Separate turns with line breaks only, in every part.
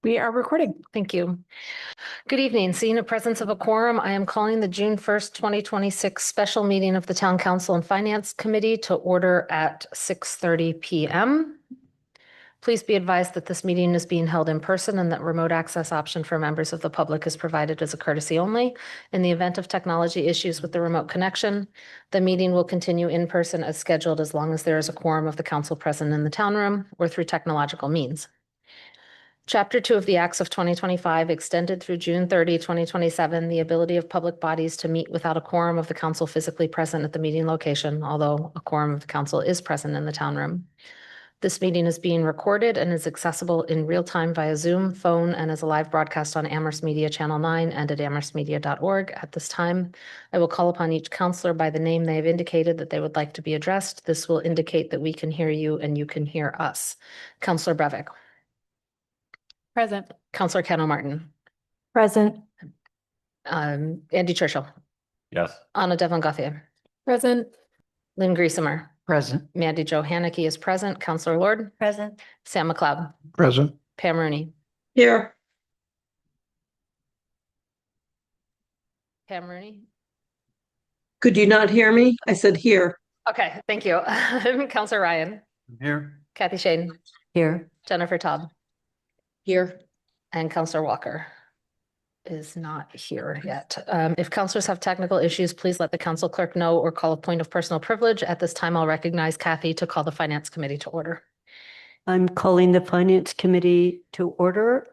We are recording. Thank you. Good evening. Seeing a presence of a quorum, I am calling the June 1st, 2026 special meeting of the Town Council and Finance Committee to order at 6:30 p.m. Please be advised that this meeting is being held in person and that remote access option for members of the public is provided as a courtesy only. In the event of technology issues with the remote connection, the meeting will continue in person as scheduled as long as there is a quorum of the council present in the town room or through technological means. Chapter 2 of the Acts of 2025 extended through June 30, 2027, the ability of public bodies to meet without a quorum of the council physically present at the meeting location, although a quorum of the council is present in the town room. This meeting is being recorded and is accessible in real time via Zoom, phone, and as a live broadcast on Amherst Media Channel 9 and at amherstmedia.org. At this time, I will call upon each counselor by the name they have indicated that they would like to be addressed. This will indicate that we can hear you and you can hear us. Counselor Brevik.
Present.
Counselor Ken Martin.
Present.
Andy Churchill.
Yes.
Anna Devon Gauthier.
Present.
Lynn Griesemer.
Present.
Mandy Jo Haneke is present. Counselor Lord.
Present.
Sam McLeod.
Present.
Pam Rooney.
Here.
Pam Rooney.
Could you not hear me? I said here.
Okay, thank you. Counselor Ryan.
Here.
Kathy Shane.
Here.
Jennifer Taub.
Here.
And Counselor Walker is not here yet. If counselors have technical issues, please let the council clerk know or call a point of personal privilege. At this time, I'll recognize Kathy to call the Finance Committee to order.
I'm calling the Finance Committee to order.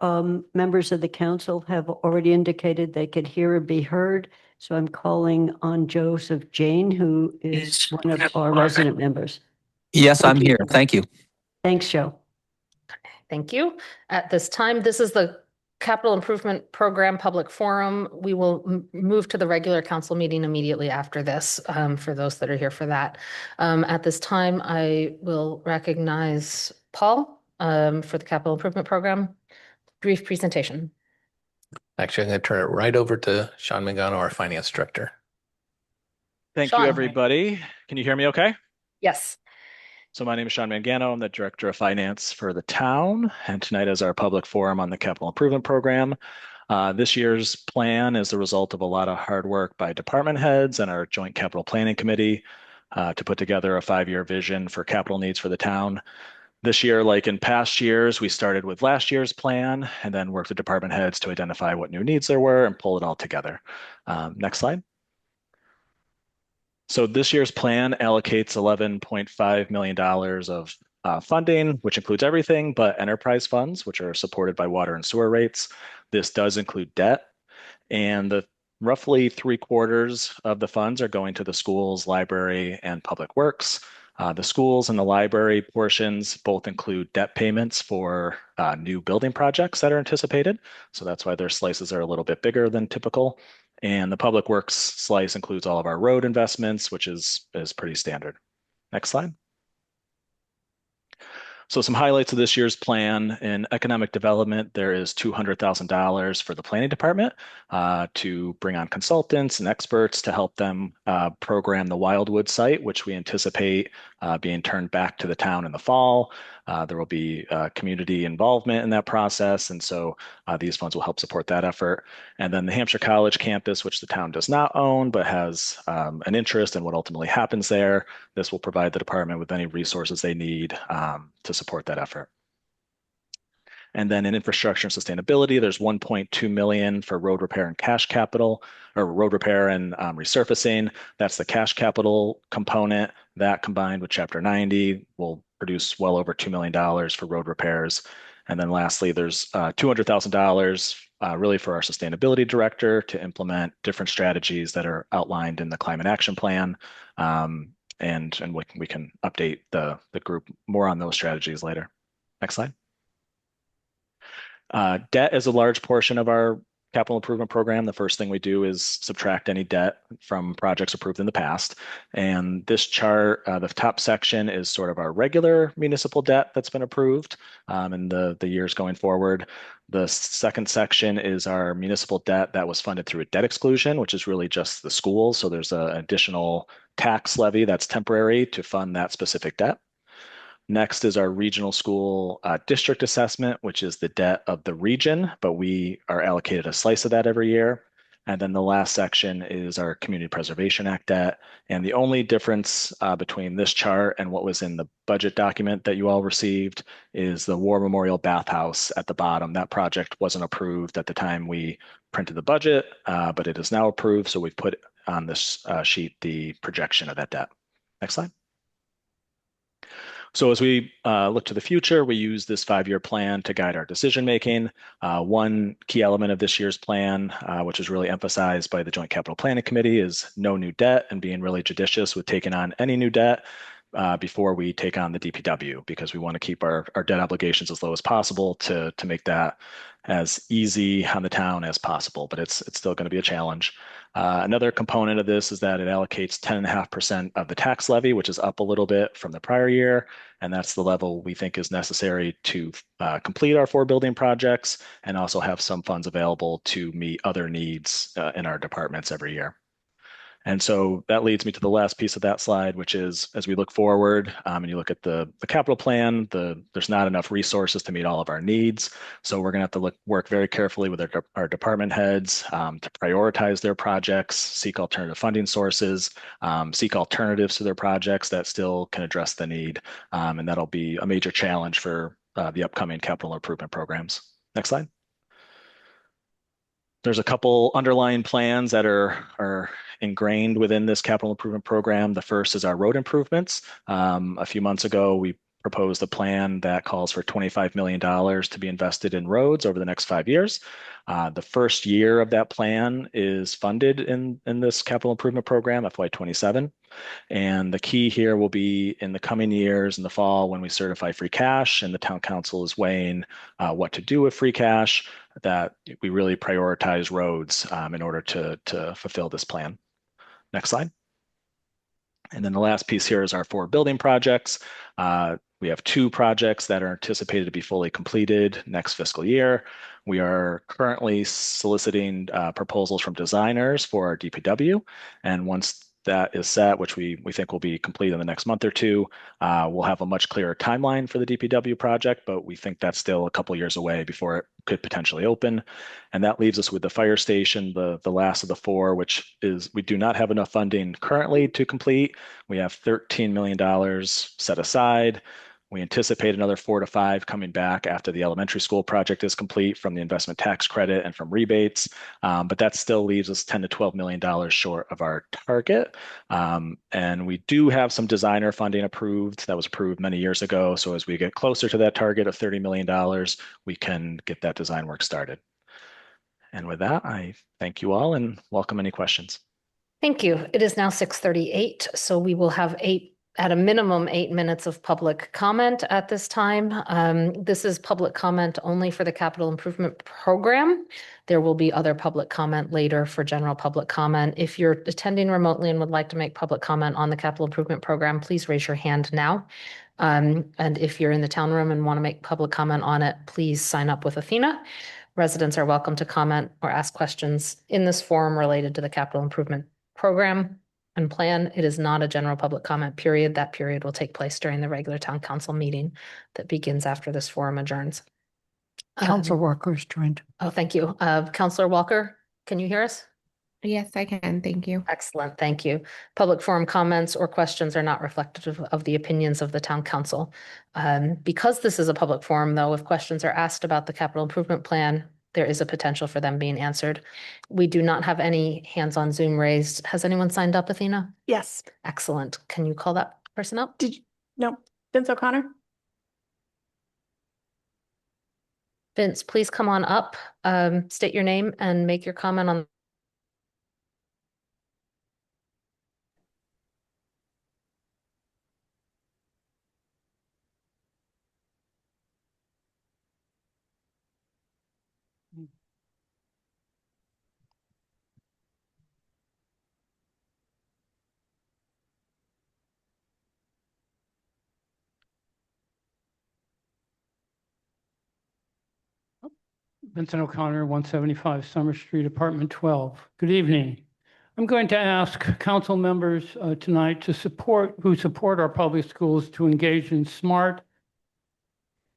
Members of the council have already indicated they could hear and be heard. So I'm calling on Joseph Jane, who is one of our resident members.
Yes, I'm here. Thank you.
Thanks, Joe.
Thank you. At this time, this is the Capital Improvement Program Public Forum. We will move to the regular council meeting immediately after this, for those that are here for that. At this time, I will recognize Paul for the Capital Improvement Program. Brief presentation.
Actually, I'm going to turn it right over to Sean Mangano, our finance director.
Thank
Sean.
you, everybody. Can you hear me okay?
Yes.
So my name is Sean Mangano. I'm the Director of Finance for the town, and tonight is our public forum on the Capital Improvement Program. This year's plan is the result of a lot of hard work by department heads and our Joint Capital Planning Committee to put together a 5-year vision for capital needs for the town. This year, like in past years, we started with last year's plan and then worked with department heads to identify what new needs there were and pull it all together. Next slide. So this year's plan allocates $11.5 million of funding, which includes everything but enterprise funds, which are supported by water and sewer rates. This does include debt, and the roughly 3/4 of the funds are going to the schools, library, and public works. The schools and the library portions both include debt payments for new building projects that are anticipated. So that's why their slices are a little bit bigger than typical. And the public works slice includes all of our road investments, which is pretty standard. Next slide. So some highlights of this year's plan. In economic development, there is $200,000 for the planning department to bring on consultants and experts to help them program the Wildwood site, which we anticipate being turned back to the town in the fall. There will be community involvement in that process, and so these funds will help support that effort. And then the Hampshire College campus, which the town does not own, but has an interest in what ultimately happens there. This will provide the department with any resources they need to support that effort. And then in infrastructure and sustainability, there's $1.2 million for road repair and cash capital, or road repair and resurfacing. That's the cash capital component. That combined with Chapter 90 will produce well over $2 million for road repairs. And then lastly, there's $200,000 really for our sustainability director to implement different strategies that are outlined in the climate action plan. And we can update the group more on those strategies later. Next slide. Debt is a large portion of our capital improvement program. The first thing we do is subtract any debt from projects approved in the past. And this chart, the top section is sort of our regular municipal debt that's been approved in the years going forward. The second section is our municipal debt that was funded through a debt exclusion, which is really just the schools. So there's an additional tax levy that's temporary to fund that specific debt. Next is our regional school district assessment, which is the debt of the region, but we are allocated a slice of that every year. And then the last section is our Community Preservation Act debt. And the only difference between this chart and what was in the budget document that you all received is the War Memorial Bathhouse at the bottom. That project wasn't approved at the time we printed the budget, but it is now approved. So we've put on this sheet the projection of that debt. Next slide. So as we look to the future, we use this 5-year plan to guide our decision making. One key element of this year's plan, which is really emphasized by the Joint Capital Planning Committee, is no new debt and being really judicious with taking on any new debt before we take on the DPW, because we want to keep our debt obligations as low as possible to make that as easy on the town as possible. But it's still going to be a challenge. Another component of this is that it allocates 10.5% of the tax levy, which is up a little bit from the prior year. And that's the level we think is necessary to complete our 4 building projects and also have some funds available to meet other needs in our departments every year. And so that leads me to the last piece of that slide, which is as we look forward and you look at the capital plan, there's not enough resources to meet all of our needs. So we're going to have to work very carefully with our department heads to prioritize their projects, seek alternative funding sources, seek alternatives to their projects that still can address the need. And that'll be a major challenge for the upcoming capital improvement programs. Next slide. There's a couple underlying plans that are ingrained within this capital improvement program. The first is our road improvements. A few months ago, we proposed a plan that calls for $25 million to be invested in roads over the next 5 years. The first year of that plan is funded in this capital improvement program, FY27. And the key here will be in the coming years in the fall when we certify free cash and the town council is weighing what to do with free cash, that we really prioritize roads in order to fulfill this plan. Next slide. And then the last piece here is our 4 building projects. We have 2 projects that are anticipated to be fully completed next fiscal year. We are currently soliciting proposals from designers for our DPW. And once that is set, which we think will be complete in the next month or 2, we'll have a much clearer timeline for the DPW project, but we think that's still a couple years away before it could potentially open. And that leaves us with the fire station, the last of the 4, which is we do not have enough funding currently to complete. We have $13 million set aside. We anticipate another 4 to 5 coming back after the elementary school project is complete from the investment tax credit and from rebates. But that still leaves us $10 to $12 million short of our target. And we do have some designer funding approved that was approved many years ago. So as we get closer to that target of $30 million, we can get that design work started. And with that, I thank you all and welcome any questions.
Thank you. It is now 6:38, so we will have at a minimum 8 minutes of public comment at this time. This is public comment only for the capital improvement program. There will be other public comment later for general public comment. If you're attending remotely and would like to make public comment on the capital improvement program, please raise your hand now. And if you're in the town room and want to make public comment on it, please sign up with Athena. Residents are welcome to comment or ask questions in this forum related to the capital improvement program and plan. It is not a general public comment period. That period will take place during the regular town council meeting that begins after this forum adjourns.
Council workers joined.
Oh, thank you. Councilor Walker, can you hear us?
Yes, I can. Thank you.
Excellent. Thank you. Public forum comments or questions are not reflective of the opinions of the town council. Because this is a public forum, though, if questions are asked about the capital improvement plan, there is a potential for them being answered. We do not have any hands on Zoom raised. Has anyone signed up, Athena?
Yes.
Excellent. Can you call that person up?
No. Vince O'Connor?
Vince, please come on up, state your name and make your comment on.
Vincent O'Connor, 175 Summer Street, Apartment 12. Good evening. I'm going to ask council members tonight who support our public schools to engage in smart,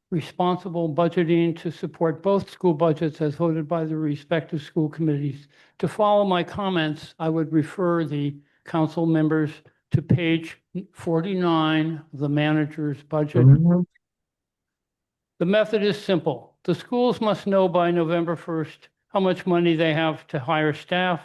responsible budgeting to support both school budgets as voted by the respective school committees. To follow my comments, I would refer the council members to page 49, the manager's budget. The method is simple. The schools must know by November 1st how much money they have to hire staff.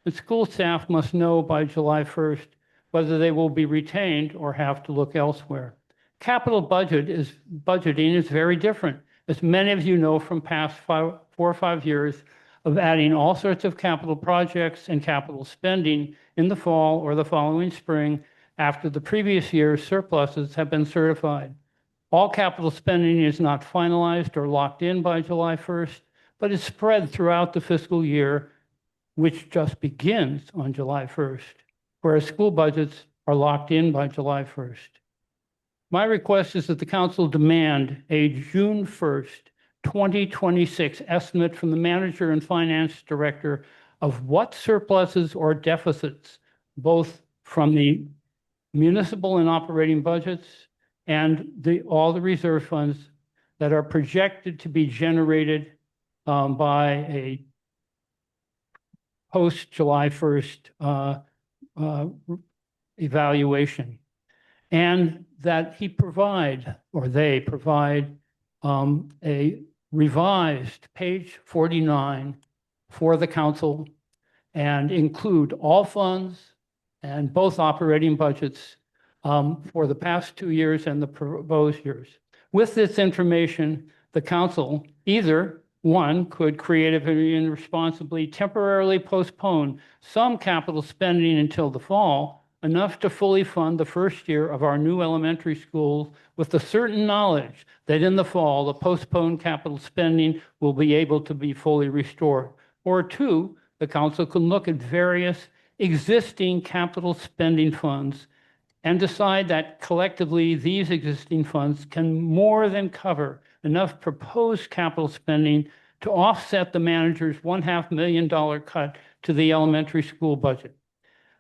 The school staff must know by July 1st whether they will be retained or have to look elsewhere. Capital budgeting is very different, as many of you know from past 4 or 5 years of adding all sorts of capital projects and capital spending in the fall or the following spring after the previous year's surpluses have been certified. All capital spending is not finalized or locked in by July 1st, but is spread throughout the fiscal year, which just begins on July 1st, whereas school budgets are locked in by July 1st. My request is that the council demand a June 1st, 2026 estimate from the manager and finance director of what surpluses or deficits, both from the municipal and operating budgets and all the reserve funds that are projected to be generated by a post-July 1st evaluation. And that they provide a revised page 49 for the council and include all funds and both operating budgets for the past 2 years and the proposed years. With this information, the council either, one, could creatively and responsibly temporarily postpone some capital spending until the fall, enough to fully fund the first year of our new elementary schools with the certain knowledge that in the fall, the postponed capital spending will be able to be fully restored. Or two, the council can look at various existing capital spending funds and decide that collectively these existing funds can more than cover enough proposed capital spending to offset the manager's $1.5 million cut to the elementary school budget.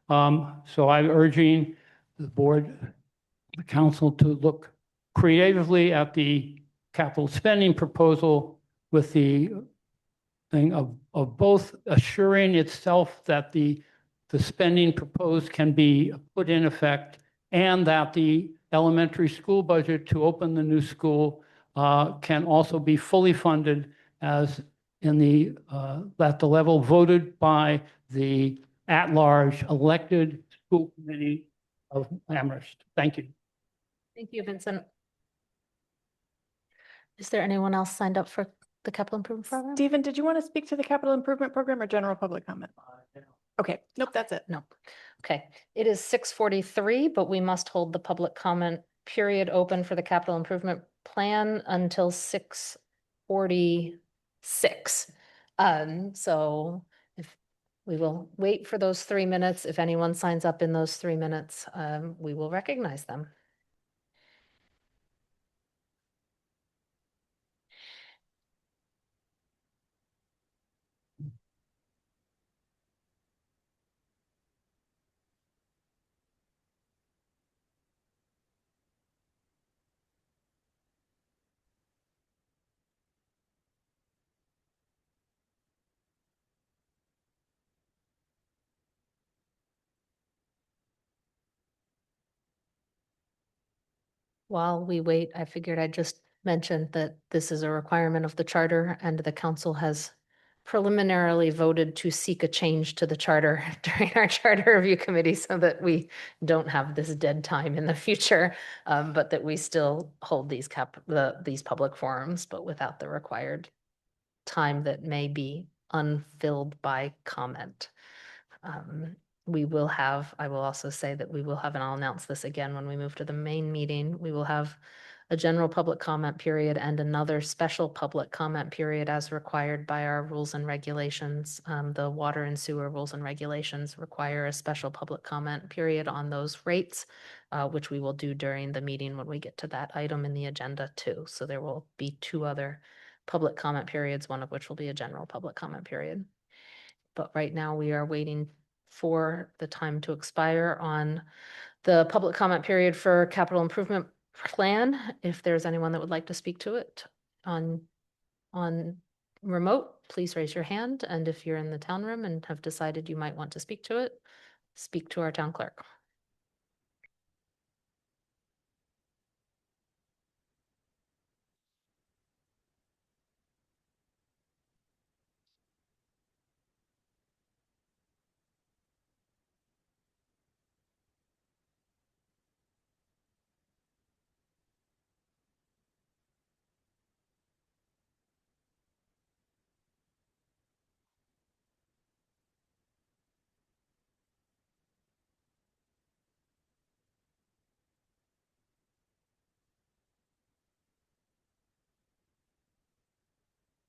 So I'm urging the board, the council to look creatively at the capital spending proposal with the thing of both assuring itself that the spending proposed can be put in effect and that the elementary school budget to open the new school can also be fully funded as in the at the level voted by the at-large elected school committee of Amherst. Thank you.
Thank you, Vincent. Is there anyone else signed up for the capital improvement program?
Stephen, did you want to speak to the capital improvement program or general public comment? Okay, nope, that's it.
No. Okay, it is 6:43, but we must hold the public comment period open for the capital improvement plan until 6:46. So if we will wait for those 3 minutes, if anyone signs up in those 3 minutes, we will recognize them. While we wait, I figured I'd just mention that this is a requirement of the charter and the council has preliminarily voted to seek a change to the charter during our charter review committee so that we don't have this dead time in the future, but that we still hold these public forums, but without the required time that may be unfilled by comment. We will have, I will also say that we will have, and I'll announce this again when we move to the main meeting, we will have a general public comment period and another special public comment period as required by our rules and regulations. The water and sewer rules and regulations require a special public comment period on those rates, which we will do during the meeting when we get to that item in the agenda too. So there will be 2 other public comment periods, one of which will be a general public comment period. But right now we are waiting for the time to expire on the public comment period for capital improvement plan. If there's anyone that would like to speak to it on remote, please raise your hand. And if you're in the town room and have decided you might want to speak to it, speak to our town clerk.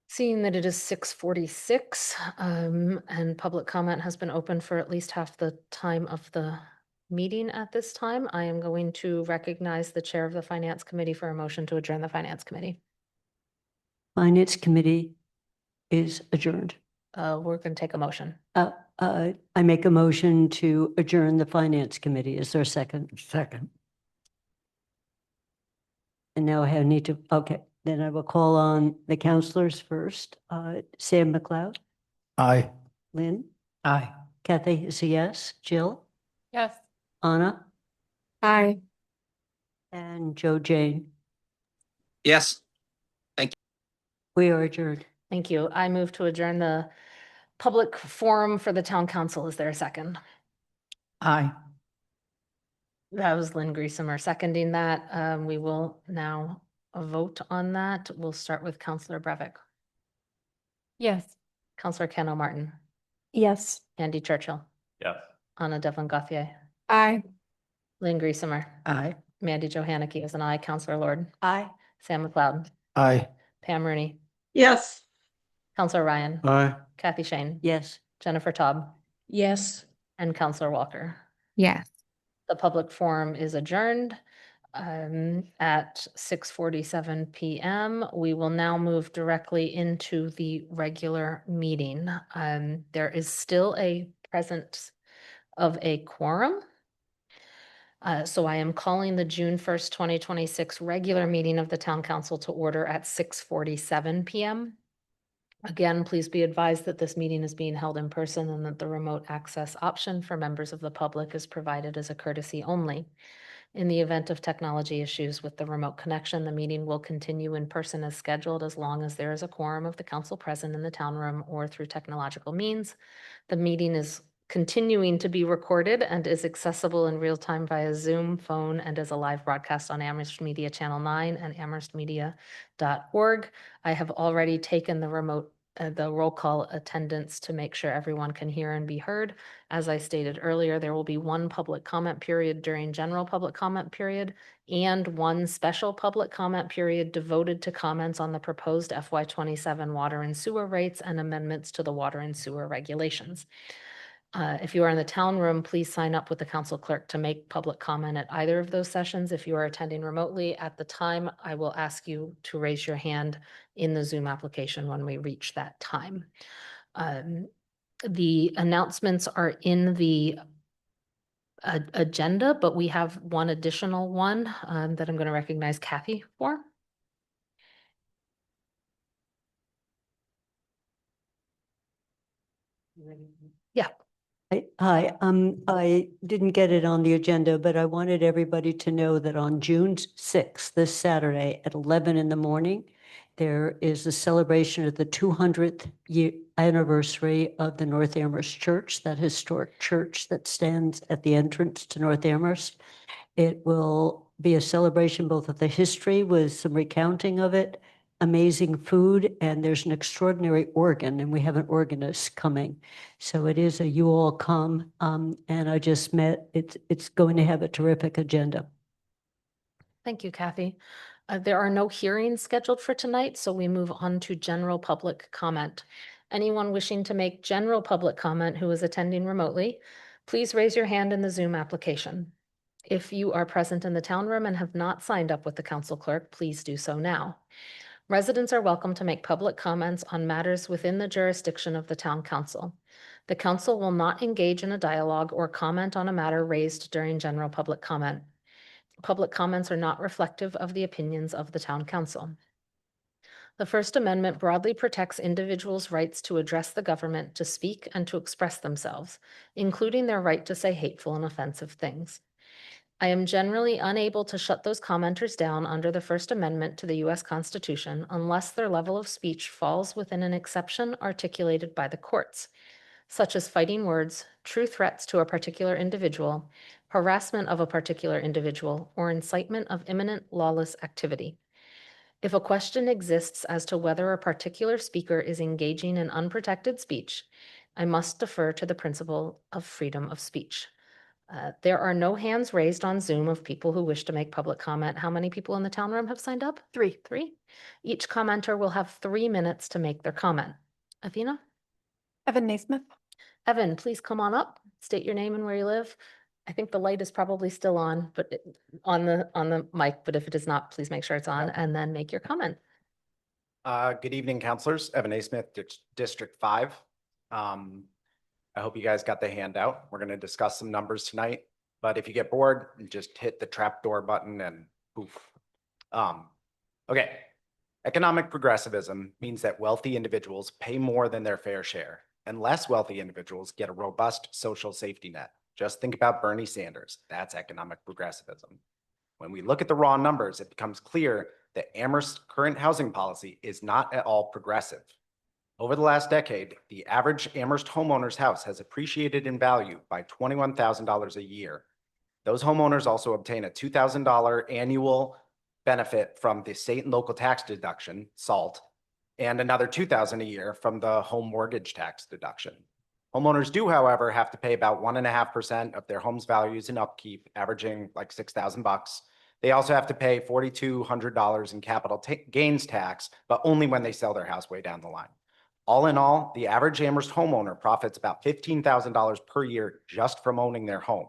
Seeing that it is 6:46, and public comment has been open for at least half the time of the meeting at this time, I am going to recognize the chair of the Finance Committee for a motion to adjourn the Finance Committee.
Finance Committee is adjourned.
We're going to take a motion.
I make a motion to adjourn the Finance Committee. Is there a second?
Second.
And now I need to, okay, then I will call on the counselors first. Sam McLeod,
Aye.
Lynn,
Aye.
Kathy is a yes, Jill,
Yes.
Anna,
Aye.
and Joe Jane.
Yes.
We are adjourned.
Thank you. I move to adjourn the public forum for the town council. Is there a second?
Aye.
That was Lynn Griesemer seconding that. We will now vote on that. We'll start with Counselor Brevick,
Yes.
Counselor Ken O'Martin,
Yes.
Andy Churchill,
Yes.
Anna Devlin Gauthier,
Aye.
Lynn Griesemer,
Aye.
Mandy Johanicky is an aye, Counselor Lord,
Aye.
Sam McLeod,
Aye.
Pam Rooney,
Yes.
Counselor Ryan,
Aye.
Kathy Shane,
Yes.
Jennifer Taub,
Yes.
and Counselor Walker.
Yes.
The public forum is adjourned at 6:47 PM. We will now move directly into the regular meeting. There is still a presence of a quorum. So I am calling the June 1st, 2026 regular meeting of the Town Council to order at 6:47 PM. Again, please be advised that this meeting is being held in person and that the remote access option for members of the public is provided as a courtesy only. In the event of technology issues with the remote connection, the meeting will continue in person as scheduled as long as there is a quorum of the council present in the town room or through technological means. The meeting is continuing to be recorded and is accessible in real time via Zoom, phone, and as a live broadcast on Amherst Media Channel 9 and amherstmedia.org. I have already taken the roll call attendance to make sure everyone can hear and be heard. As I stated earlier, there will be one public comment period during general public comment period and one special public comment period devoted to comments on the proposed FY27 water and sewer rates and amendments to the water and sewer regulations. If you are in the town room, please sign up with the council clerk to make public comment at either of those sessions. If you are attending remotely at the time, I will ask you to raise your hand in the Zoom application when we reach that time. The announcements are in the agenda, but we have one additional one that I'm going to recognize Kathy for. Yeah.
Hi, I didn't get it on the agenda, but I wanted everybody to know that on June 6th, this Saturday at 11 in the morning, there is a celebration of the 200th year anniversary of the North Amherst Church, that historic church that stands at the entrance to North Amherst. It will be a celebration both of the history with some recounting of it, amazing food, and there's an extraordinary organ, and we have an organist coming. So it is a you all come, and I just met, it's going to have a terrific agenda.
Thank you, Kathy. There are no hearings scheduled for tonight, so we move on to general public comment. Anyone wishing to make general public comment who is attending remotely, please raise your hand in the Zoom application. If you are present in the town room and have not signed up with the council clerk, please do so now. Residents are welcome to make public comments on matters within the jurisdiction of the town council. The council will not engage in a dialogue or comment on a matter raised during general public comment. Public comments are not reflective of the opinions of the town council. The First Amendment broadly protects individuals' rights to address the government, to speak, and to express themselves, including their right to say hateful and offensive things. I am generally unable to shut those commenters down under the First Amendment to the U.S. Constitution unless their level of speech falls within an exception articulated by the courts, such as fighting words, true threats to a particular individual, harassment of a particular individual, or incitement of imminent lawless activity. If a question exists as to whether a particular speaker is engaging in unprotected speech, I must defer to the principle of freedom of speech. There are no hands raised on Zoom of people who wish to make public comment. How many people in the town room have signed up?
3.
3. Each commenter will have 3 minutes to make their comment. Athena?
Evan Naismith.
Evan, please come on up, state your name and where you live. I think the light is probably still on, but on the mic, but if it is not, please make sure it's on and then make your comment.
Good evening, councilors. Evan A. Smith, District 5. I hope you guys got the handout. We're going to discuss some numbers tonight, but if you get bored, just hit the trapdoor button and poof. Okay. Economic progressivism means that wealthy individuals pay more than their fair share, and less wealthy individuals get a robust social safety net. Just think about Bernie Sanders. That's economic progressivism. When we look at the raw numbers, it becomes clear that Amherst's current housing policy is not at all progressive. Over the last decade, the average Amherst homeowner's house has appreciated in value by $21,000 a year. Those homeowners also obtain a $2,000 annual benefit from the state and local tax deduction, SALT, and another $2,000 a year from the home mortgage tax deduction. Homeowners do, however, have to pay about 1.5% of their home's values in upkeep, averaging like $6,000. They also have to pay $4,200 in capital gains tax, but only when they sell their house way down the line. All in all, the average Amherst homeowner profits about $15,000 per year just from owning their home.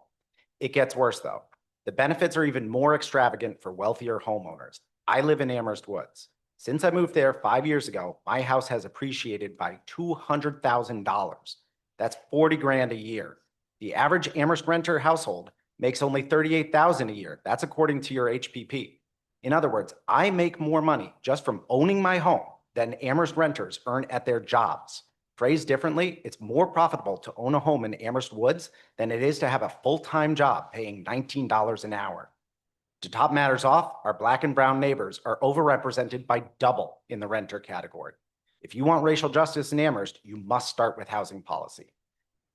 It gets worse though. The benefits are even more extravagant for wealthier homeowners. I live in Amherst Woods. Since I moved there 5 years ago, my house has appreciated by $200,000. That's 40 grand a year. The average Amherst renter household makes only 38,000 a year. That's according to your HPP. In other words, I make more money just from owning my home than Amherst renters earn at their jobs. Phrased differently, it's more profitable to own a home in Amherst Woods than it is to have a full-time job paying $19 an hour. To top matters off, our Black and brown neighbors are overrepresented by double in the renter category. If you want racial justice in Amherst, you must start with housing policy.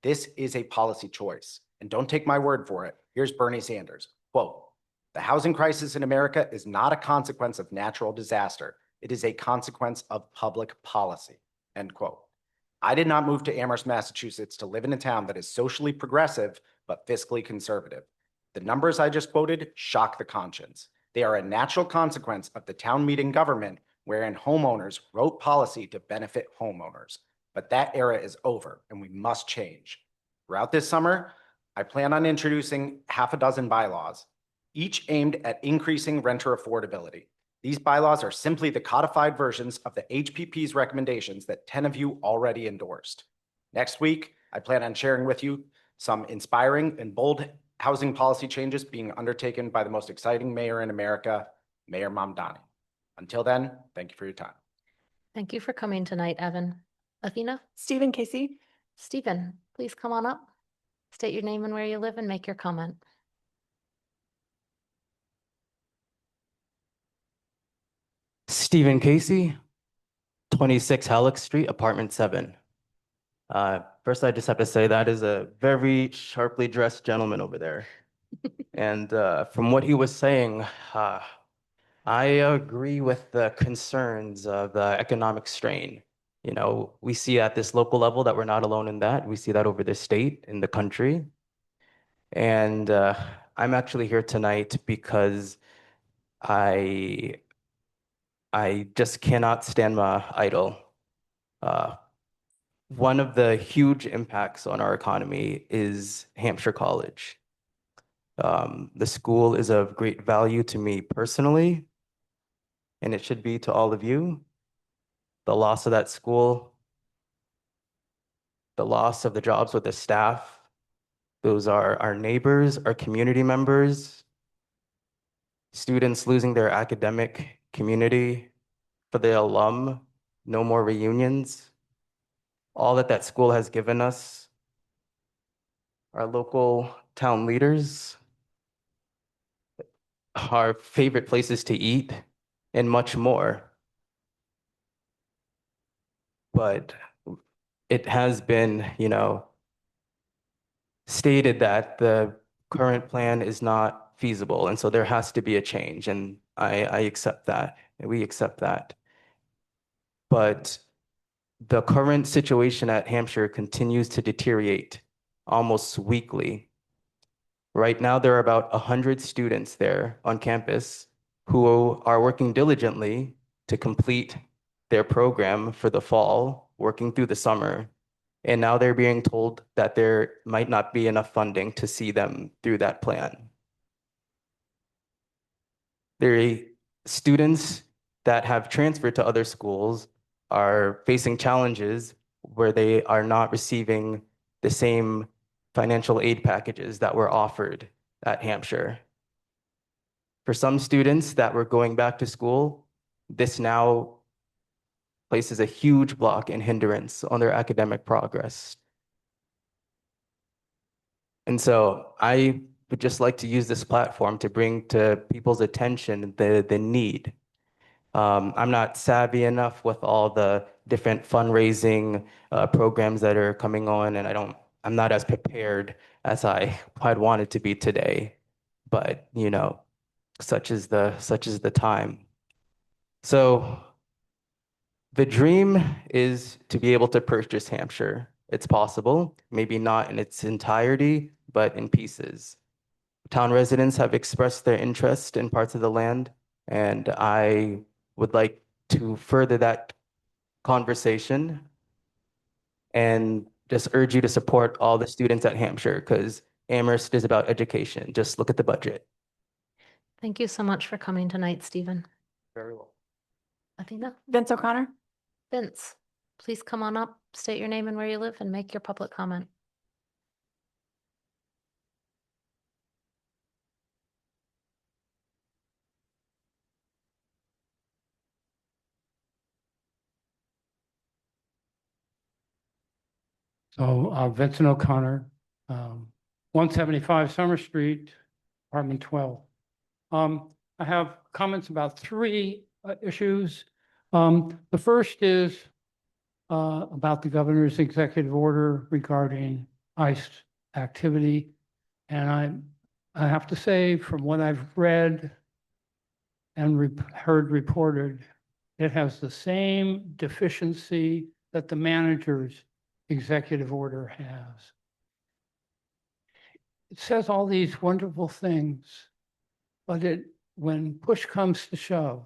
This is a policy choice, and don't take my word for it. Here's Bernie Sanders, quote, "The housing crisis in America is not a consequence of natural disaster. It is a consequence of public policy," end quote. I did not move to Amherst, Massachusetts to live in a town that is socially progressive, but fiscally conservative. The numbers I just quoted shock the conscience. They are a natural consequence of the town meeting government wherein homeowners wrote policy to benefit homeowners. But that era is over and we must change. Throughout this summer, I plan on introducing half a dozen bylaws, each aimed at increasing renter affordability. These bylaws are simply the codified versions of the HPP's recommendations that 10 of you already endorsed. Next week, I plan on sharing with you some inspiring and bold housing policy changes being undertaken by the most exciting mayor in America, Mayor Mamdani. Until then, thank you for your time.
Thank you for coming tonight, Evan. Athena?
Stephen Casey.
Stephen, please come on up. State your name and where you live and make your comment.
Stephen Casey, 26 Halleck Street, apartment 7. First, I just have to say that is a very sharply dressed gentleman over there. And from what he was saying, I agree with the concerns of the economic strain. You know, we see at this local level that we're not alone in that. We see that over the state, in the country. And I'm actually here tonight because I just cannot stand idle. One of the huge impacts on our economy is Hampshire College. The school is of great value to me personally, and it should be to all of you. The loss of that school, the loss of the jobs with the staff. Those are our neighbors, our community members, students losing their academic community. For the alum, no more reunions. All that that school has given us, our local town leaders, our favorite places to eat, and much more. But it has been, stated that the current plan is not feasible, and so there has to be a change, and I accept that, and we accept that. But the current situation at Hampshire continues to deteriorate almost weekly. Right now, there are about 100 students there on campus who are working diligently to complete their program for the fall, working through the summer. And now they're being told that there might not be enough funding to see them through that plan. Students that have transferred to other schools are facing challenges where they are not receiving the same financial aid packages that were offered at Hampshire. For some students that were going back to school, this now places a huge block and hindrance on their academic progress. And so I would just like to use this platform to bring to people's attention the need. I'm not savvy enough with all the different fundraising programs that are coming on, and I'm not as prepared as I'd wanted to be today. But such is the time. So the dream is to be able to purchase Hampshire. It's possible, maybe not in its entirety, but in pieces. Town residents have expressed their interest in parts of the land, and I would like to further that conversation and just urge you to support all the students at Hampshire, because Amherst is about education. Just look at the budget.
Thank you so much for coming tonight, Stephen.
Very well.
Athena?
Vince O'Connor?
Vince, please come on up, state your name and where you live, and make your public comment.
So Vincent O'Connor, 175 Summer Street, apartment 12. I have comments about three issues. The first is about the governor's executive order regarding ICE activity. And I have to say, from what I've read and heard reported, it has the same deficiency that the manager's executive order has. It says all these wonderful things, but when push comes to shove,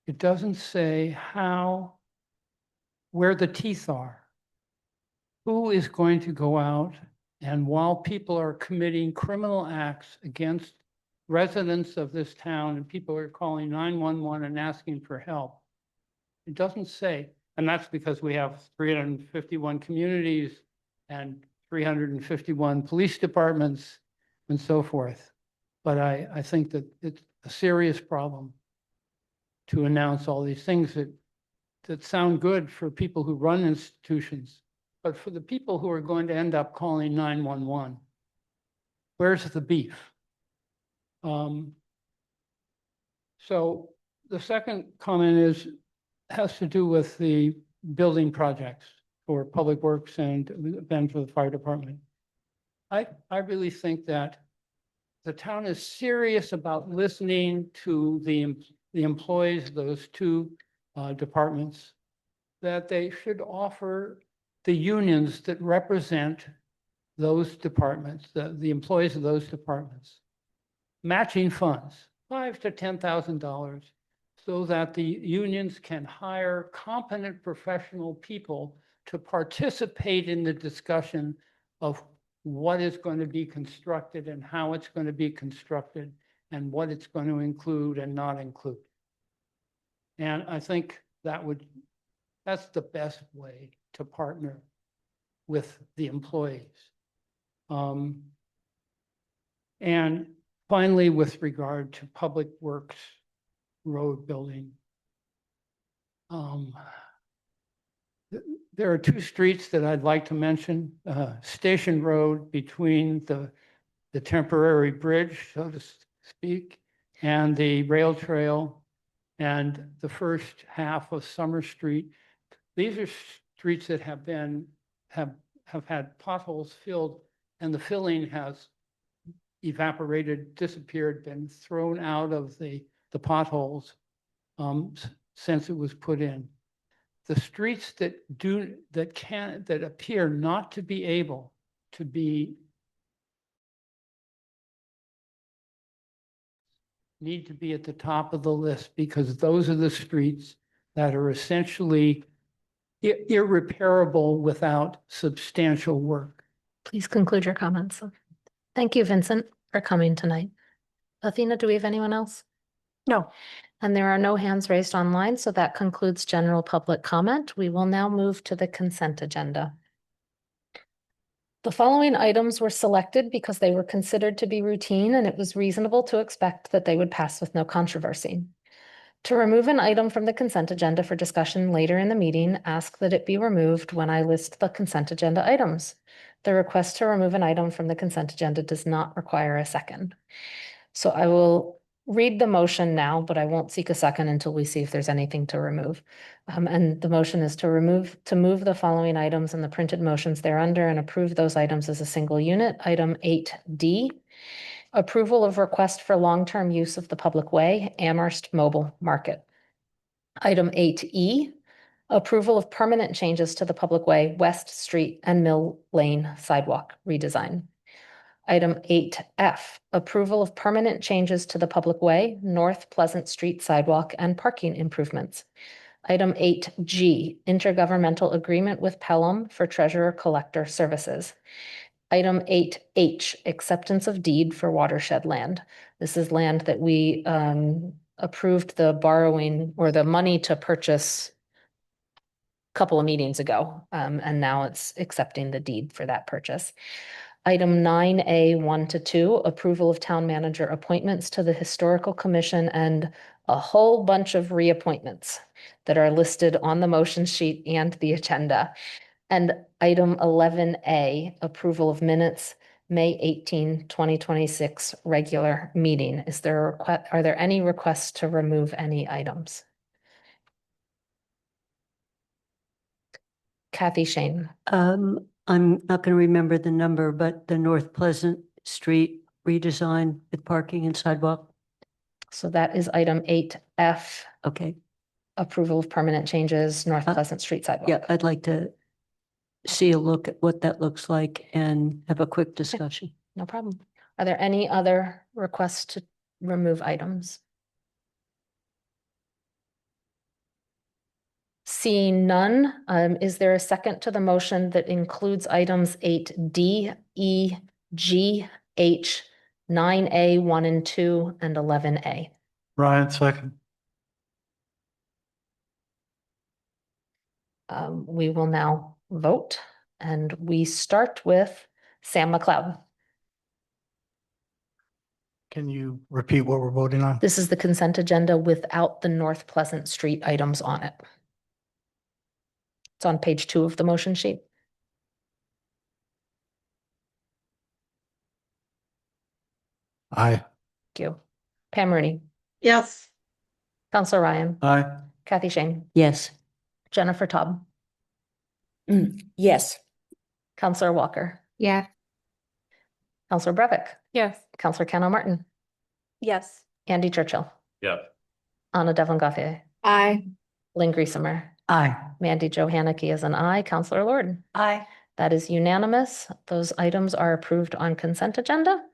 it doesn't say where the teeth are. Who is going to go out, and while people are committing criminal acts against residents of this town and people are calling 911 and asking for help, it doesn't say, and that's because we have 351 communities and 351 police departments and so forth. But I think that it's a serious problem to announce all these things that sound good for people who run institutions, but for the people who are going to end up calling 911, where's the beef? So the second comment has to do with the building projects for Public Works and then for the fire department. I really think that the town is serious about listening to the employees of those two departments, that they should offer the unions that represent those departments, the employees of those departments, matching funds, $5,000 to $10,000, so that the unions can hire competent professional people to participate in the discussion of what is going to be constructed and how it's going to be constructed and what it's going to include and not include. And I think that's the best way to partner with the employees. And finally, with regard to public works road building, there are two streets that I'd like to mention. Station Road between the temporary bridge, so to speak, and the rail trail, and the first half of Summer Street. These are streets that have had potholes filled, and the filling has evaporated, disappeared, been thrown out of the potholes since it was put in. The streets that appear not to be able to be need to be at the top of the list, because those are the streets that are essentially irreparable without substantial work.
Please conclude your comments. Thank you, Vincent, for coming tonight. Athena, do we have anyone else?
No.
And there are no hands raised online, so that concludes general public comment. We will now move to the consent agenda. The following items were selected because they were considered to be routine and it was reasonable to expect that they would pass with no controversy. To remove an item from the consent agenda for discussion later in the meeting, ask that it be removed when I list the consent agenda items. The request to remove an item from the consent agenda does not require a second. So I will read the motion now, but I won't seek a second until we see if there's anything to remove. And the motion is to move the following items and the printed motions thereunder and approve those items as a single unit. Item 8D, approval of request for long-term use of the public way, Amherst Mobile Market. Item 8E, approval of permanent changes to the public way, West Street and Mill Lane sidewalk redesign. Item 8F, approval of permanent changes to the public way, North Pleasant Street sidewalk and parking improvements. Item 8G, intergovernmental agreement with Pelham for treasurer collector services. Item 8H, acceptance of deed for watershed land. This is land that we approved the borrowing or the money to purchase a couple of meetings ago, and now it's accepting the deed for that purchase. Item 9A 1 to 2, approval of town manager appointments to the Historical Commission and a whole bunch of reappointments that are listed on the motion sheet and the agenda. And item 11A, approval of minutes, May 18, 2026, regular meeting. Are there any requests to remove any items? Kathy Shane.
I'm not going to remember the number, but the North Pleasant Street redesign with parking and sidewalk.
So that is item 8F,
Okay.
approval of permanent changes, North Pleasant Street sidewalk.
Yeah, I'd like to see a look at what that looks like and have a quick discussion.
No problem. Are there any other requests to remove items? Seeing none, is there a second to the motion that includes items 8D, E, G, H, 9A, 1 and 2, and 11A?
Ryan, second.
We will now vote, and we start with Sam McLeod.
Can you repeat what we're voting on?
This is the consent agenda without the North Pleasant Street items on it. It's on page 2 of the motion sheet.
Aye.
Thank you. Pam Rooney,
Yes.
Counselor Ryan,
Aye.
Kathy Shane,
Yes.
Jennifer Taub,
Yes.
Counselor Walker,
Yeah.
Counselor Brevick,
Yes.
Counselor Ken Martin,
Yes.
Andy Churchill,
Yeah.
Anna Devlin Gauthier,
Aye.
Lynn Griesemer,
Aye.
Mandy Jo Haneke is an aye, Counselor Lord.
Aye.
That is unanimous. Those items are approved on consent agenda.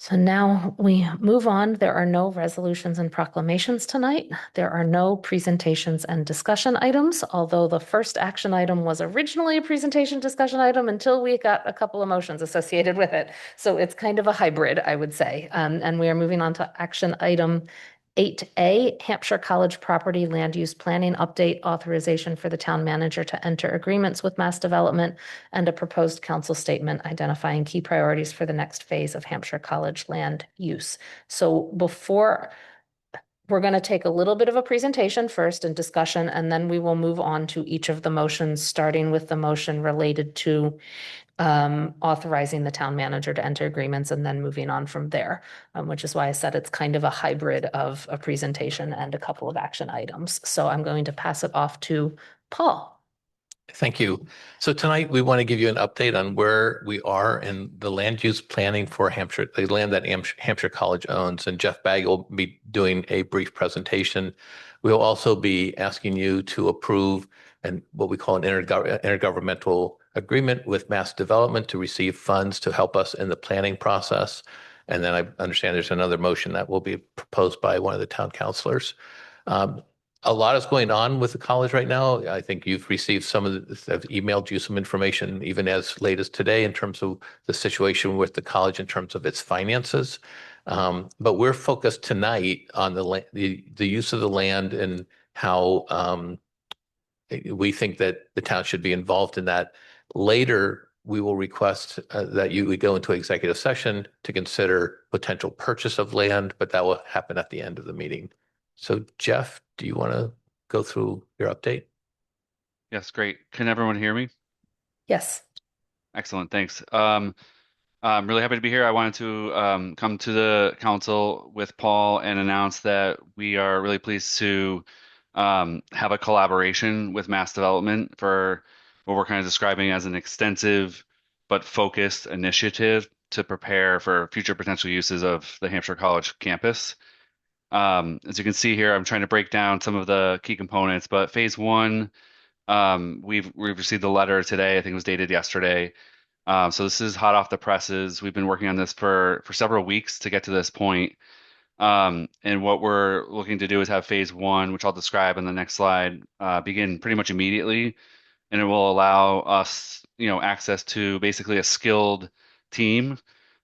So now we move on. There are no resolutions and proclamations tonight. There are no presentations and discussion items, although the first action item was originally a presentation discussion item until we got a couple of motions associated with it. So it's kind of a hybrid, I would say. And we are moving on to action item 8A, Hampshire College Property Land Use Planning Update Authorization for the town manager to enter agreements with Mass Development, and a proposed council statement identifying key priorities for the next phase of Hampshire College land use. So we're going to take a little bit of a presentation first and discussion, and then we will move on to each of the motions, starting with the motion related to authorizing the town manager to enter agreements and then moving on from there, which is why I said it's kind of a hybrid of a presentation and a couple of action items. So I'm going to pass it off to Paul.
Thank you. So tonight we want to give you an update on where we are in the land use planning for Hampshire, the land that Hampshire College owns, and Jeff Bagg will be doing a brief presentation. We'll also be asking you to approve what we call an intergovernmental agreement with Mass Development to receive funds to help us in the planning process. And then I understand there's another motion that will be proposed by one of the town councilors. A lot is going on with the college right now. I think you've received I've emailed you some information even as late as today in terms of the situation with the college in terms of its finances. But we're focused tonight on the use of the land and how we think that the town should be involved in that. Later, we will request that we go into executive session to consider potential purchase of land, but that will happen at the end of the meeting. So Jeff, do you want to go through your update?
Yes, great. Can everyone hear me?
Yes.
Excellent, thanks. I'm really happy to be here. I wanted to come to the council with Paul and announce that we are really pleased to have a collaboration with Mass Development for what we're kind of describing as an extensive but focused initiative to prepare for future potential uses of the Hampshire College campus. As you can see here, I'm trying to break down some of the key components, but phase one, we've received the letter today. I think it was dated yesterday. So this is hot off the presses. We've been working on this for several weeks to get to this point. And what we're looking to do is have phase one, which I'll describe in the next slide, begin pretty much immediately. And it will allow us, access to basically a skilled team.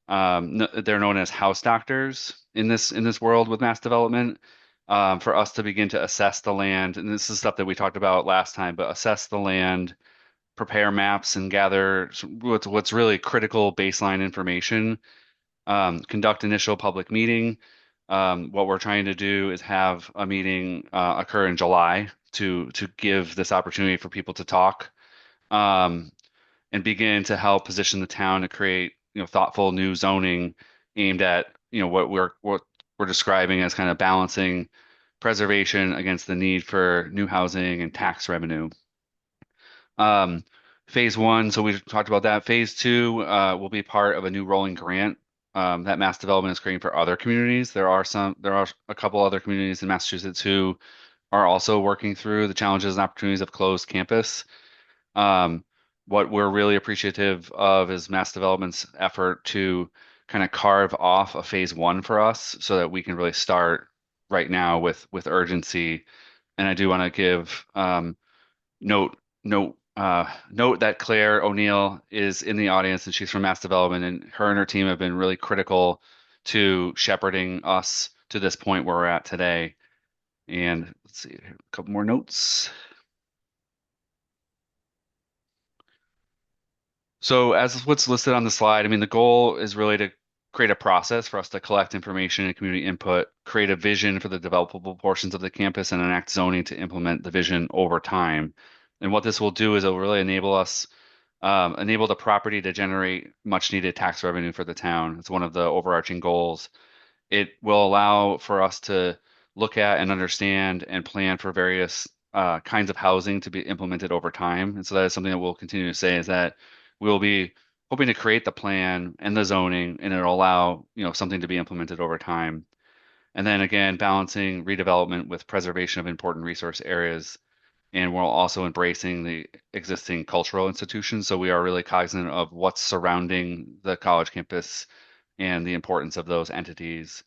They're known as house doctors in this world with Mass Development, for us to begin to assess the land. And this is stuff that we talked about last time, but assess the land, prepare maps, and gather what's really critical baseline information. Conduct initial public meeting. What we're trying to do is have a meeting occur in July to give this opportunity for people to talk, and begin to help position the town to create thoughtful new zoning aimed at what we're describing as kind of balancing preservation against the need for new housing and tax revenue. Phase one, so we talked about that. Phase two will be part of a new rolling grant that Mass Development is creating for other communities. There are a couple other communities in Massachusetts who are also working through the challenges and opportunities of closed campus. What we're really appreciative of is Mass Development's effort to kind of carve off a phase one for us so that we can really start right now with urgency. And I do want to give note that Claire O'Neill is in the audience, and she's from Mass Development, and her team have been really critical to shepherding us to this point where we're at today. And let's see, a couple more notes. So as what's listed on the slide, I mean, the goal is really to create a process for us to collect information and community input, create a vision for the developable portions of the campus, and enact zoning to implement the vision over time. And what this will do is it will really enable the property to generate much needed tax revenue for the town. It's one of the overarching goals. It will allow for us to look at and understand and plan for various kinds of housing to be implemented over time. And so that is something that we'll continue to say, is that we'll be hoping to create the plan and the zoning, and it'll allow something to be implemented over time. And then again, balancing redevelopment with preservation of important resource areas. And we're also embracing the existing cultural institutions. So we are really cognizant of what's surrounding the college campus and the importance of those entities.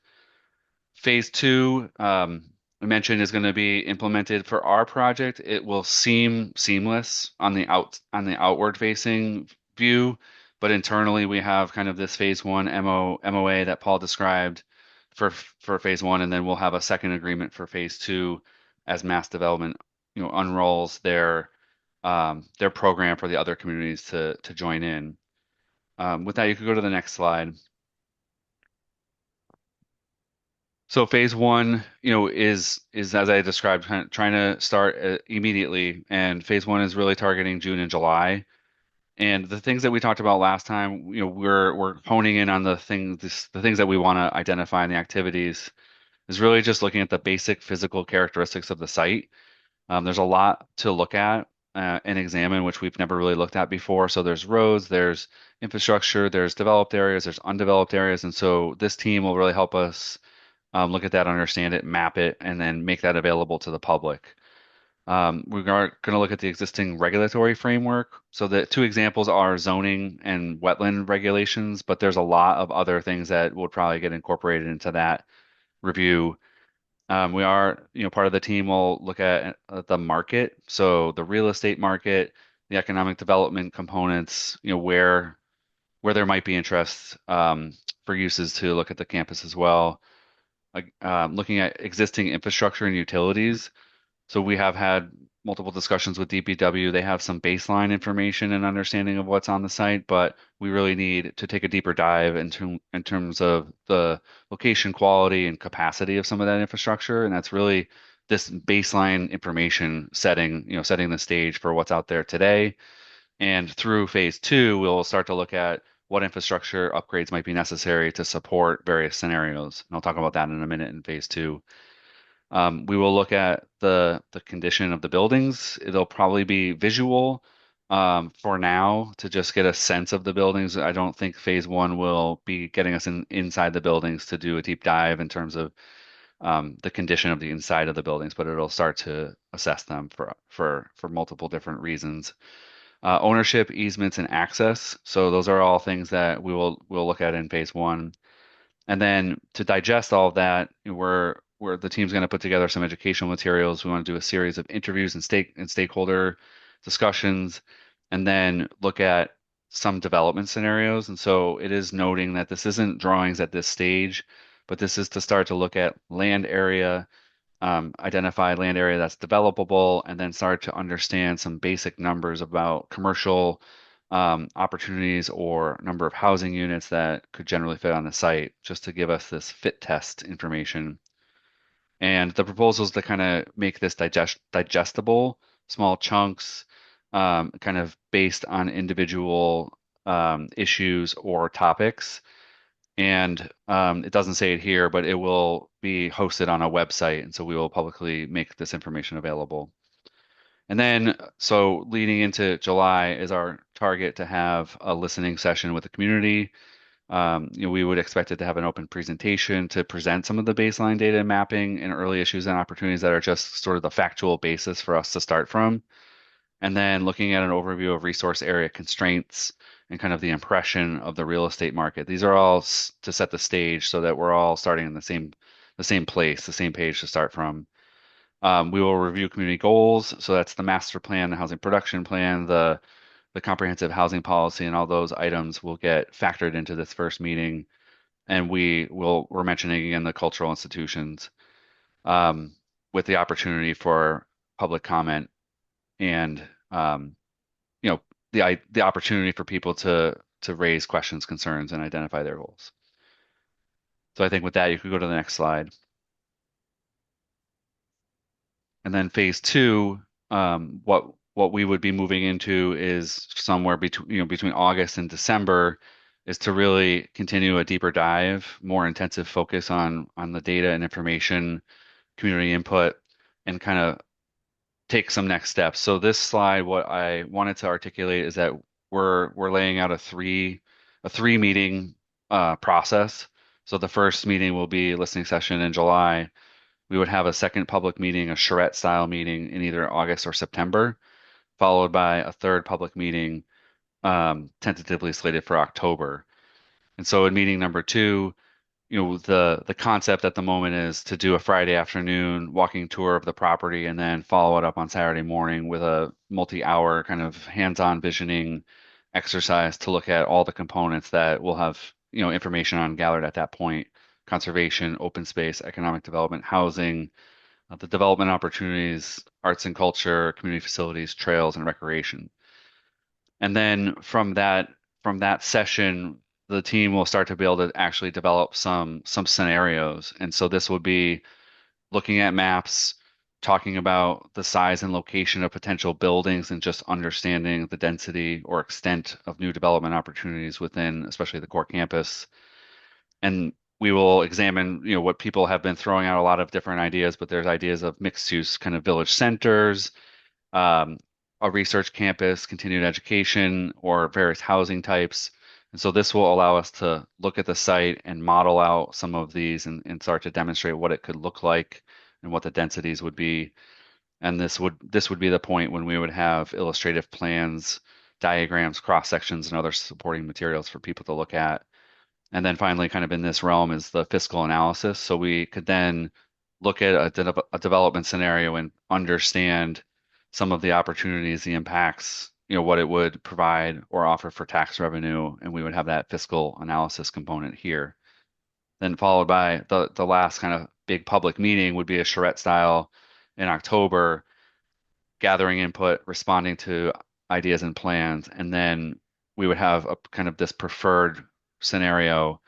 Phase two, I mentioned, is going to be implemented for our project. It will seem seamless on the outward facing view, but internally we have kind of this phase one MOA that Paul described for phase one, and then we'll have a second agreement for phase two as mass development, unrolls their program for the other communities to join in. With that, you could go to the next slide. So phase one, is as I described, kind of trying to start immediately, and phase one is really targeting June and July. And the things that we talked about last time, we're honing in on the things that we want to identify in the activities is really just looking at the basic physical characteristics of the site. There's a lot to look at and examine, which we've never really looked at before. So there's roads, there's infrastructure, there's developed areas, there's undeveloped areas. And so this team will really help us look at that, understand it, map it, and then make that available to the public. We're going to look at the existing regulatory framework. So the two examples are zoning and wetland regulations, but there's a lot of other things that would probably get incorporated into that review. We are, part of the team will look at the market, so the real estate market, the economic development components, where there might be interest for uses to look at the campus as well. Looking at existing infrastructure and utilities. So we have had multiple discussions with DPW. They have some baseline information and understanding of what's on the site, but we really need to take a deeper dive in terms of the location quality and capacity of some of that infrastructure. And that's really this baseline information setting the stage for what's out there today. And through phase two, we'll start to look at what infrastructure upgrades might be necessary to support various scenarios. And I'll talk about that in a minute in phase two. We will look at the condition of the buildings. It'll probably be visual for now to just get a sense of the buildings. I don't think phase one will be getting us inside the buildings to do a deep dive in terms of the condition of the inside of the buildings, but it'll start to assess them for multiple different reasons. Ownership, easements, and access. So those are all things that we'll look at in phase one. And then to digest all of that, the team's going to put together some educational materials. We want to do a series of interviews and stakeholder discussions, and then look at some development scenarios. And so it is noting that this isn't drawings at this stage, but this is to start to look at land area, identify land area that's developable, and then start to understand some basic numbers about commercial opportunities or number of housing units that could generally fit on the site, just to give us this fit test information. And the proposals to kind of make this digestible, small chunks, kind of based on individual issues or topics. And it doesn't say it here, but it will be hosted on a website. And so we will publicly make this information available. And then, so leading into July is our target to have a listening session with the community. We would expect it to have an open presentation to present some of the baseline data and mapping and early issues and opportunities that are just sort of the factual basis for us to start from. And then looking at an overview of resource area constraints and kind of the impression of the real estate market. These are all to set the stage so that we're all starting in the same place, the same page to start from. We will review community goals. So that's the master plan, the housing production plan, the comprehensive housing policy, and all those items will get factored into this first meeting. And we're mentioning again the cultural institutions with the opportunity for public comment and the opportunity for people to raise questions, concerns, and identify their goals. So I think with that, you could go to the next slide. And then phase two, what we would be moving into is somewhere between August and December, is to really continue a deeper dive, more intensive focus on the data and information, community input, and kind of take some next steps. So this slide, what I wanted to articulate is that we're laying out a three meeting process. So the first meeting will be a listening session in July. We would have a second public meeting, a charrette style meeting in either August or September, followed by a third public meeting tentatively slated for October. And so in meeting number two, the concept at the moment is to do a Friday afternoon walking tour of the property and then follow it up on Saturday morning with a multi-hour kind of hands-on visioning exercise to look at all the components that we'll have information on gathered at that point conservation, open space, economic development, housing, the development opportunities, arts and culture, community facilities, trails, and recreation. And then from that session, the team will start to be able to actually develop some scenarios. And so this would be looking at maps, talking about the size and location of potential buildings, and just understanding the density or extent of new development opportunities within, especially the core campus. And we will examine, what people have been throwing out a lot of different ideas, but there's ideas of mixed use kind of village centers, um, a research campus, continued education, or various housing types. And so this will allow us to look at the site and model out some of these and start to demonstrate what it could look like and what the densities would be. And this would be the point when we would have illustrative plans, diagrams, cross sections, and other supporting materials for people to look at. And then finally, kind of in this realm is the fiscal analysis. So we could then look at a development scenario and understand some of the opportunities, the impacts, what it would provide or offer for tax revenue, and we would have that fiscal analysis component here. Then followed by the last kind of big public meeting would be a charrette style in October, gathering input, responding to ideas and plans, and then we would have a kind of this preferred scenario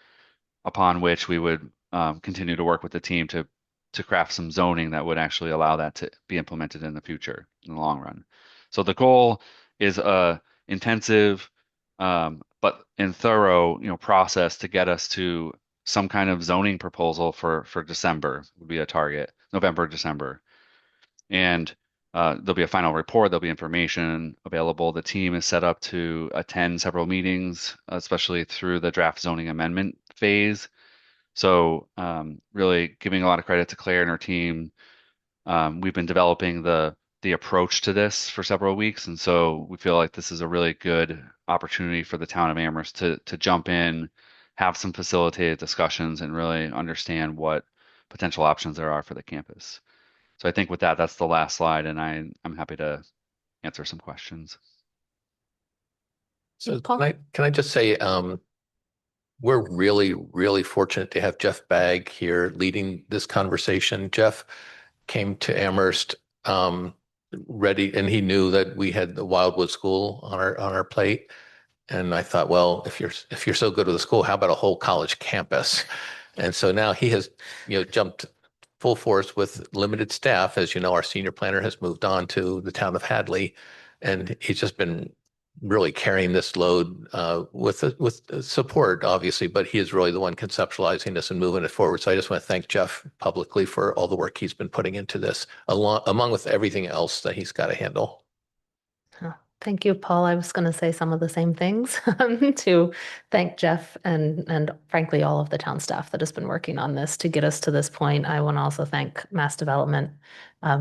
upon which we would continue to work with the team to craft some zoning that would actually allow that to be implemented in the future, in the long run. So the goal is a intensive but in thorough process to get us to some kind of zoning proposal for December would be a target, November, December. And there'll be a final report, there'll be information available. The team is set up to attend several meetings, especially through the draft zoning amendment phase. So really giving a lot of credit to Claire and her team. We've been developing the approach to this for several weeks, and so we feel like this is a really good opportunity for the town of Amherst to jump in, have some facilitated discussions, and really understand what potential options there are for the campus. So I think with that, that's the last slide, and I'm happy to answer some questions.
So can I just say, we're really, really fortunate to have Jeff Bagg here leading this conversation. Jeff came to Amherst ready, and he knew that we had the Wildwood School on our plate. And I thought, well, if you're so good with the school, how about a whole college campus? And so now he has, jumped full force with limited staff. As you know, our senior planner has moved on to the town of Hadley, and he's just been really carrying this load with support, obviously, but he is really the one conceptualizing this and moving it forward. So I just want to thank Jeff publicly for all the work he's been putting into this, among with everything else that he's got to handle.
Thank you, Paul. I was going to say some of the same things to thank Jeff and frankly all of the town staff that has been working on this to get us to this point. I want to also thank Mass Development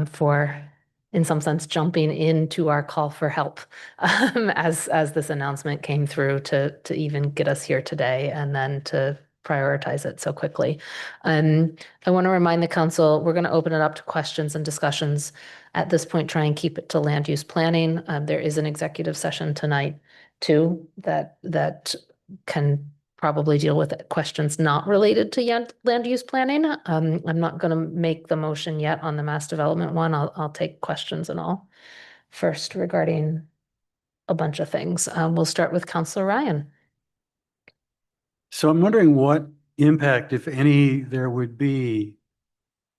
for, in some sense, jumping into our call for help as this announcement came through to even get us here today and then to prioritize it so quickly. I want to remind the council, we're going to open it up to questions and discussions. At this point, try and keep it to land use planning. There is an executive session tonight too that can probably deal with questions not related to land use planning. I'm not going to make the motion yet on the mass development one. I'll take questions and all first regarding a bunch of things. We'll start with Councilor Ryan.
So I'm wondering what impact, if any, there would be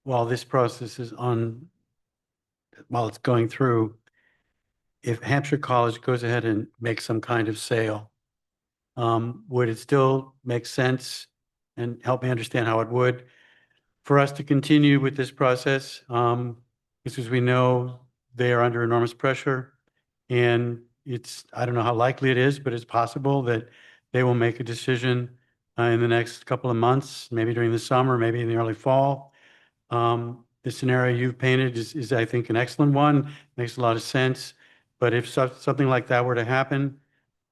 while this process is while it's going through, if Hampshire College goes ahead and makes some kind of sale. Would it still make sense, and help me understand how it would, for us to continue with this process? Because we know they are under enormous pressure, and I don't know how likely it is, but it's possible that they will make a decision in the next couple of months, maybe during the summer, maybe in the early fall. The scenario you've painted is, I think, an excellent one, makes a lot of sense. But if something like that were to happen,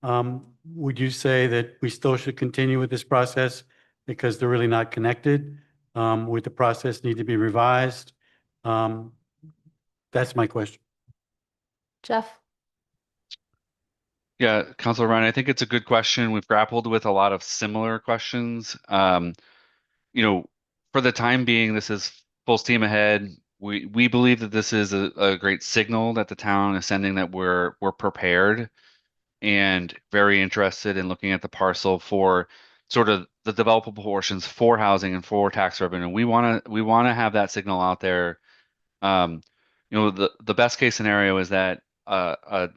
would you say that we still should continue with this process because they're really not connected? Would the process need to be revised? That's my question.
Jeff?
Yeah, Councilor Ryan, I think it's a good question. We've grappled with a lot of similar questions. for the time being, this is full steam ahead. We believe that this is a great signal that the town is sending that we're prepared and very interested in looking at the parcel for sort of the developable portions for housing and for tax revenue. We want to have that signal out there. Um, the best case scenario is that a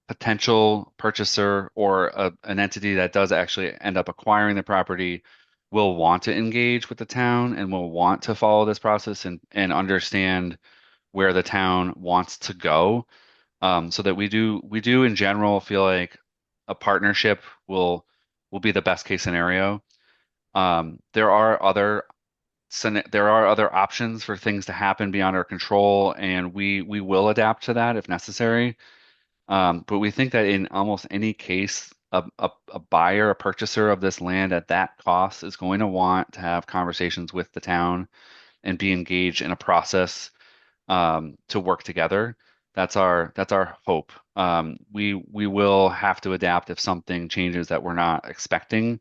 potential purchaser or an entity that does actually end up acquiring the property will want to engage with the town and will want to follow this process and understand where the town wants to go. So that we do in general feel like a partnership will be the best case scenario. There are other options for things to happen beyond our control, and we will adapt to that if necessary. But we think that in almost any case, a buyer, a purchaser of this land at that cost is going to want to have conversations with the town and be engaged in a process to work together. That's our hope. We will have to adapt if something changes that we're not expecting,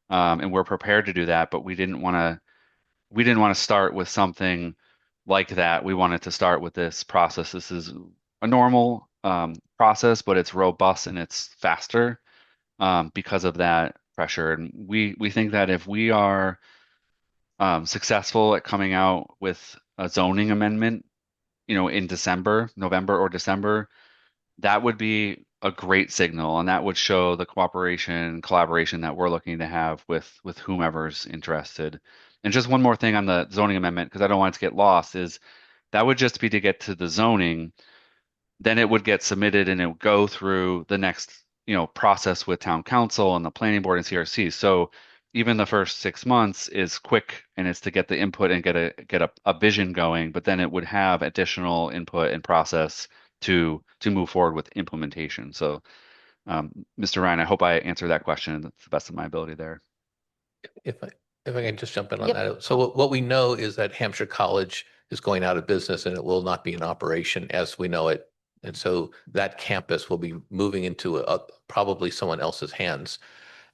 and we're prepared to do that. But we didn't want to start with something like that. We wanted to start with this process. This is a normal process, but it's robust and it's faster because of that pressure. And we think that if we are successful at coming out with a zoning amendment, in November or December, that would be a great signal, and that would show the cooperation and collaboration that we're looking to have with whomever's interested. And just one more thing on the zoning amendment, because I don't want it to get lost, is that would just be to get to the zoning, then it would get submitted and it would go through the next, process with town council and the planning board and CRC. So even the first 6 months is quick and it's to get the input and get a vision going, but then it would have additional input and process to move forward with implementation. So, Mr. Ryan, I hope I answered that question to the best of my ability there.
If I can just jump in on
Yep.
that. So what we know is that Hampshire College is going out of business and it will not be in operation as we know it. And so that campus will be moving into probably someone else's hands.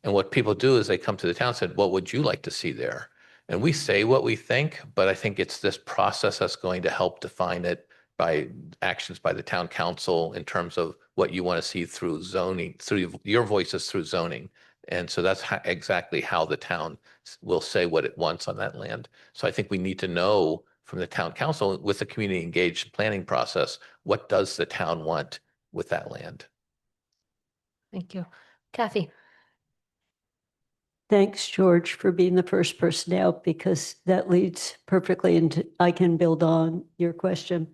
And what people do is they come to the town and said, what would you like to see there? And we say what we think, but I think it's this process that's going to help define it by actions by the town council in terms of what you want to see through zoning, through your voices through zoning. And so that's exactly how the town will say what it wants on that land. So I think we need to know from the town council with the community engaged planning process, what does the town want with that land?
Thank you. Kathy?
Thanks, George, for being the first person out because that leads perfectly into, I can build on your question.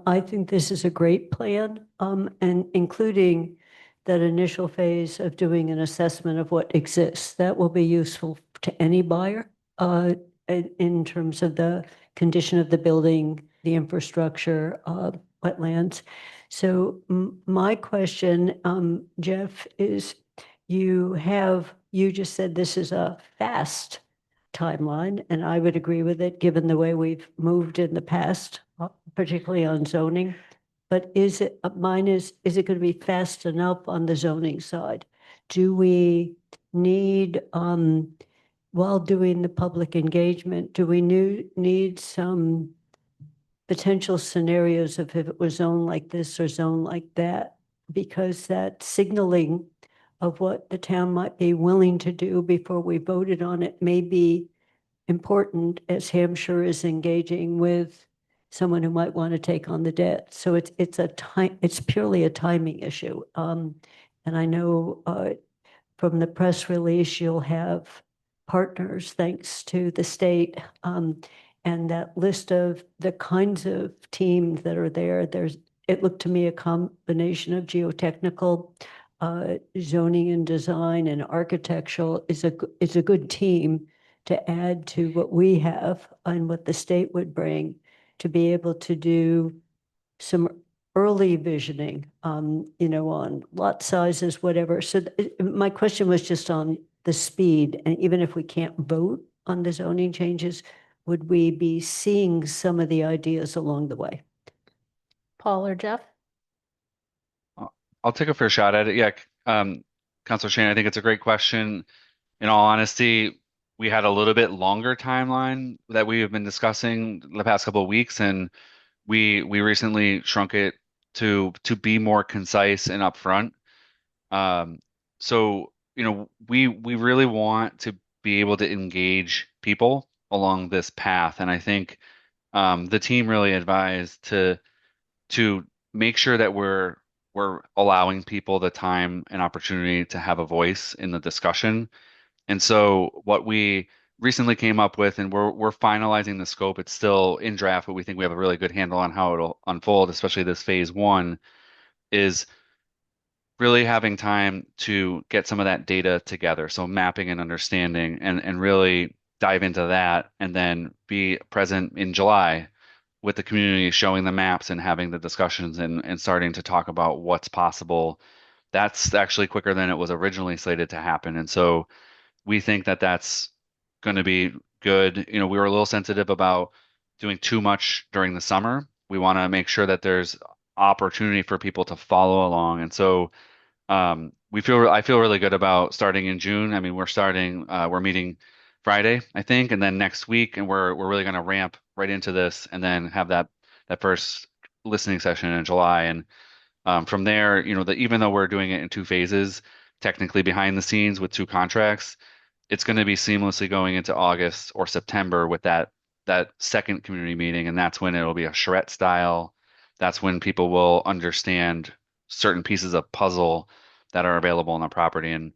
I think this is a great plan, and including that initial phase of doing an assessment of what exists. That will be useful to any buyer in terms of the condition of the building, the infrastructure, wetlands. So my question, Jeff, is you just said this is a fast timeline, and I would agree with it, given the way we've moved in the past, particularly on zoning. But is it going to be fast enough on the zoning side? Do we need, while doing the public engagement, do we need some potential scenarios of if it was zoned like this or zoned like that? Because that signaling of what the town might be willing to do before we voted on it may be important as Hampshire is engaging with someone who might want to take on the debt. So it's purely a timing issue. And I know from the press release, you'll have partners thanks to the state. And that list of the kinds of teams that are there, it looked to me a combination of geotechnical, zoning and design and architectural is a good team to add to what we have and what the state would bring to be able to do some early visioning, on lot sizes, whatever. So my question was just on the speed, and even if we can't vote on the zoning changes, would we be seeing some of the ideas along the way?
Paul or Jeff?
I'll take a fair shot at it. Yeah, Councilor Shane, I think it's a great question. In all honesty, we had a little bit longer timeline that we have been discussing the past couple of weeks, and we recently shrunk it to be more concise and upfront. Um, so, we really want to be able to engage people along this path, and I think the team really advised to make sure that we're allowing people the time and opportunity to have a voice in the discussion. And so what we recently came up with, and we're finalizing the scope. It's still in draft, but we think we have a really good handle on how it'll unfold, especially this phase one, is really having time to get some of that data together. So mapping and understanding and really dive into that and then be present in July with the community, showing the maps and having the discussions and starting to talk about what's possible. That's actually quicker than it was originally slated to happen. And so we think that that's going to be good. We were a little sensitive about doing too much during the summer. We want to make sure that there's opportunity for people to follow along. And so I feel really good about starting in June. I mean, we're meeting Friday, I think, and then next week, and we're really going to ramp right into this, and then have that first listening session in July. And from there, even though we're doing it in two phases, technically behind the scenes with two contracts, it's going to be seamlessly going into August or September with that second community meeting, and that's when it'll be a charrette style. That's when people will understand certain pieces of puzzle that are available on the property, and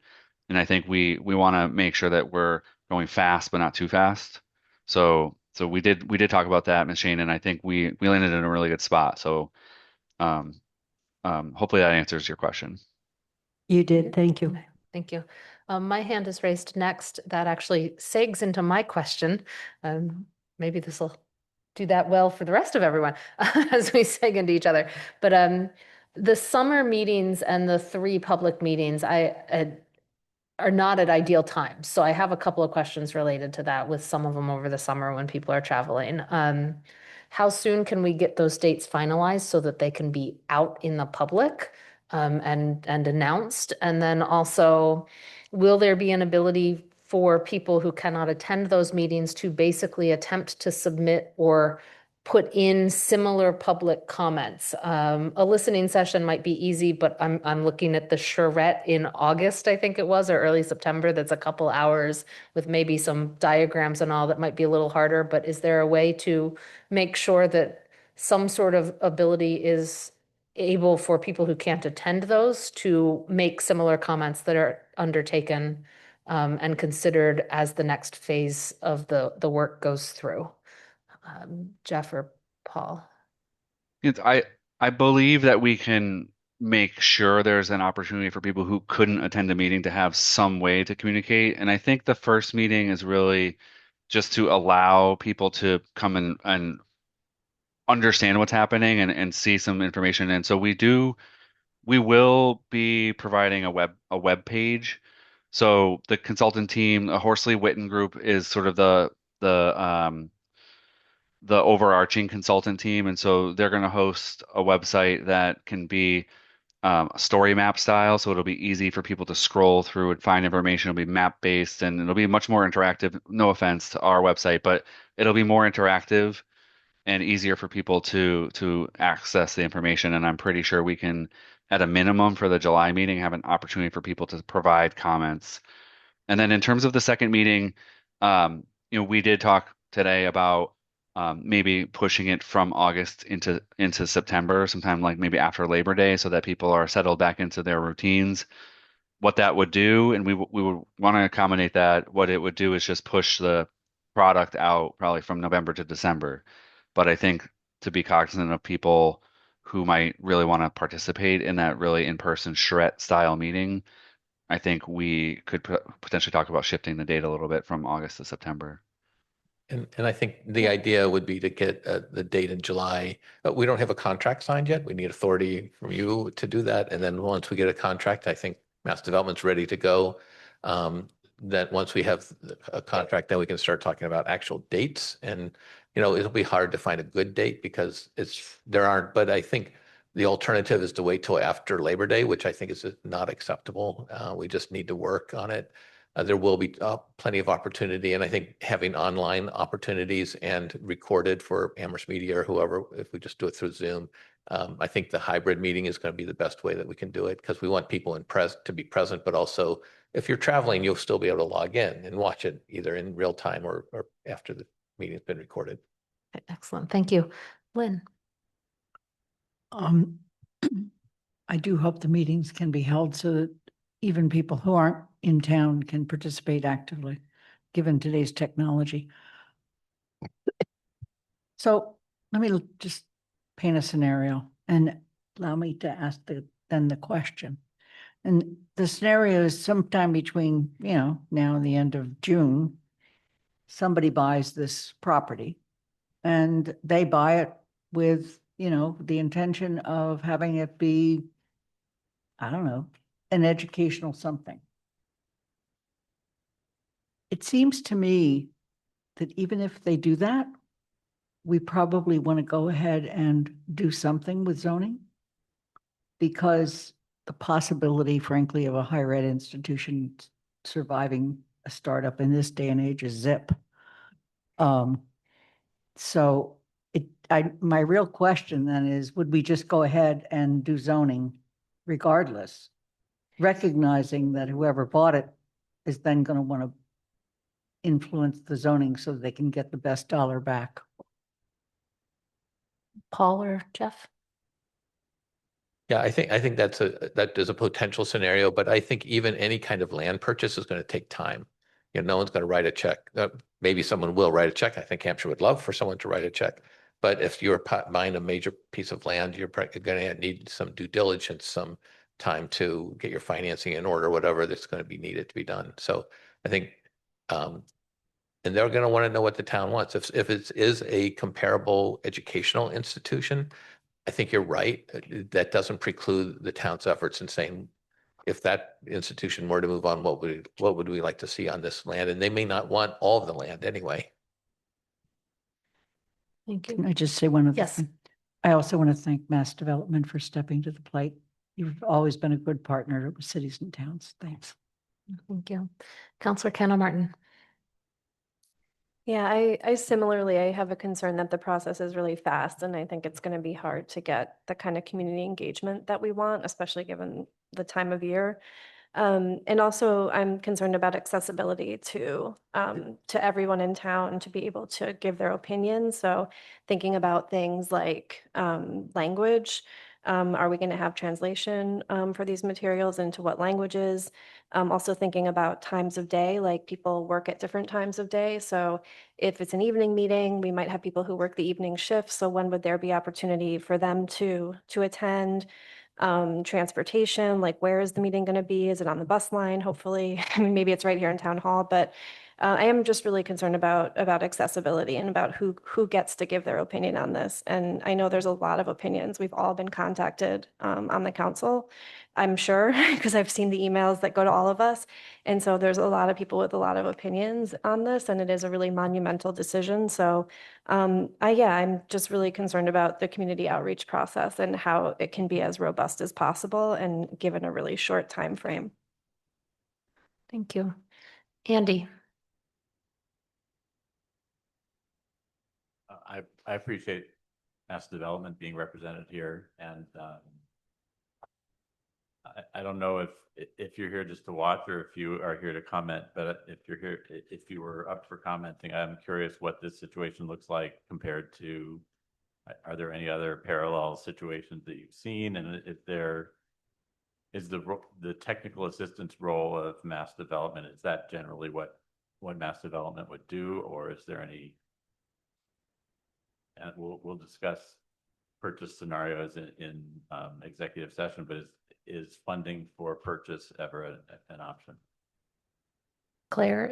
I think we want to make sure that we're going fast but not too fast. So we did talk about that, Ms. Shane, and I think we landed in a really good spot. So um, hopefully that answers your question.
You did, thank you.
Okay, thank you. My hand is raised next. That actually segs into my question. Maybe this will do that well for the rest of everyone as we seg into each other. But the summer meetings and the 3 public meetings, are not at ideal times. So I have a couple of questions related to that, with some of them over the summer when people are traveling. How soon can we get those dates finalized so that they can be out in the public and announced? And then also, will there be an ability for people who cannot attend those meetings to basically attempt to submit or put in similar public comments? A listening session might be easy, but I'm looking at the charrette in August, I think it was, or early September. That's a couple hours with maybe some diagrams and all. That might be a little harder, but is there a way to make sure that some sort of ability is able for people who can't attend those to make similar comments that are undertaken and considered as the next phase of the work goes through? Jeff or Paul?
I believe that we can make sure there's an opportunity for people who couldn't attend a meeting to have some way to communicate. And I think the first meeting is really just to allow people to come and understand what's happening and see some information. And so we will be providing a web page. So the consultant team, a Horsley Witten group, is sort of the overarching consultant team, and so they're going to host a website that can be story map style, so it'll be easy for people to scroll through and find information. It'll be map based, and it'll be much more interactive. No offense to our website, but it'll be more interactive and easier for people to access the information. And I'm pretty sure we can, at a minimum for the July meeting, have an opportunity for people to provide comments. And then in terms of the second meeting, we did talk today about maybe pushing it from August into September, sometime like maybe after Labor Day, so that people are settled back into their routines. What that would do, and we would want to accommodate that, what it would do is just push the product out probably from November to December. But I think to be cognizant of people who might really want to participate in that really in-person charrette style meeting, I think we could potentially talk about shifting the date a little bit from August to September.
And I think the idea would be to get the date in July. We don't have a contract signed yet. We need authority from you to do that. And then once we get a contract, I think Mass Development's ready to go. That once we have a contract, then we can start talking about actual dates. And, it'll be hard to find a good date because there aren't, but I think the alternative is to wait till after Labor Day, which I think is not acceptable. We just need to work on it. there will be plenty of opportunity. And I think having online opportunities and recorded for Amherst Media or whoever, if we just do it through Zoom, I think the hybrid meeting is going to be the best way that we can do it because we want people to be present, but also if you're traveling, you'll still be able to log in and watch it either in real time or after the meeting's been recorded.
Excellent. Thank you. Lynn.
I do hope the meetings can be held so that even people who aren't in town can participate actively, given today's technology. So let me just paint a scenario and allow me to ask then the question. And the scenario is sometime between, now and the end of June, somebody buys this property and they buy it with, the intention of having it be, I don't know, an educational something. It seems to me that even if they do that, we probably want to go ahead and do something with zoning because the possibility, frankly, of a higher ed institution surviving a startup in this day and age is zip. So my real question then is, would we just go ahead and do zoning regardless, recognizing that whoever bought it is then going to want to influence the zoning so they can get the best dollar back?
Paul or Jeff?
Yeah, I think that is a potential scenario, but I think even any kind of land purchase is going to take time. No one's going to write a check. Maybe someone will write a check. I think Hampshire would love for someone to write a check. But if you're buying a major piece of land, you're going to need some due diligence, some time to get your financing in order, whatever that's going to be needed to be done. So I think, and they're going to want to know what the town wants. If it is a comparable educational institution, I think you're right. That doesn't preclude the town's efforts in saying, if that institution were to move on, what would we like to see on this land? And they may not want all of the land anyway.
Thank
Can
you.
I just say one other
Yes.
thing? I also want to thank Mass Development for stepping to the plate. You've always been a good partner with cities and towns. Thanks.
Thank you. Councillor Kendall Martin.
Yeah, I similarly, I have a concern that the process is really fast, and I think it's going to be hard to get the kind of community engagement that we want, especially given the time of year. And also, I'm concerned about accessibility to everyone in town to be able to give their opinion. So thinking about things like language. Are we going to have translation for these materials into what languages? Also thinking about times of day, like people work at different times of day. So if it's an evening meeting, we might have people who work the evening shift. So when would there be opportunity for them to attend? Transportation, like where is the meeting going to be? Is it on the bus line? Hopefully, I mean, maybe it's right here in town hall, but I am just really concerned about accessibility and about who gets to give their opinion on this. And I know there's a lot of opinions. We've all been contacted on the council, I'm sure, because I've seen the emails that go to all of us. And so there's a lot of people with a lot of opinions on this, and it is a really monumental decision. So I'm just really concerned about the community outreach process and how it can be as robust as possible and given a really short time frame.
Thank you. Andy.
I appreciate Mass Development being represented here, and I don't know if you're here just to watch or if you are here to comment, but if you're here, if you were up for commenting, I'm curious what this situation looks like compared to, are there any other parallel situations that you've seen? And if there is the technical assistance role of Mass Development, is that generally what Mass Development would do, or is there any? And we'll discuss purchase scenarios in executive session, but is funding for purchase ever an option?
Claire,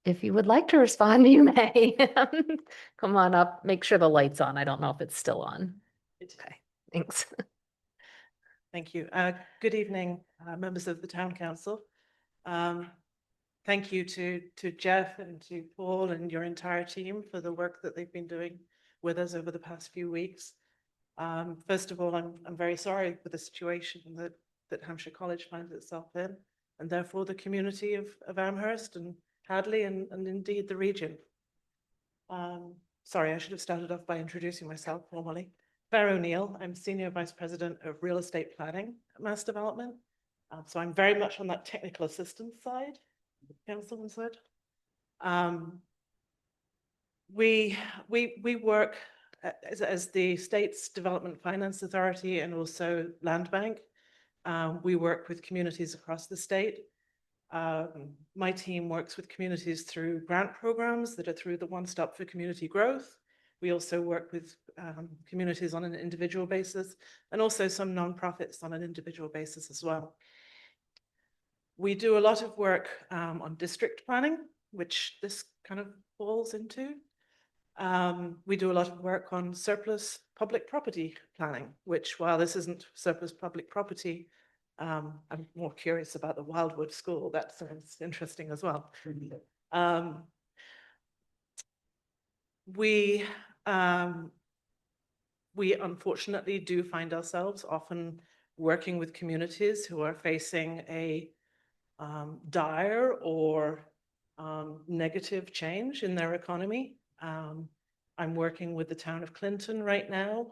if you would like to respond, you may. Come on up, make sure the light's on. I don't know if it's still on. Okay, thanks.
Thank you. Good evening, members of the Town Council. Thank you to Jeff and to Paul and your entire team for the work that they've been doing with us over the past few weeks. First of all, I'm very sorry for the situation that Hampshire College finds itself in. and therefore the community of Amherst and Hadley and indeed the region. Sorry, I should have started off by introducing myself formally. Claire O'Neill, I'm Senior Vice President of Real Estate Planning at Mass Development. So I'm very much on that technical assistance side, Councilman said. We work as the state's Development Finance Authority and also Land Bank. We work with communities across the state. My team works with communities through grant programs that are through the One Stop for Community Growth. We also work with communities on an individual basis and also some nonprofits on an individual basis as well. We do a lot of work on district planning, which this kind of falls into. We do a lot of work on surplus public property planning, which while this isn't surplus public property, I'm more curious about the Wildwood School. That sounds interesting as well. We unfortunately do find ourselves often working with communities who are facing a dire or negative change in their economy. I'm working with the town of Clinton right now.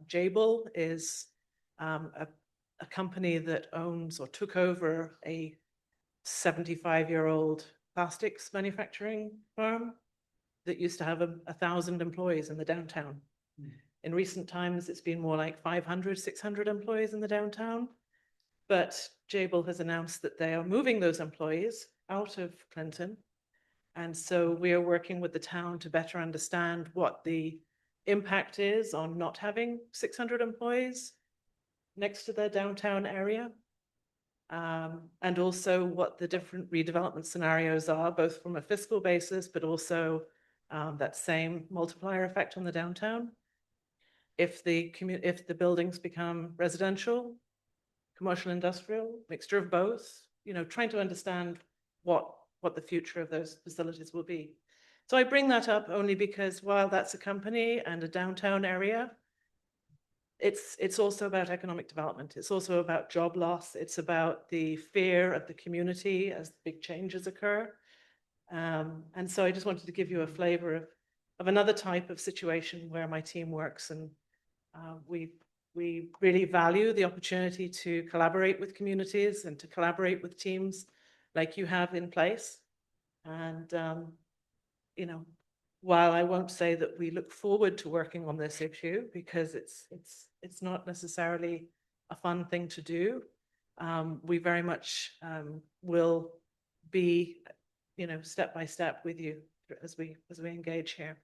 Jabil is a company that owns or took over a 75-year-old plastics manufacturing firm that used to have 1,000 employees in the downtown. In recent times, it's been more like 500, 600 employees in the downtown. But Jabil has announced that they are moving those employees out of Clinton. And so we are working with the town to better understand what the impact is on not having 600 employees next to their downtown area. And also what the different redevelopment scenarios are, both from a fiscal basis, but also that same multiplier effect on the downtown. If the buildings become residential, commercial, industrial, mixture of both, trying to understand what the future of those facilities will be. So I bring that up only because while that's a company and a downtown area, it's also about economic development. It's also about job loss. It's about the fear of the community as big changes occur. And so I just wanted to give you a flavor of another type of situation where my team works. And we really value the opportunity to collaborate with communities and to collaborate with teams like you have in place. And, while I won't say that we look forward to working on this issue because it's not necessarily a fun thing to do, we very much will be, step by step with you as we engage here.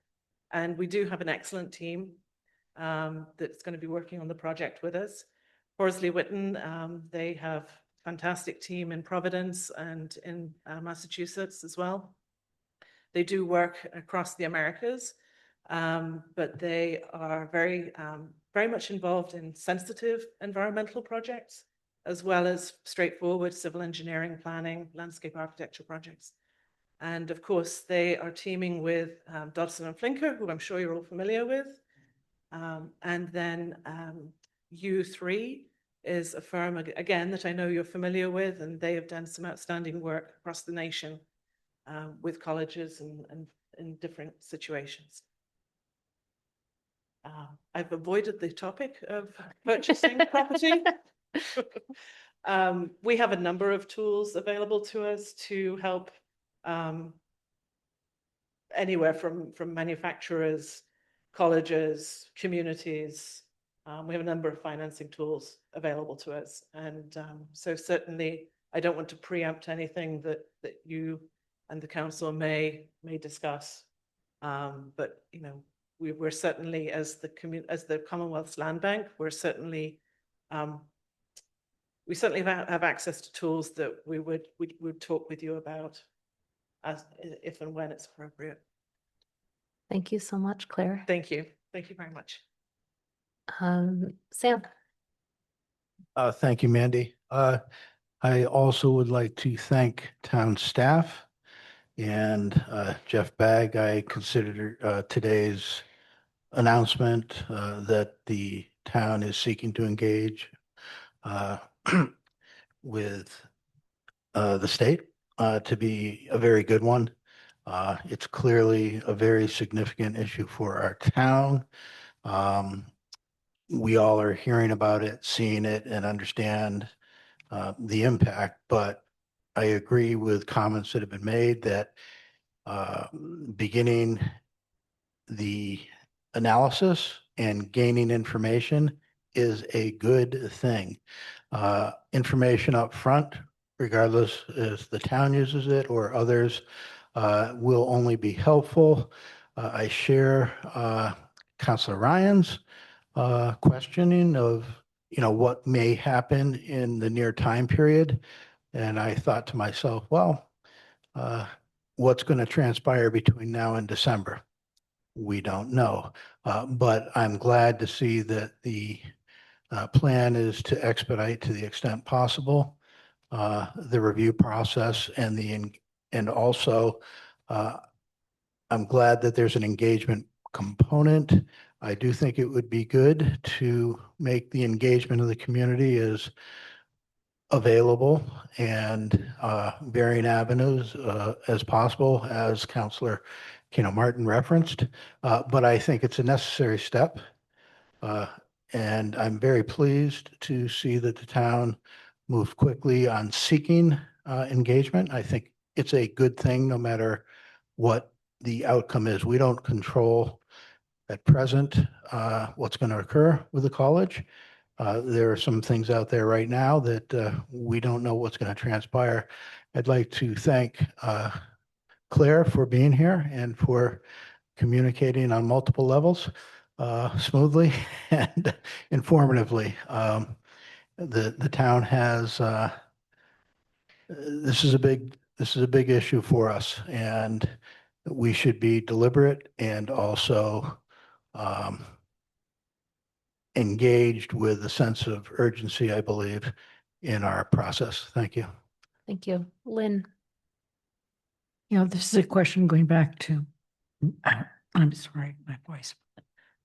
And we do have an excellent team that's going to be working on the project with us. Horsley Witten, they have a fantastic team in Providence and in Massachusetts as well. They do work across the Americas, but they are very much involved in sensitive environmental projects, as well as straightforward civil engineering, planning, landscape architecture projects. And of course, they are teaming with Dodson and Flinker, who I'm sure you're all familiar with. And then U3 is a firm, again, that I know you're familiar with, and they have done some outstanding work across the nation with colleges and in different situations. I've avoided the topic of purchasing property. We have a number of tools available to us to help anywhere from manufacturers, colleges, communities. We have a number of financing tools available to us. And so certainly I don't want to preempt anything that you and the council may discuss. But we're certainly, as the Commonwealth's Land Bank, we certainly have access to tools that we would talk with you about if and when it's appropriate.
Thank you so much, Claire.
Thank you. Thank you very much.
Sam.
Thank you, Mandy. I also would like to thank town staff and Jeff Bagg. I consider today's announcement that the town is seeking to engage with the state to be a very good one. It's clearly a very significant issue for our town. We all are hearing about it, seeing it, and understand the impact, but I agree with comments that have been made that beginning the analysis and gaining information is a good thing. Information up front, regardless if the town uses it or others, will only be helpful. I share Councilor Ryan's questioning of, what may happen in the near time period. And I thought to myself, well, what's going to transpire between now and December? We don't know. But I'm glad to see that the plan is to expedite to the extent possible the review process and also I'm glad that there's an engagement component. I do think it would be good to make the engagement of the community as available and varying avenues as possible, as Councilor Martin referenced. But I think it's a necessary step. And I'm very pleased to see that the town moved quickly on seeking engagement. I think it's a good thing no matter what the outcome is. We don't control at present what's going to occur with the college. There are some things out there right now that we don't know what's going to transpire. I'd like to thank Claire for being here and for communicating on multiple levels smoothly and informatively. The town has this is a big issue for us, and we should be deliberate and also engaged with a sense of urgency, I believe, in our process. Thank you.
Thank you. Lynn?
This is a question going back to, I'm sorry, my voice,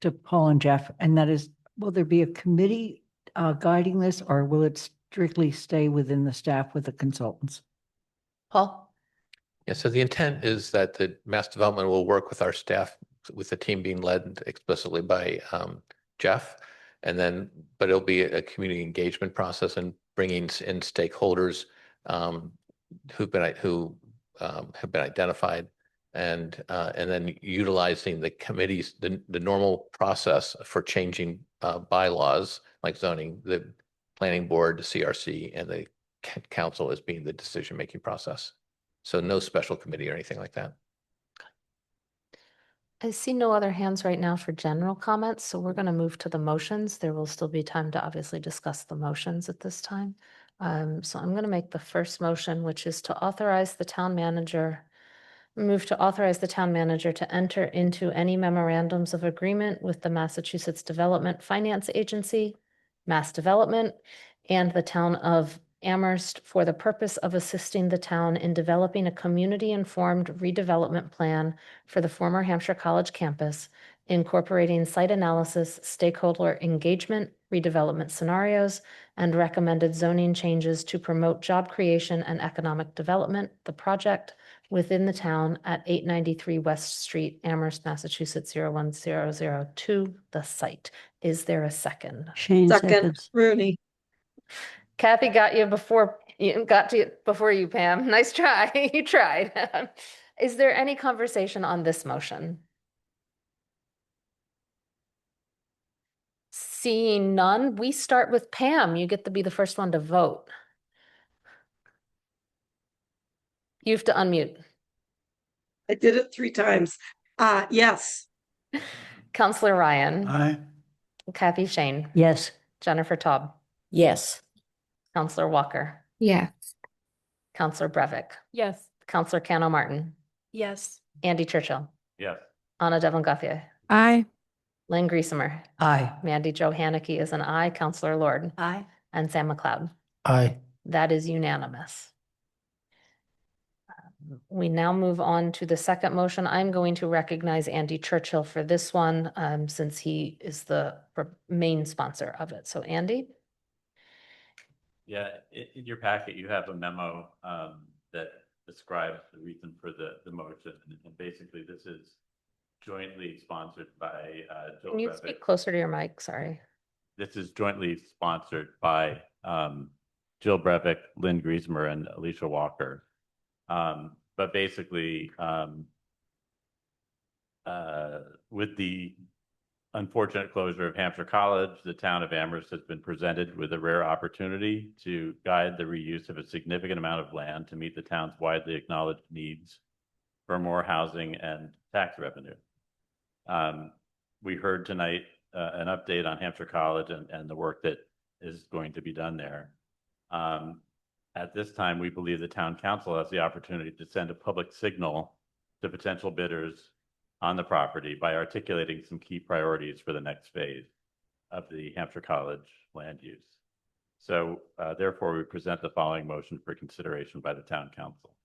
to Paul and Jeff, and that is, will there be a committee guiding this, or will it strictly stay within the staff with the consultants?
Paul?
Yeah, so the intent is that the mass development will work with our staff, with the team being led explicitly by Jeff. And then, but it'll be a community engagement process and bringing in stakeholders who have been identified, and then utilizing the committees, the normal process for changing bylaws like zoning, the planning board, the CRC, and the council as being the decision-making process. So no special committee or anything like that.
I see no other hands right now for general comments, so we're going to move to the motions. There will still be time to obviously discuss the motions at this time. So I'm going to make the first motion, which is to authorize the town manager, move to authorize the town manager to enter into any memorandums of agreement with the Massachusetts Development Finance Agency, Mass Development, and the town of Amherst for the purpose of assisting the town in developing a community-informed redevelopment plan for the former Hampshire College campus, incorporating site analysis, stakeholder engagement, redevelopment scenarios, and recommended zoning changes to promote job creation and economic development. The project within the town at 893 West Street, Amherst, Massachusetts, 01002, the site. Is there a second?
Shane
Second,
seconds.
Rooney.
Kathy got you before you, Pam. Nice try. You tried. Is there any conversation on this motion? Seeing none, we start with Pam. You get to be the first one to vote. You have to unmute.
I did it 3 times. Yes.
Counselor Ryan.
Aye.
Kathy Shane.
Yes.
Jennifer Taub.
Yes.
Counselor Walker.
Yes.
Counselor Brevick.
Yes.
Counselor Cano Martin.
Yes.
Andy Churchill.
Yes.
Anna Devlin Gauthier.
Aye.
Lynn Griesemer.
Aye.
Mandy Jo Haneke is an aye. Counselor Lord.
Aye.
And Sam McLeod.
Aye.
That is unanimous. We now move on to the second motion. I'm going to recognize Andy Churchill for this one, since he is the main sponsor of it. So Andy?
Yeah, in your packet, you have a memo that describes the reason for the motion. And basically, this is jointly sponsored by Jill
Can you
Brevick.
speak closer to your mic? Sorry.
This is jointly sponsored by Jill Brevick, Lynn Griesmer, and Alicia Walker. But basically, with the unfortunate closure of Hampshire College, the town of Amherst has been presented with a rare opportunity to guide the reuse of a significant amount of land to meet the town's widely acknowledged needs for more housing and tax revenue. We heard tonight an update on Hampshire College and the work that is going to be done there. At this time, we believe the town council has the opportunity to send a public signal to potential bidders on the property by articulating some key priorities for the next phase of the Hampshire College land use. So therefore, we present the following motion for consideration by the town council.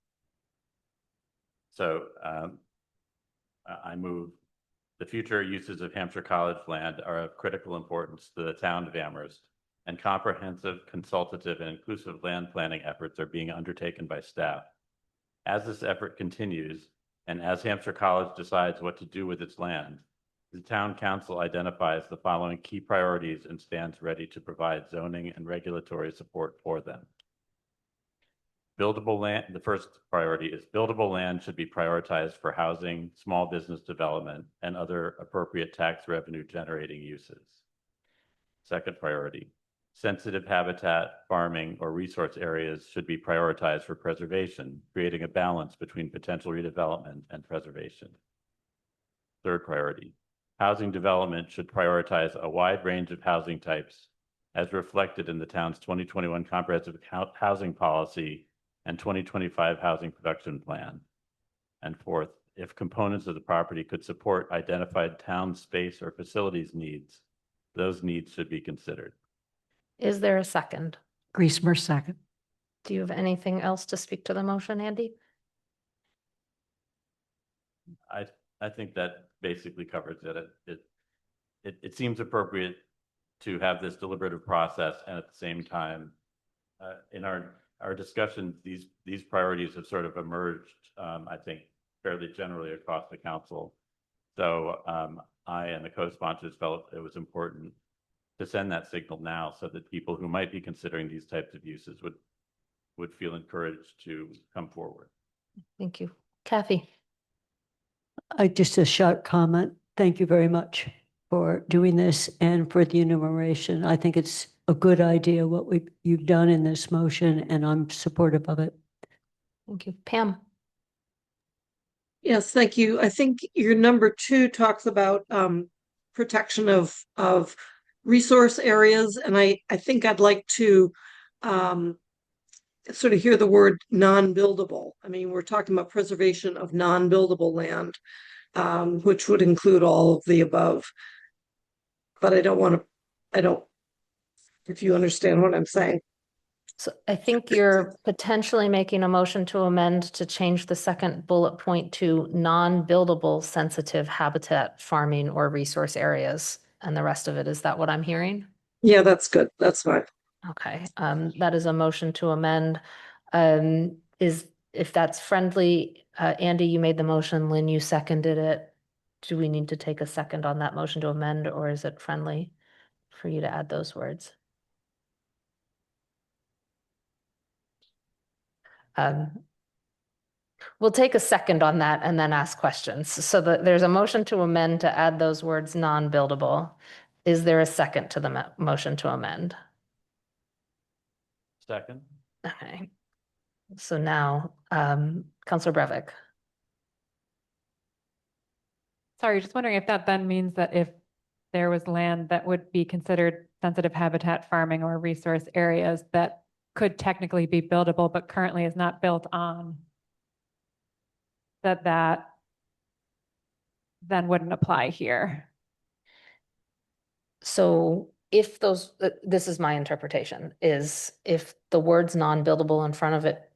So I move the future uses of Hampshire College land are of critical importance to the town of Amherst, and comprehensive, consultative, and inclusive land planning efforts are being undertaken by staff. As this effort continues, and as Hampshire College decides what to do with its land, the town council identifies the following key priorities and stands ready to provide zoning and regulatory support for them. Buildable land, the first priority is buildable land should be prioritized for housing, small business development, and other appropriate tax revenue generating uses. Second priority, sensitive habitat, farming, or resource areas should be prioritized for preservation, creating a balance between potential redevelopment and preservation. Third priority, housing development should prioritize a wide range of housing types as reflected in the town's 2021 comprehensive housing policy and 2025 housing production plan. And fourth, if components of the property could support identified town space or facilities needs, those needs should be considered.
Is there a second?
Griesmer, second.
Do you have anything else to speak to the motion, Andy?
I think that basically covers it. It seems appropriate to have this deliberative process, and at the same time, in our discussions, these priorities have sort of emerged, I think, fairly generally across the council. So I and the co-sponsors felt it was important to send that signal now so that people who might be considering these types of uses would feel encouraged to come forward.
Thank you. Kathy?
Just a short comment. Thank you very much for doing this and for the enumeration. I think it's a good idea what you've done in this motion, and I'm supportive of it.
Thank you. Pam?
Yes, thank you. I think your number 2 talks about protection of resource areas, and I think I'd like to sort of hear the word non-buildable. I mean, we're talking about preservation of non-buildable land, which would include all of the above. But I don't, if you understand what I'm saying.
So I think you're potentially making a motion to amend to change the second bullet point to non-buildable sensitive habitat, farming, or resource areas. And the rest of it, is that what I'm hearing?
Yeah, that's good. That's fine.
Okay, that is a motion to amend. If that's friendly, Andy, you made the motion, Lynn, you seconded it. Do we need to take a second on that motion to amend, or is it friendly for you to add those words? We'll take a second on that and then ask questions. So there's a motion to amend to add those words non-buildable. Is there a second to the motion to amend?
Second.
Okay. So now, Councilor Brevick.
Sorry, just wondering if that then means that if there was land that would be considered sensitive habitat farming or resource areas that could technically be buildable, but currently is not built on, that then wouldn't apply here.
So if those, this is my interpretation, is if the words non-buildable in front of it,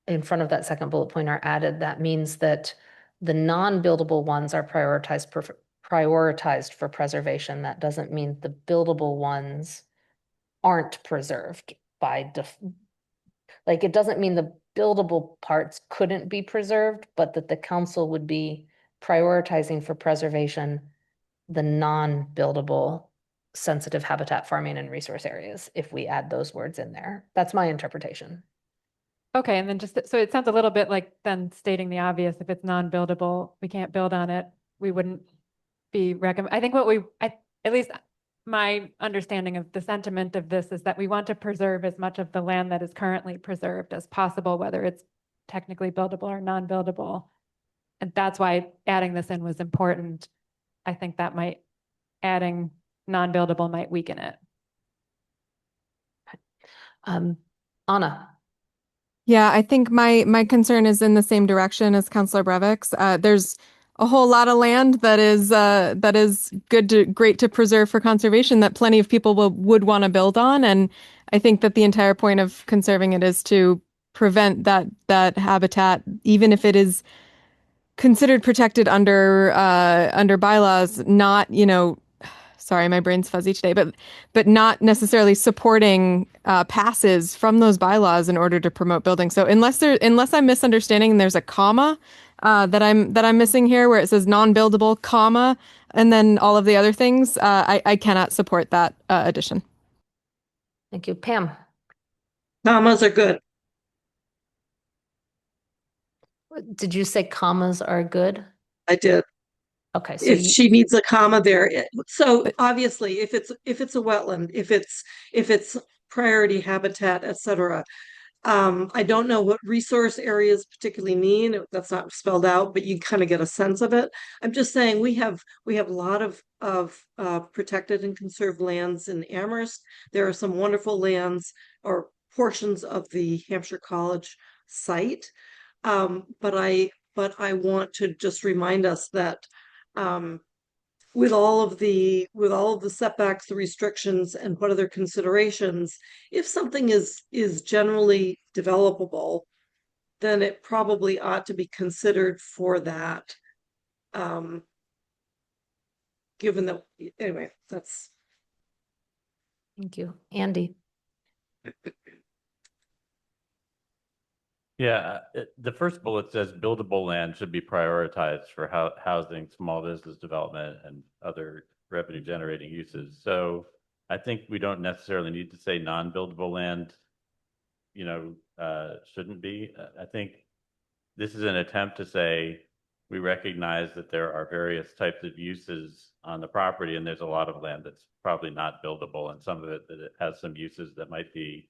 in front of that second bullet point are added, that means that the non-buildable ones are prioritized for preservation. That doesn't mean the buildable ones aren't preserved by like, it doesn't mean the buildable parts couldn't be preserved, but that the council would be prioritizing for preservation the non-buildable sensitive habitat farming and resource areas, if we add those words in there. That's my interpretation.
Okay, and then just, so it sounds a little bit like then stating the obvious, if it's non-buildable, we can't build on it, we wouldn't be I think at least my understanding of the sentiment of this is that we want to preserve as much of the land that is currently preserved as possible, whether it's technically buildable or non-buildable. And that's why adding this in was important. I think that adding non-buildable might weaken it.
Anna.
Yeah, I think my concern is in the same direction as Councilor Brevik's. There's a whole lot of land that is great to preserve for conservation that plenty of people would want to build on, and I think that the entire point of conserving it is to prevent that habitat, even if it is considered protected under bylaws, not, sorry, my brain's fuzzy today, but not necessarily supporting passes from those bylaws in order to promote building. So unless I'm misunderstanding, and there's a comma that I'm missing here where it says non-buildable, comma, and then all of the other things, I cannot support that addition.
Thank you. Pam.
Commas are good.
Did you say commas are good?
I did.
Okay, so
If she needs a comma there. So obviously, if it's a wetland, if it's priority habitat, etc. I don't know what resource areas particularly mean. That's not spelled out, but you kind of get a sense of it. I'm just saying we have a lot of protected and conserved lands in Amherst. There are some wonderful lands or portions of the Hampshire College site. But I want to just remind us that with all of the setbacks, the restrictions, and what other considerations, if something is generally developable, then it probably ought to be considered for that. Given that, anyway, that's.
Thank you. Andy.
Yeah, the first bullet says buildable land should be prioritized for housing, small business development, and other revenue generating uses. So I think we don't necessarily need to say non-buildable land, shouldn't be. I think this is an attempt to say we recognize that there are various types of uses on the property, and there's a lot of land that's probably not buildable, and some of it that it has some uses that might be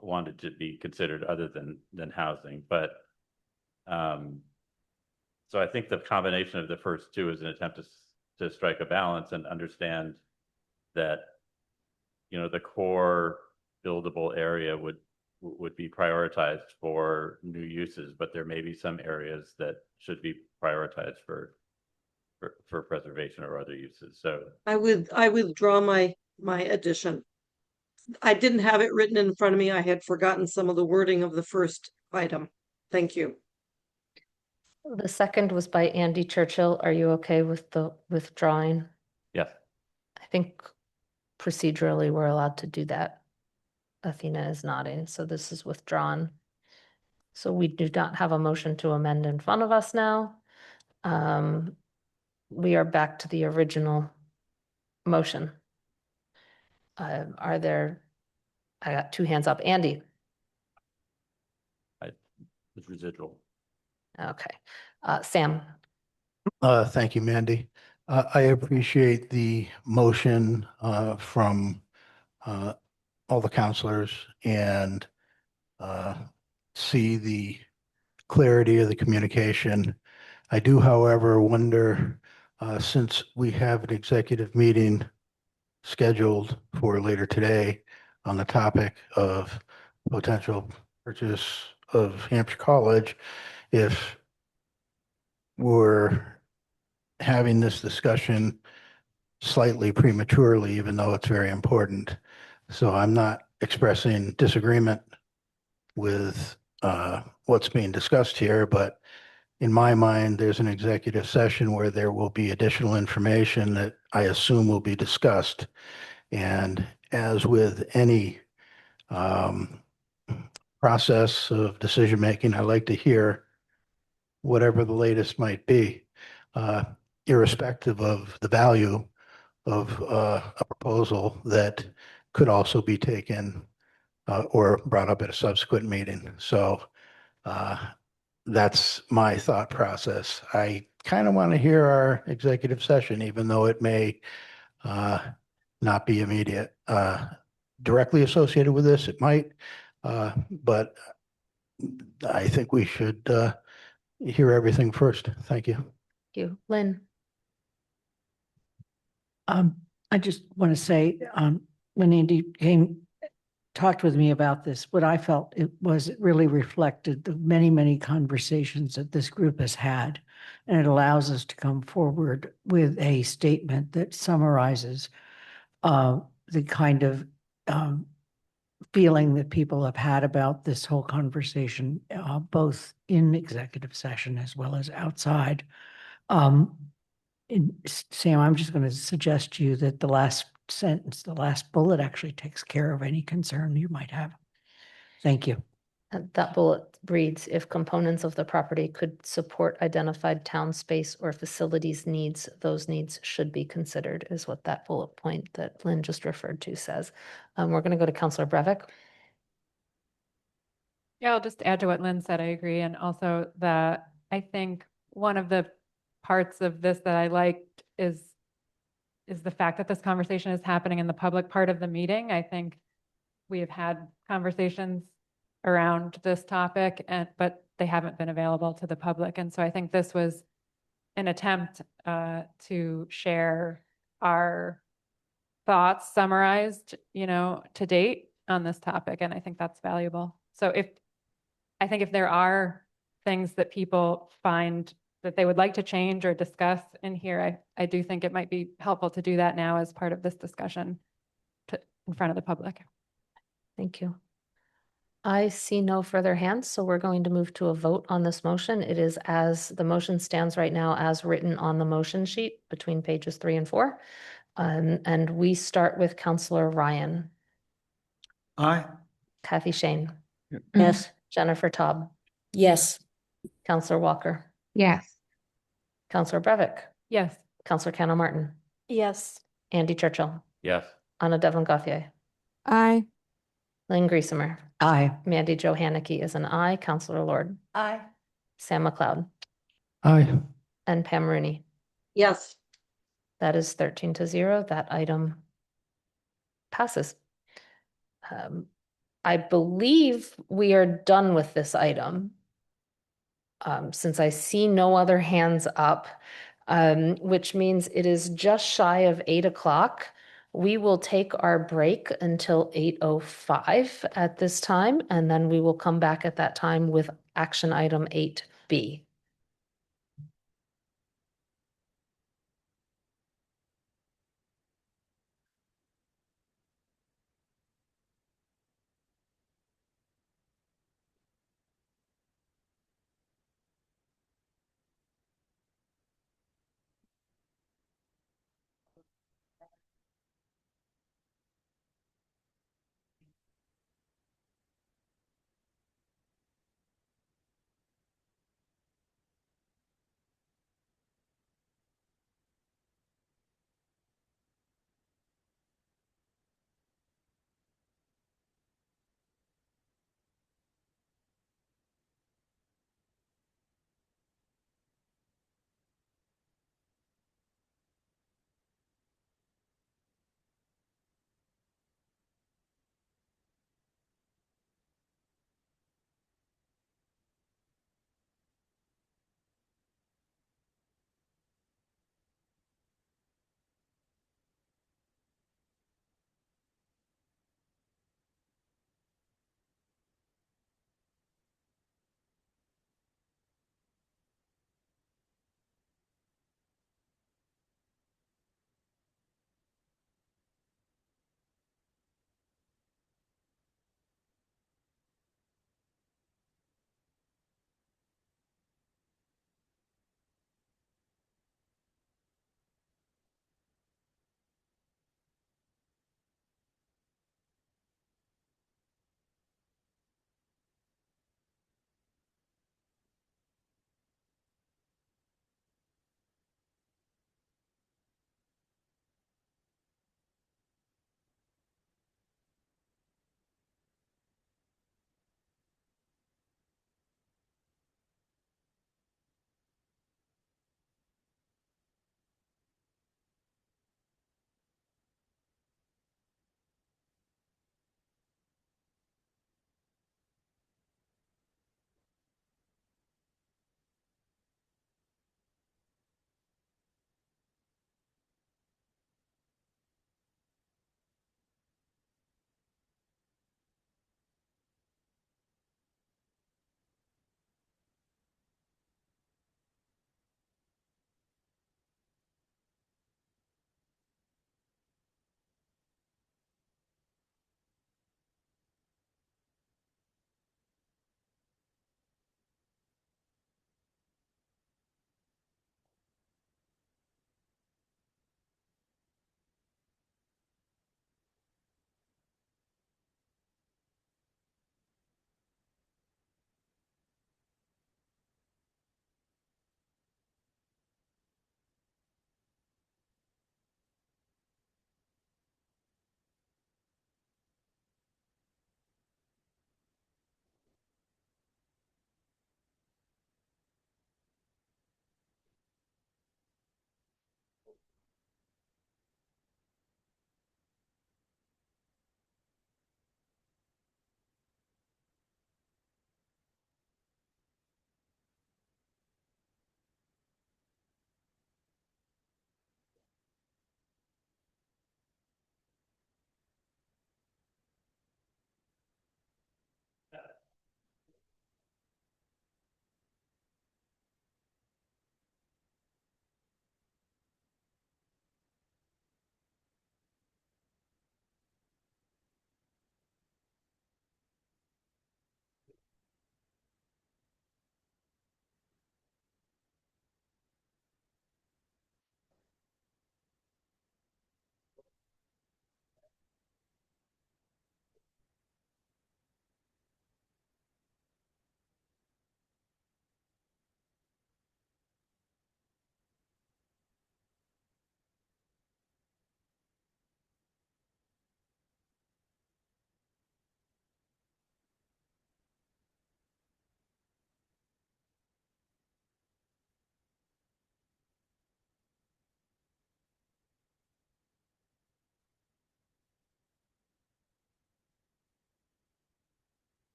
wanted to be considered other than housing. But so I think the combination of the first two is an attempt to strike a balance and understand that the core buildable area would be prioritized for new uses, but there may be some areas that should be prioritized for preservation or other uses. So
I withdraw my addition. I didn't have it written in front of me. I had forgotten some of the wording of the first item. Thank you.
The second was by Andy Churchill. Are you okay with the withdrawing?
yes.
I think procedurally we're allowed to do that. Athena is nodding, so this is withdrawn. So we do not have a motion to amend in front of us now. We are back to the original motion. I got two hands up. Andy.
It's residual.
Okay. Sam.
Thank you, Mandy. I appreciate the motion from all the counselors and see the clarity of the communication. I do, however, wonder, since we have an executive meeting scheduled for later today on the topic of potential purchase of Hampshire College, if we're having this discussion slightly prematurely, even though it's very important. So I'm not expressing disagreement with what's being discussed here, but in my mind, there's an executive session where there will be additional information that I assume will be discussed. And as with any process of decision making. I like to hear whatever the latest might be, irrespective of the value of a proposal that could also be taken or brought up at a subsequent meeting. So that's my thought process. I kind of want to hear our executive session, even though it may not be immediate. Directly associated with this, it might, but I think we should hear everything first. Thank you.
Thank you. Lynn?
I just want to say, when Andy talked with me about this, what I felt it really reflected the many, many conversations that this group has had. And it allows us to come forward with a statement that summarizes the kind of feeling that people have had about this whole conversation, both in executive session as well as outside. Sam, I'm just going to suggest to you that the last sentence, the last bullet actually takes care of any concern you might have. Thank you.
That bullet reads, if components of the property could support identified town space or facilities needs, those needs should be considered, is what that bullet point that Lynn just referred to says. We're going to go to Councilor Brevick.
Yeah, I'll just add to what Lynn said. I agree. And also that I think one of the parts of this that I liked is the fact that this conversation is happening in the public part of the meeting. I think we have had conversations around this topic, but they haven't been available to the public. And so I think this was an attempt to share our thoughts summarized, to date on this topic. And I think that's valuable. So I think if there are things that people find that they would like to change or discuss in here, I do think it might be helpful to do that now as part of this discussion in front of the public.
Thank you. I see no further hands, so we're going to move to a vote on this motion. It is as the motion stands right now as written on the motion sheet between pages 3 and 4. And we start with Councilor Ryan.
Aye.
Kathy Shane.
Yes.
Jennifer Taub.
Yes.
Councilor Walker.
Yes.
Councilor Brevick.
Yes.
Councilor Cannon Martin.
Yes.
Andy Churchill.
Yes.
Anna Devlin Gauthier.
Aye.
Lynn Griesemer.
Aye.
Mandy Jo Haneke is an aye. Councilor Lord.
Aye.
Sam McLeod.
Aye.
And Pam Rooney.
Yes.
That is 13-0. That item passes. I believe we are done with this item. Since I see no other hands up, which means it is just shy of 8 o'clock. We will take our break until 8:05 at this time, and then we will come back at that time with action item 8B.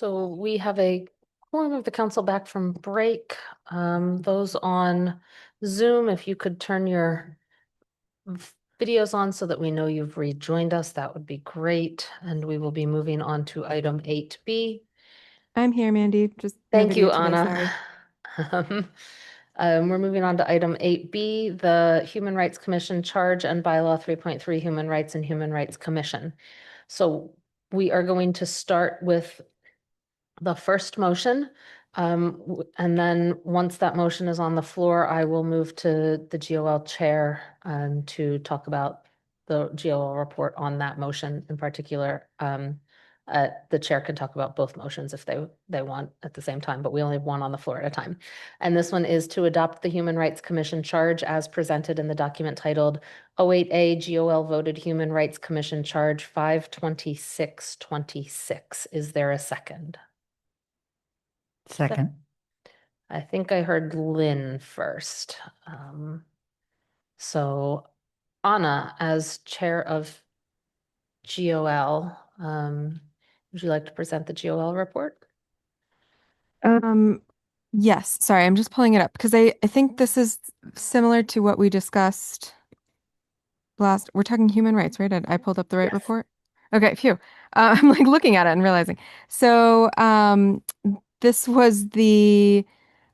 So we have a quorum of the council back from break. Those on Zoom, if you could turn your videos on so that we know you've rejoined us, that would be great. And we will be moving on to item 8B.
I'm here, Mandy. Just no
Thank you,
video today,
Anna.
sorry.
We're moving on to item 8B, the Human Rights Commission charge and bylaw 3.3 Human Rights and Human Rights Commission. So we are going to start with the first motion. And then once that motion is on the floor, I will move to the GOL chair to talk about the GOL report on that motion in particular. The chair can talk about both motions if they want at the same time, but we only have one on the floor at a time. And this one is to adopt the Human Rights Commission charge as presented in the document titled 08A GOL voted Human Rights Commission charge 52626. Is there a second?
Second.
I think I heard Lynn first. So Anna, as chair of GOL, would you like to present the GOL report?
Yes, sorry, I'm just pulling it up because I think this is similar to what we discussed last. We're talking human rights, right? I pulled up the right report. Okay, phew. I'm like looking at it and realizing. So this was the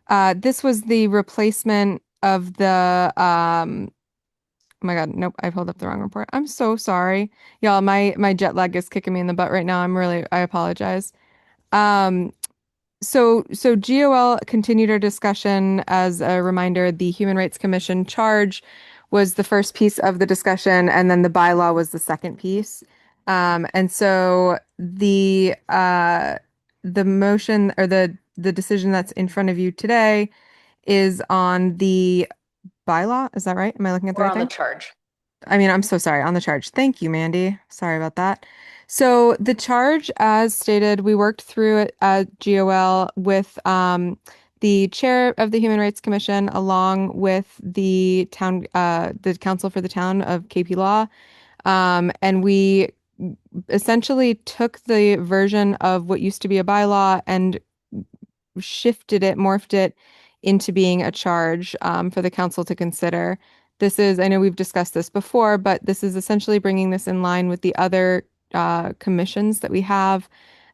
replacement of the oh my God, nope, I pulled up the wrong report. I'm so sorry. Y'all, my jet lag is kicking me in the butt right now. I apologize. So GOL continued our discussion. As a reminder, the Human Rights Commission charge was the first piece of the discussion, and then the bylaw was the second piece. And so the motion or the decision that's in front of you today is on the bylaw. Is that right? Am I looking at the
Or
right
on
thing?
the charge?
I mean, I'm so sorry, on the charge. Thank you, Mandy. Sorry about that. So the charge, as stated, we worked through it at GOL with the chair of the Human Rights Commission, along with the council for the town of KP Law. And we essentially took the version of what used to be a bylaw and shifted it, morphed it into being a charge for the council to consider. This is, I know we've discussed this before, but this is essentially bringing this in line with the other commissions that we have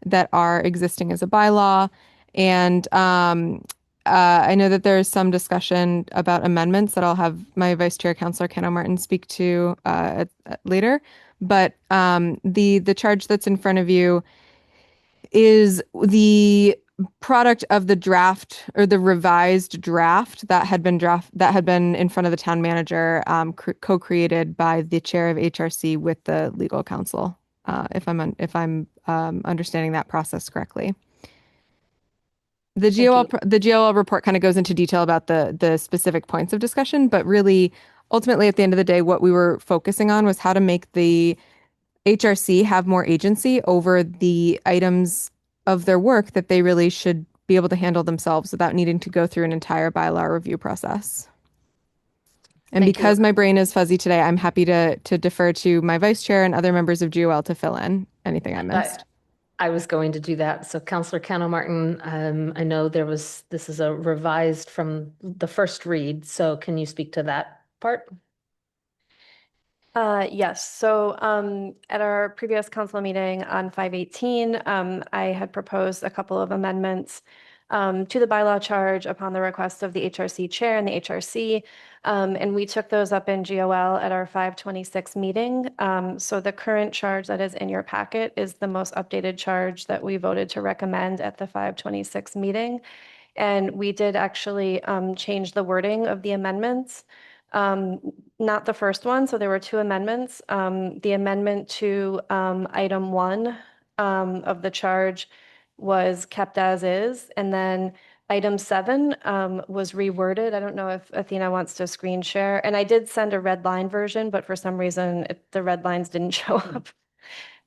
that are existing as a bylaw. And I know that there is some discussion about amendments that I'll have my Vice Chair, Councilor Ken Martin, speak to later. But the charge that's in front of you is the product of the draft or the revised draft that had been in front of the town manager, co-created by the chair of HRC with the legal counsel, if I'm understanding that process correctly. The GOL report kind of goes into detail about the specific points of discussion, but really, ultimately, at the end of the day, what we were focusing on was how to make the HRC have more agency over the items of their work that they really should be able to handle themselves without needing to go through an entire bylaw review process. And because my brain is fuzzy today, I'm happy to defer to my vice chair and other members of GOL to fill in anything I missed.
I was going to do that. So Councilor Cano Martin, I know this is a revised from the first read. So can you speak to that part?
Yes. So at our previous council meeting on 5/18, I had proposed a couple of amendments to the bylaw charge upon the request of the HRC chair and the HRC. And we took those up in GOL at our 5/26 meeting. So the current charge that is in your packet is the most updated charge that we voted to recommend at the 5/26 meeting. And we did actually change the wording of the amendments. Not the first one, so there were two amendments. The amendment to item 1 of the charge was kept as is, and then item 7 was reworded. I don't know if Athena wants to screen share, and I did send a red line version, but for some reason the red lines didn't show up.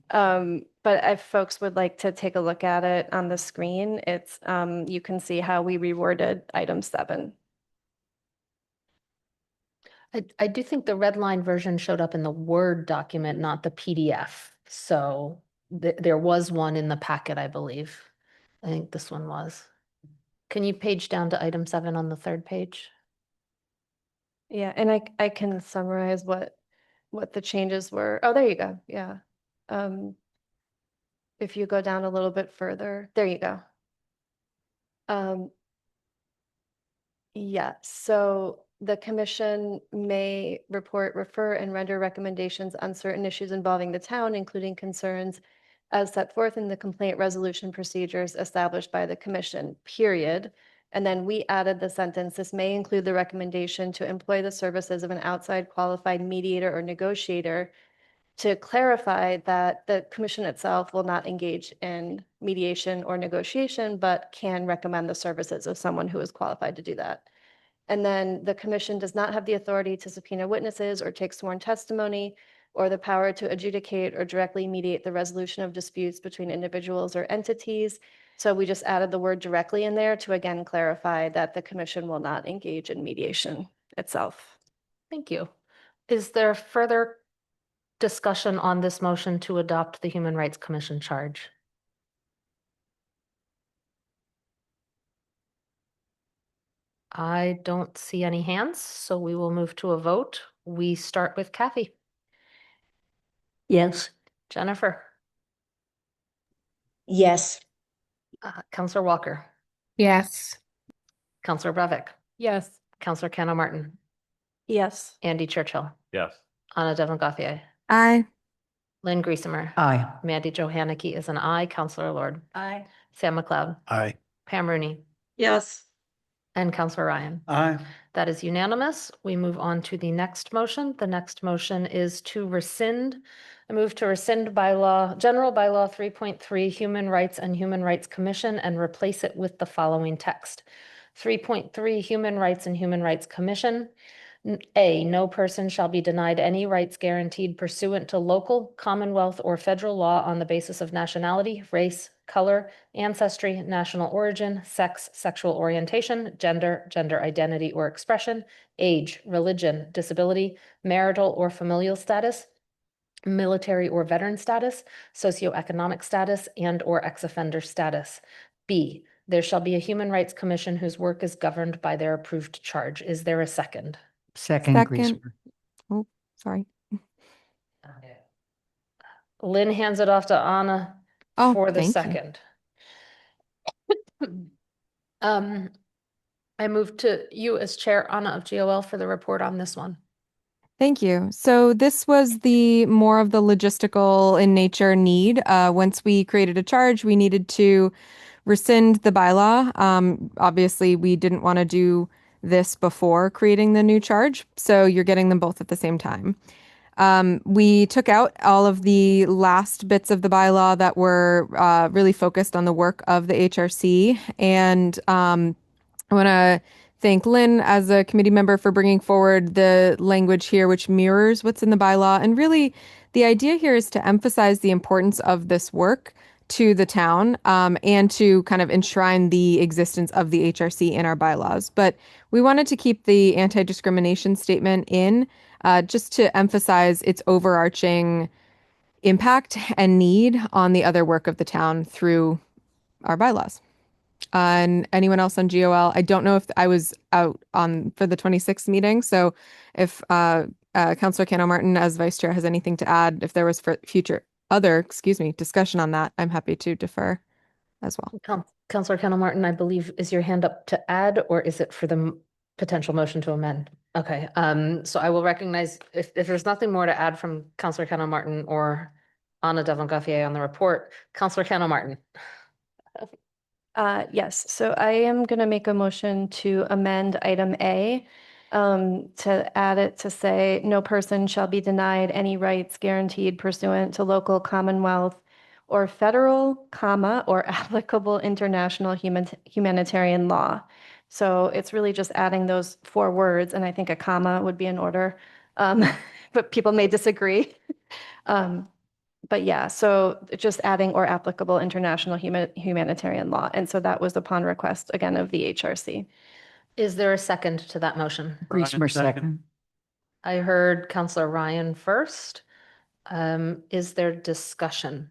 But if folks would like to take a look at it on the screen, it's you can see how we reworded item 7.
I do think the red line version showed up in the Word document, not the PDF. So there was one in the packet, I believe. I think this one was. Can you page down to item 7 on the third page?
Yeah, and I can summarize what the changes were. Oh, there you go. Yeah. If you go down a little bit further, there you go. Yeah, so the commission may report, refer, and render recommendations on certain issues involving the town, including concerns as set forth in the complaint resolution procedures established by the commission, period. And then we added the sentence, this may include the recommendation to employ the services of an outside qualified mediator or negotiator, to clarify that the commission itself will not engage in mediation or negotiation, but can recommend the services of someone who is qualified to do that. And then the commission does not have the authority to subpoena witnesses or take sworn testimony, or the power to adjudicate or directly mediate the resolution of disputes between individuals or entities. So we just added the word directly in there to again clarify that the commission will not engage in mediation itself.
Thank you. Is there further discussion on this motion to adopt the Human Rights Commission charge? I don't see any hands, so we will move to a vote. We start with Kathy.
Yes.
Jennifer.
Yes.
Counselor Walker.
Yes.
Counselor Brevik.
Yes.
Counselor Kenna Martin.
Yes.
Andy Churchill.
Yes.
Anna Devon Gauthier.
Aye.
Lynn Griesemer.
Aye.
Mandy Johanicky is an aye. Counselor Lord.
Aye.
Sam McLeod.
Aye.
Pam Rooney.
Yes.
And Counselor Ryan.
Aye.
That is unanimous. We move on to the next motion. The next motion is to rescind. I move to rescind bylaw, general bylaw 3.3, Human Rights and Human Rights Commission, and replace it with the following text. 3.3, Human Rights and Human Rights Commission. A, no person shall be denied any rights guaranteed pursuant to local, Commonwealth, or federal law on the basis of nationality, race, color, ancestry, national origin, sex, sexual orientation, gender, gender identity or expression, age, religion, disability, marital or familial status, military or veteran status, socioeconomic status, and or ex-offender status. B, there shall be a Human Rights Commission whose work is governed by their approved charge. Is there a second?
Second. Griesemer.
Oh, sorry.
Lynn hands it off to Anna
Oh,
for the
thank you.
second. I move to you as chair, Anna of GOL, for the report on this one.
Thank you. So this was the more of the logistical in nature need. Once we created a charge, we needed to rescind the bylaw. Obviously, we didn't want to do this before creating the new charge, so you're getting them both at the same time. We took out all of the last bits of the bylaw that were really focused on the work of the HRC, and I want to thank Lynn as a committee member for bringing forward the language here, which mirrors what's in the bylaw. And really, the idea here is to emphasize the importance of this work to the town and to kind of enshrine the existence of the HRC in our bylaws. But we wanted to keep the anti-discrimination statement in just to emphasize its overarching impact and need on the other work of the town through our bylaws. And anyone else on GOL? I don't know if I was out on for the 26th meeting. So if Councillor Cano Martin as vice chair has anything to add, if there was for future discussion on that, I'm happy to defer as well.
Councillor Cano Martin, I believe, is your hand up to add, or is it for the potential motion to amend? Okay, so I will recognize if there's nothing more to add from Councillor Cano Martin or Anna Devon Gauthier on the report, Councillor Cano Martin.
Yes, so I am going to make a motion to amend item A, to add it to say, no person shall be denied any rights guaranteed pursuant to local, Commonwealth, or federal, or applicable international humanitarian law. So it's really just adding those 4 words, and I think a comma would be in order, but people may disagree. But yeah, so just adding or applicable international humanitarian law. And so that was upon request, again, of the HRC.
Is there a second to that motion?
Griesemer, second.
I heard Councillor Ryan first. Is there discussion?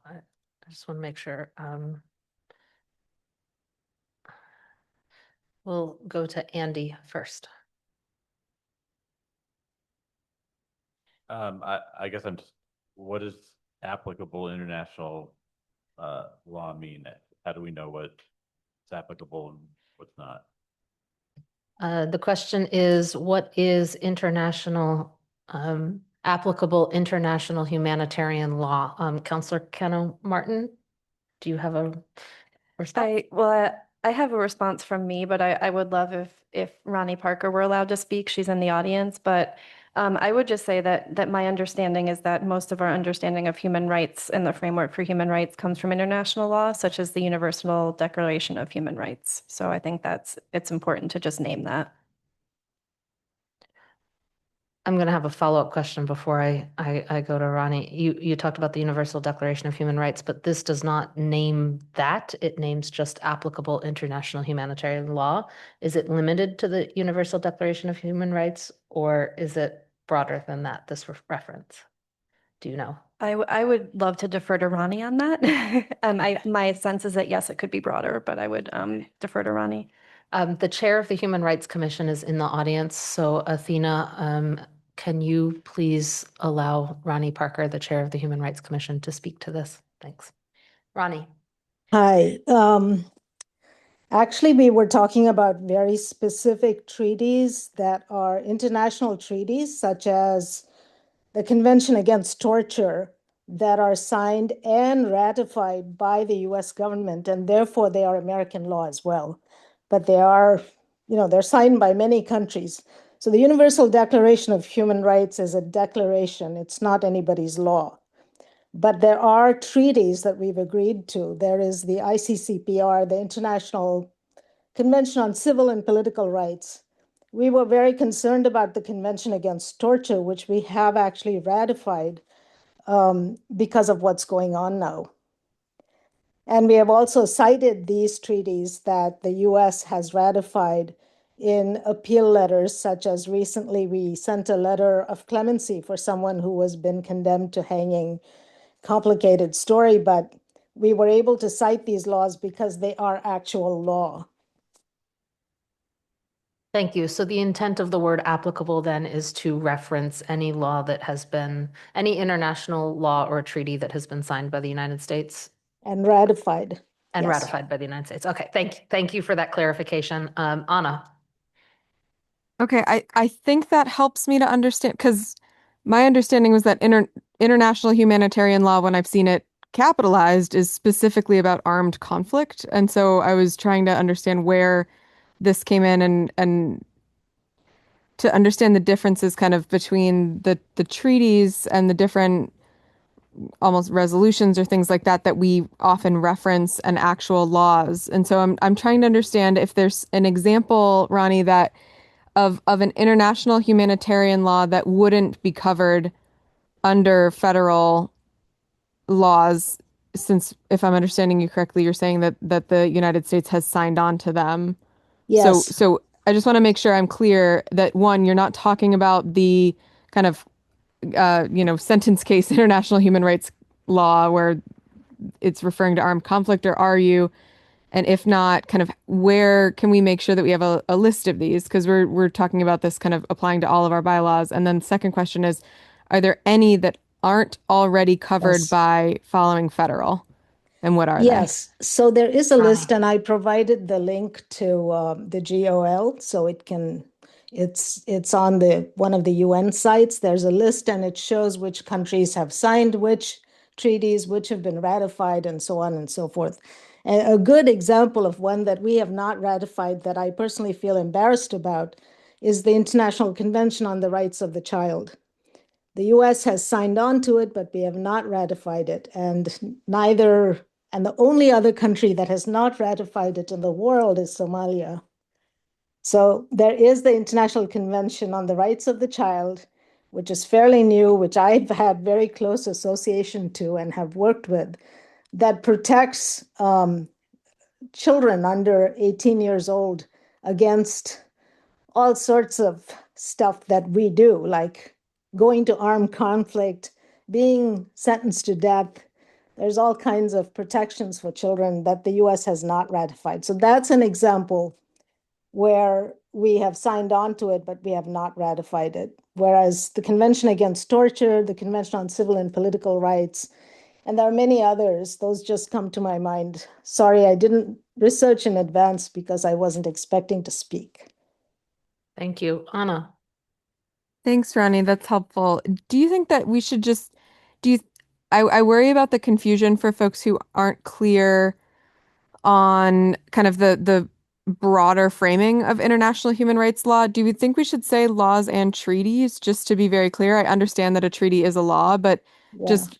I just want to make sure. We'll go to Andy first.
I guess what does applicable international law mean? How do we know what's applicable and what's not?
The question is, what is applicable international humanitarian law? Counselor Keno Martin, do you have a response?
I have a response from me, but I would love if Ronnie Parker were allowed to speak. She's in the audience, but I would just say that my understanding is that most of our understanding of human rights and the framework for human rights comes from international law, such as the Universal Declaration of Human Rights. So I think it's important to just name that.
I'm going to have a follow-up question before I go to Ronnie. You talked about the Universal Declaration of Human Rights, but this does not name that. It names just applicable international humanitarian law. Is it limited to the Universal Declaration of Human Rights, or is it broader than that, this reference? Do you know?
I would love to defer to Ronnie on that. My sense is that yes, it could be broader, but I would defer to Ronnie.
The chair of the Human Rights Commission is in the audience. So Athena, can you please allow Ronnie Parker, the chair of the Human Rights Commission, to speak to this? Thanks. Ronnie.
Hi. Actually, we were talking about very specific treaties that are international treaties, such as the Convention Against Torture, that are signed and ratified by the US government, and therefore they are American law as well. But they are, they're signed by many countries. So the Universal Declaration of Human Rights is a declaration, it's not anybody's law. But there are treaties that we've agreed to. There is the ICCPR, the International Convention on Civil and Political Rights. We were very concerned about the Convention Against Torture, which we have actually ratified because of what's going on now. And we have also cited these treaties that the US has ratified in appeal letters, such as recently we sent a letter of clemency for someone who has been condemned to hanging. Complicated story, but we were able to cite these laws because they are actual law.
Thank you. So the intent of the word applicable then is to reference any law that has been, any international law or treaty that has been signed by the United States?
And ratified.
And
yes.
ratified by the United States. Okay, thank you for that clarification. Anna.
Okay, I think that helps me to understand, because my understanding was that international humanitarian law, when I've seen it capitalized, is specifically about armed conflict. And so I was trying to understand where this came in and to understand the differences kind of between the treaties and the different almost resolutions or things like that we often reference and actual laws. And so I'm trying to understand if there's an example, Ronnie, that of an international humanitarian law that wouldn't be covered under federal laws, since if I'm understanding you correctly, you're saying that the United States has signed on to them.
Yes.
So I just want to make sure I'm clear that one, you're not talking about the kind of sentence case international human rights law where it's referring to armed conflict, or are you? And if not, kind of where can we make sure that we have a list of these? Because we're talking about this kind of applying to all of our bylaws. And then second question is, are there any that aren't already covered
Yes.
by following federal? And what are
Yes. So there is a list, and I provided the link to the GOL, so it's on one of the UN sites. There's a list, and it shows which countries have signed which treaties, which have been ratified, and so on and so forth. And a good example of one that we have not ratified that I personally feel embarrassed about is the International Convention on the Rights of the Child. The US has signed on to it, but we have not ratified it. And the only other country that has not ratified it in the world is Somalia. So there is the International Convention on the Rights of the Child, which is fairly new, which I've had very close association to and have worked with, that protects children under 18 years old against all sorts of stuff that we do, like going to armed conflict, being sentenced to death, There's all kinds of protections for children that the US has not ratified. So that's an example where we have signed on to it, but we have not ratified it. Whereas the Convention Against Torture, the Convention on Civil and Political Rights, and there are many others, those just come to my mind. Sorry, I didn't research in advance because I wasn't expecting to speak.
Thank you. Anna?
Thanks, Ronnie. That's helpful. Do you think that we should just do you I worry about the confusion for folks who aren't clear on kind of the broader framing of international human rights law. Do you think we should say laws and treaties, just to be very clear? I understand that a treaty is a law, but just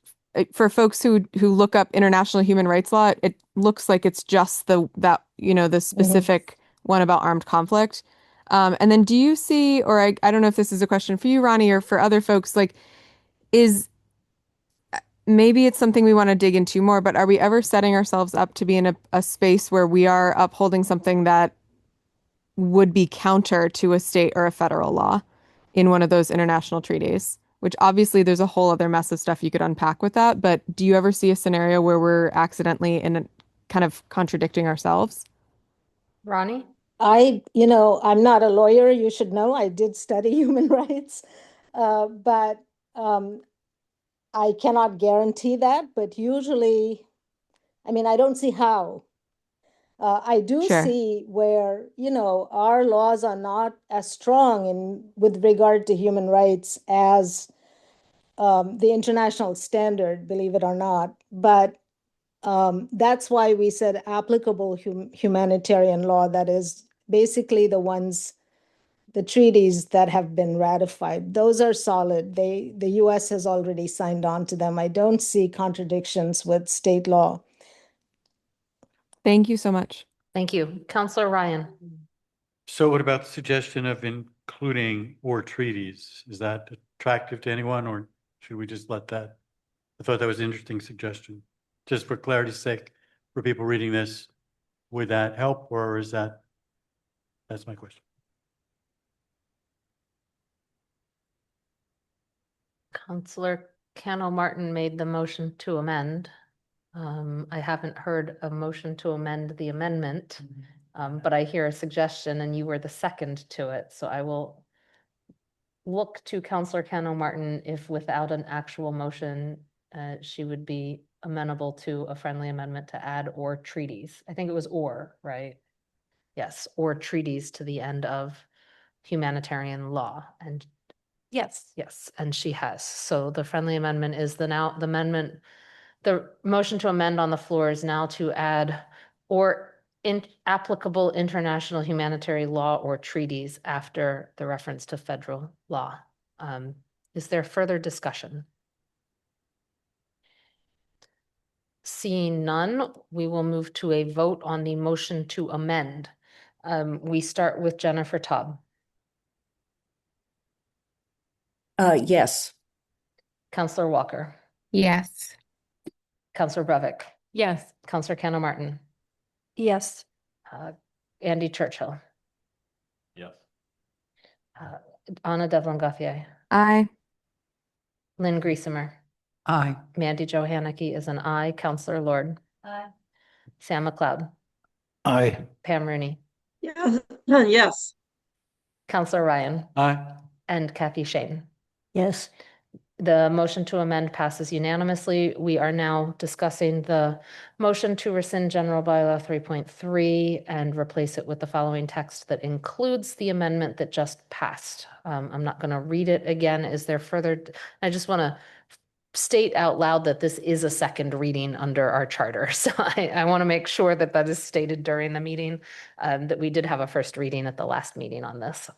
for folks who look up international human rights law, it looks like it's just the specific one about armed conflict. And then do you see, or I don't know if this is a question for you, Ronnie, or for other folks, like maybe it's something we want to dig into more, but are we ever setting ourselves up to be in a space where we are upholding something that would be counter to a state or a federal law in one of those international treaties? Which obviously there's a whole other mess of stuff you could unpack with that, but do you ever see a scenario where we're accidentally kind of contradicting ourselves?
Ronnie?
I'm not a lawyer, you should know. I did study human rights, but I cannot guarantee that. But usually, I don't see how. I do see where, our laws are not as strong with regard to human rights as the international standard, believe it or not. But that's why we said applicable humanitarian law, that is basically the treaties that have been ratified. Those are solid. The US has already signed on to them. I don't see contradictions with state law.
Thank you so much.
Thank you. Counselor Ryan?
So what about the suggestion of including or treaties? Is that attractive to anyone, or should we just let that? I thought that was an interesting suggestion. Just for clarity's sake, for people reading this, would that help, or is that's my question.
Counselor Cano Martin made the motion to amend. I haven't heard a motion to amend the amendment, but I hear a suggestion and you were the second to it. So I will look to Counselor Cano Martin if without an actual motion, she would be amenable to a friendly amendment to add or treaties. I think it was or, right? Yes, or treaties to the end of humanitarian law. And yes, and she has. So the friendly amendment is the motion to amend on the floor is now to add or applicable international humanitarian law or treaties after the reference to federal law. Is there further discussion? Seeing none, we will move to a vote on the motion to amend. We start with Jennifer Taub.
Yes.
Counselor Walker.
Yes.
Counselor Brevik.
Yes.
Counselor Cano Martin.
Yes.
Andy Churchill.
Yes.
Anna Devlin Gauthier.
Aye.
Lynn Griesemer.
Aye.
Mandy Jo Haneke is an aye. Counselor Lord.
Aye.
Sam McLeod.
Aye.
Pam Rooney.
Yeah, yes.
Counselor Ryan.
Aye.
And Kathy Shane.
Yes.
The motion to amend passes unanimously. We are now discussing the motion to rescind General Bylaw 3.3 and replace it with the following text that includes the amendment that just passed. I'm not going to read it again. Is there further? I just want to state out loud that this is a second reading under our charter. So I want to make sure that that is stated during the meeting, that we did have a first reading at the last meeting on this.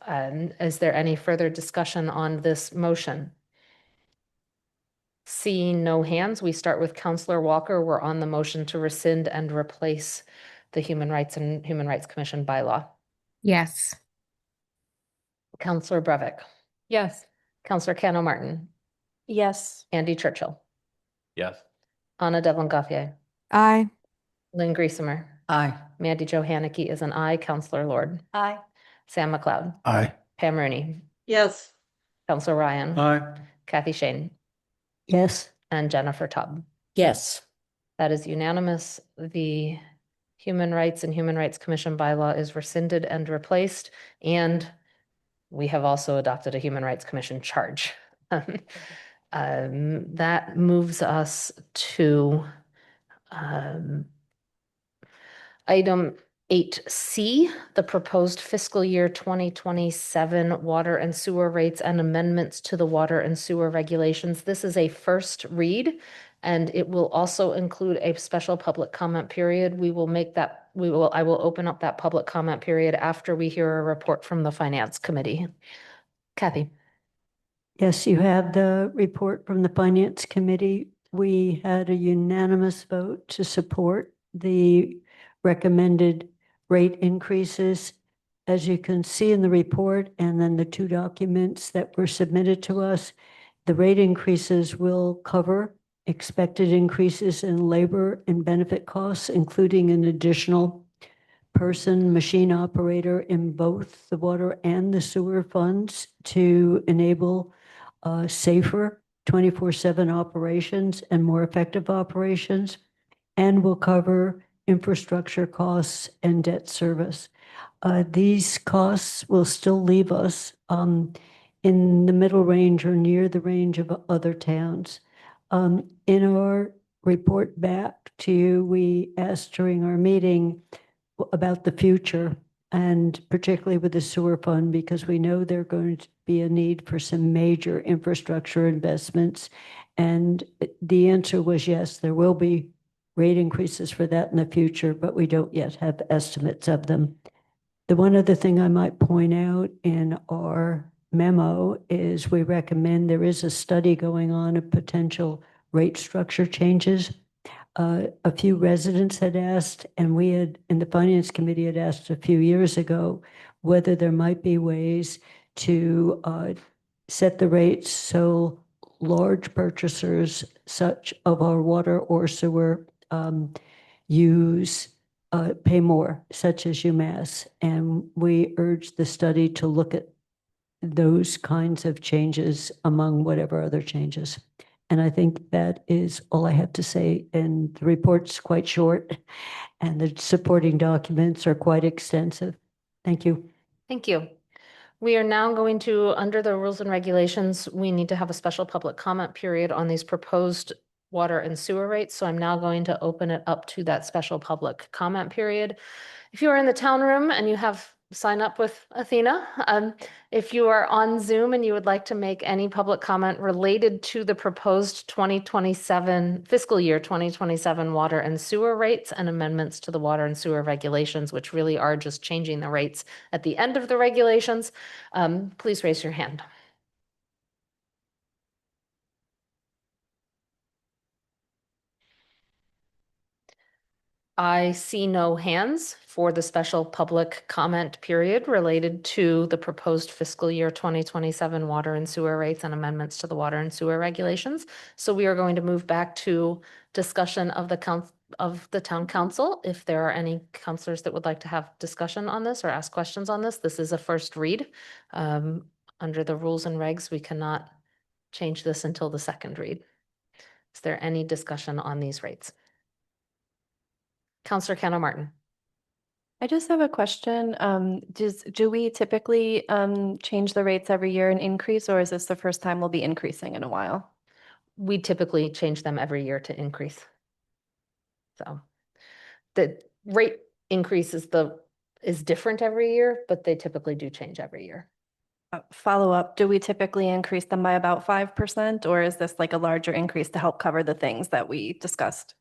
Is there any further discussion on this motion? Seeing no hands, we start with Counselor Walker. We're on the motion to rescind and replace the Human Rights and Human Rights Commission bylaw.
Yes.
Counselor Brevik.
Yes.
Counselor Cano Martin.
Yes.
Andy Churchill.
Yes.
Anna Devlin Gauthier.
Aye.
Lynn Griesemer.
Aye.
Mandy Jo Haneke is an aye. Counselor Lord.
Aye.
Sam McLeod.
Aye.
Pam Rooney.
Yes.
Counselor Ryan.
Aye.
Kathy Shane.
Yes.
And Jennifer Taub.
Yes.
That is unanimous. The Human Rights and Human Rights Commission bylaw is rescinded and replaced, and we have also adopted a Human Rights Commission charge. That moves us to item 8C, the proposed fiscal year 2027 water and sewer rates and amendments to the water and sewer regulations. This is a first read, and it will also include a special public comment period. I will open up that public comment period after we hear a report from the Finance Committee. Kathy.
Yes, you have the report from the Finance Committee. We had a unanimous vote to support the recommended rate increases. As you can see in the report and then the two documents that were submitted to us, the rate increases will cover expected increases in labor and benefit costs, including an additional person, machine operator in both the water and the sewer funds to enable safer 24/7 operations and more effective operations, and will cover infrastructure costs and debt service. These costs will still leave us in the middle range or near the range of other towns. In our report back to you, we asked during our meeting about the future, and particularly with the sewer fund, because we know there's going to be a need for some major infrastructure investments. And the answer was yes, there will be rate increases for that in the future, but we don't yet have estimates of them. The one other thing I might point out in our memo is we recommend there is a study going on of potential rate structure changes. A few residents had asked, and we had, in the Finance Committee, had asked a few years ago whether there might be ways to set the rates so large purchasers, such of our water or sewer pay more, such as UMass. And we urge the study to look at those kinds of changes among whatever other changes. And I think that is all I have to say. And the report's quite short and the supporting documents are quite extensive. Thank you.
Thank you. We are now going to, under the rules and regulations, we need to have a special public comment period on these proposed water and sewer rates. So I'm now going to open it up to that special public comment period. If you are in the town room and you have signed up with Athena, if you are on Zoom and you would like to make any public comment related to the proposed 2027 fiscal year 2027 water and sewer rates and amendments to the water and sewer regulations, which really are just changing the rates at the end of the regulations, please raise your hand. I see no hands for the special public comment period related to the proposed fiscal year 2027 water and sewer rates and amendments to the water and sewer regulations. So we are going to move back to discussion of the town council. If there are any councilors that would like to have discussion on this or ask questions on this is a first read. Under the rules and regs, we cannot change this until the second read. Is there any discussion on these rates? Councilor Kenna Martin.
I just have a question. Do we typically change the rates every year and increase, or is this the first time we'll be increasing in a while?
We typically change them every year to increase. So the rate increase is different every year, but they typically do change every year.
Follow up, do we typically increase them by about 5%, or is this like a larger increase to help cover the things that we discussed?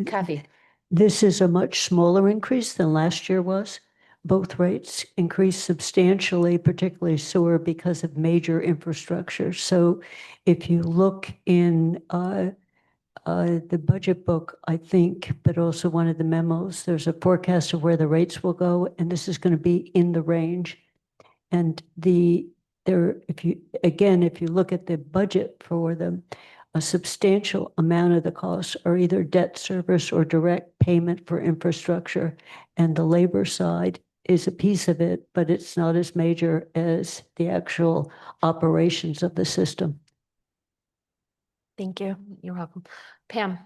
Kathy.
This is a much smaller increase than last year was. Both rates increased substantially, particularly sewer, because of major infrastructure. So if you look in the budget book, I think, but also one of the memos, there's a forecast of where the rates will go, and this is going to be in the range. And if you look at the budget for them, a substantial amount of the costs are either debt service or direct payment for infrastructure. And the labor side is a piece of it, but it's not as major as the actual operations of the system.
Thank you.
You're welcome. Pam.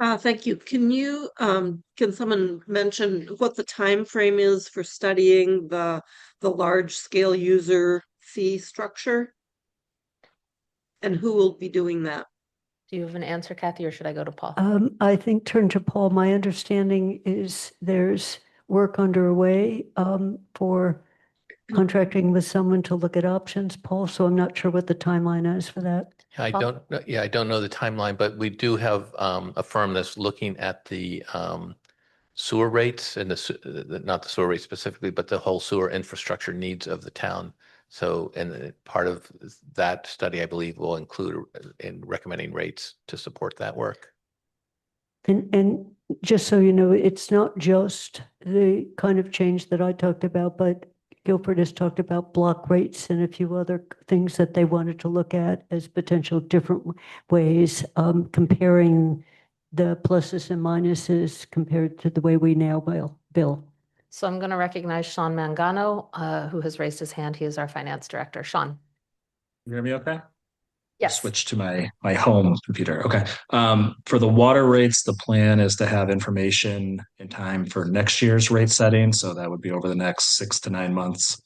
Thank you. Can someone mention what the time frame is for studying the large scale user fee structure? And who will be doing that?
Do you have an answer, Kathy, or should I go to Paul?
I think turn to Paul. My understanding is there's work underway for contracting with someone to look at options, Paul. So I'm not sure what the timeline is for that.
I don't know the timeline, but we do have a firm that's looking at the sewer rates and not the sewer rates specifically, but the whole sewer infrastructure needs of the town. So, and part of that study, I believe, will include in recommending rates to support that work.
And just so you know, it's not just the kind of change that I talked about, but Guilford has talked about block rates and a few other things that they wanted to look at as potential different ways, comparing the pluses and minuses compared to the way we now bill.
So I'm going to recognize Sean Mangano, who has raised his hand. He is our finance director. Sean.
You hear me okay?
Yes.
Switch to my home computer. Okay. For the water rates, the plan is to have information in time for next year's rate setting. So that would be over the next 6 to 9 months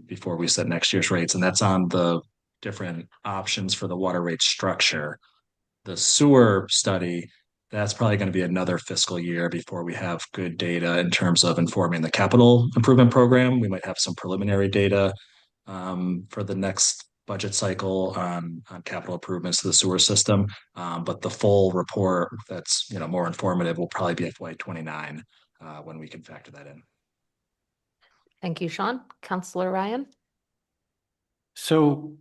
before we set next year's rates. And that's on the different options for the water rate structure. The sewer study, that's probably going to be another fiscal year before we have good data in terms of informing the capital improvement program. We might have some preliminary data for the next budget cycle on capital improvements to the sewer system. But the full report that's more informative will probably be FY 29 when we can factor that in.
Thank you, Sean. Councillor Ryan.
So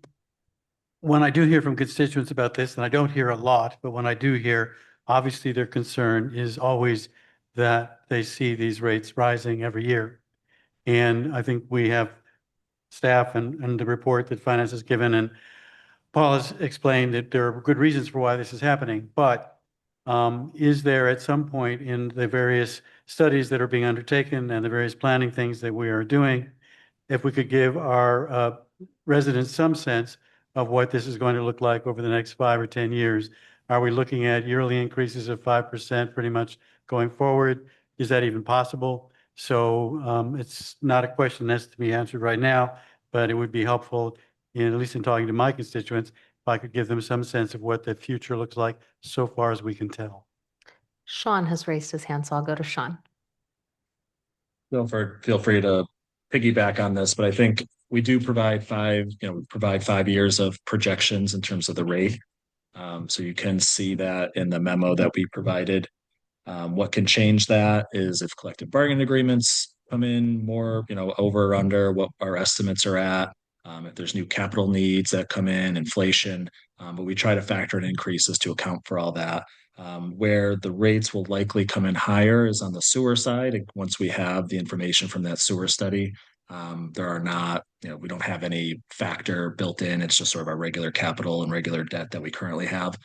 when I do hear from constituents about this, and I don't hear a lot, but when I do hear, obviously their concern is always that they see these rates rising every year. And I think we have staff and the report that finance has given, and Paul has explained that there are good reasons for why this is happening, but is there at some point in the various studies that are being undertaken and the various planning things that we are doing, if we could give our residents some sense of what this is going to look like over the next 5 or 10 years? Are we looking at yearly increases of 5% pretty much going forward? Is that even possible? So it's not a question that's to be answered right now, but it would be helpful, at least in talking to my constituents, if I could give them some sense of what the future looks like so far as we can tell.
Sean has raised his hand, so I'll go to Sean.
Feel free to piggyback on this, but I think we do provide 5 years of projections in terms of the rate. So you can see that in the memo that we provided. What can change that is if collective bargaining agreements come in more, over or under what our estimates are at. If there's new capital needs that come in, inflation, but we try to factor in increases to account for all that. Where the rates will likely come in higher is on the sewer side. Once we have the information from that sewer study, there are not, we don't have any factor built in. It's just sort of our regular capital and regular debt that we currently have.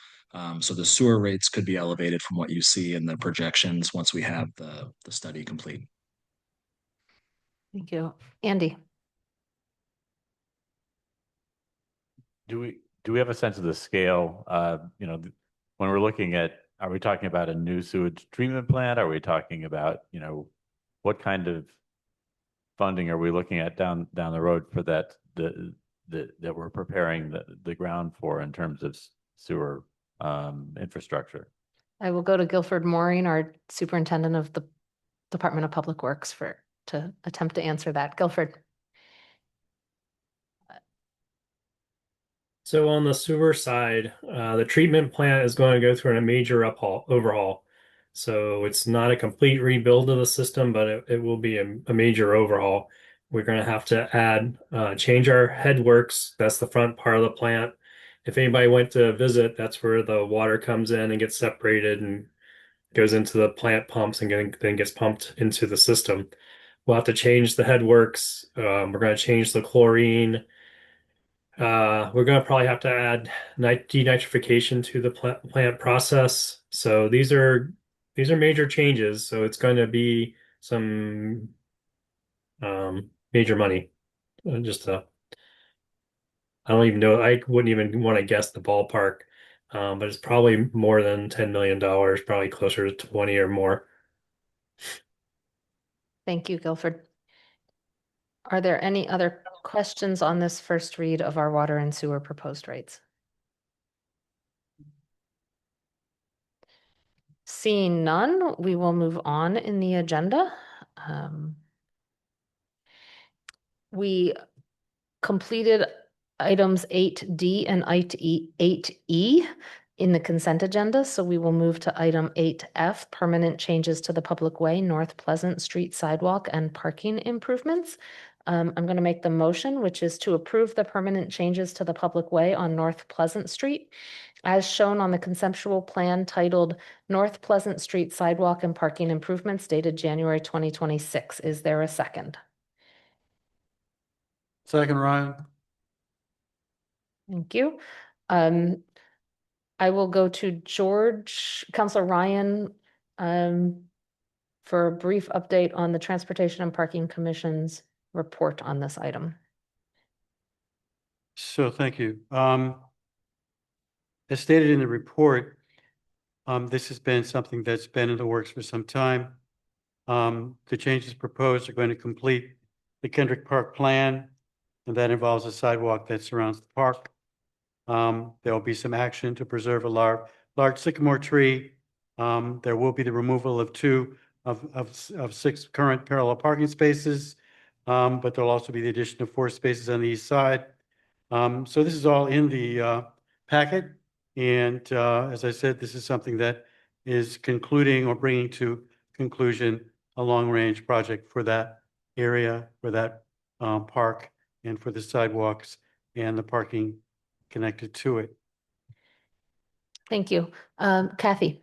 So the sewer rates could be elevated from what you see in the projections once we have the study complete.
Thank you. Andy.
Do we have a sense of the scale? When we're looking at, are we talking about a new sewage treatment plant? Are we talking about, what kind of funding are we looking at down the road for that we're preparing the ground for in terms of sewer infrastructure?
I will go to Guilford Mooring, our superintendent of the Department of Public Works, to attempt to answer that. Guilford.
So on the sewer side, the treatment plant is going to go through a major overhaul. So it's not a complete rebuild of the system, but it will be a major overhaul. We're going to have to change our headworks. That's the front part of the plant. If anybody went to visit, that's where the water comes in and gets separated and goes into the plant pumps and then gets pumped into the system. We'll have to change the headworks. We're going to change the chlorine. We're going to probably have to add denitrification to the plant process. So these are major changes. So it's going to be some major money. I don't even know. I wouldn't even want to guess the ballpark. but it's probably more than $10 million, probably closer to 20 or more.
Thank you, Guilford. Are there any other questions on this first read of our water and sewer proposed rates? Seeing none, we will move on in the agenda. We completed items 8D and 8E in the consent agenda, so we will move to item 8F, permanent changes to the public way, North Pleasant Street sidewalk and parking improvements. I'm going to make the motion, which is to approve the permanent changes to the public way on North Pleasant Street as shown on the conceptual plan titled North Pleasant Street Sidewalk and Parking Improvements dated January 2026. Is there a second?
Second, Ryan.
Thank you. I will go to Councilor Ryan, for a brief update on the Transportation and Parking Commission's report on this item.
So thank you. As stated in the report, this has been something that's been in the works for some time. The changes proposed are going to complete the Kendrick Park plan, and that involves a sidewalk that surrounds the park. There will be some action to preserve a large sycamore tree. There will be the removal of 2 of 6 current parallel parking spaces, but there'll also be the addition of 4 spaces on the east side. So this is all in the packet. And as I said, this is something that is concluding or bringing to conclusion a long-range project for that area, for that park, and for the sidewalks and the parking connected to it.
Thank you. Kathy.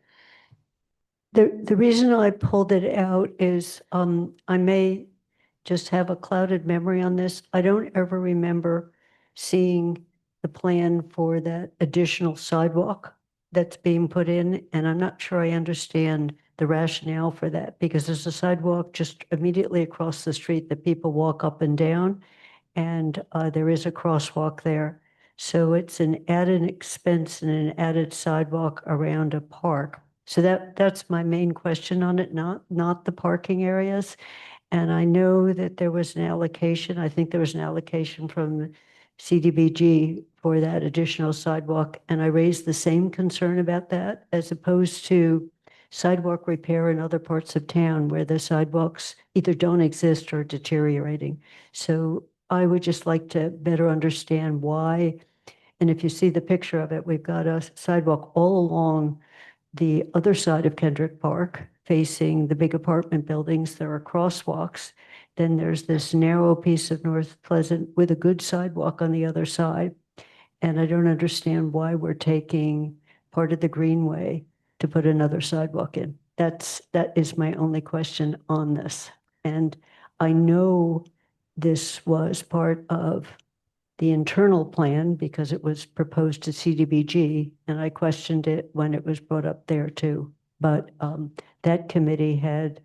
The reason I pulled it out is I may just have a clouded memory on this. I don't ever remember seeing the plan for that additional sidewalk that's being put in, and I'm not sure I understand the rationale for that, because there's a sidewalk just immediately across the street that people walk up and down, and there is a crosswalk there. So it's an added expense and an added sidewalk around a park. So that's my main question on it, not the parking areas. And I know that there was an allocation, I think there was an allocation from CDBG for that additional sidewalk. And I raised the same concern about that as opposed to sidewalk repair in other parts of town where the sidewalks either don't exist or are deteriorating. So I would just like to better understand why. And if you see the picture of it, we've got a sidewalk all along the other side of Kendrick Park, facing the big apartment buildings. There are crosswalks. Then there's this narrow piece of North Pleasant with a good sidewalk on the other side. And I don't understand why we're taking part of the greenway to put another sidewalk in. That is my only question on this. And I know this was part of the internal plan because it was proposed to CDBG, and I questioned it when it was brought up there too. But that committee had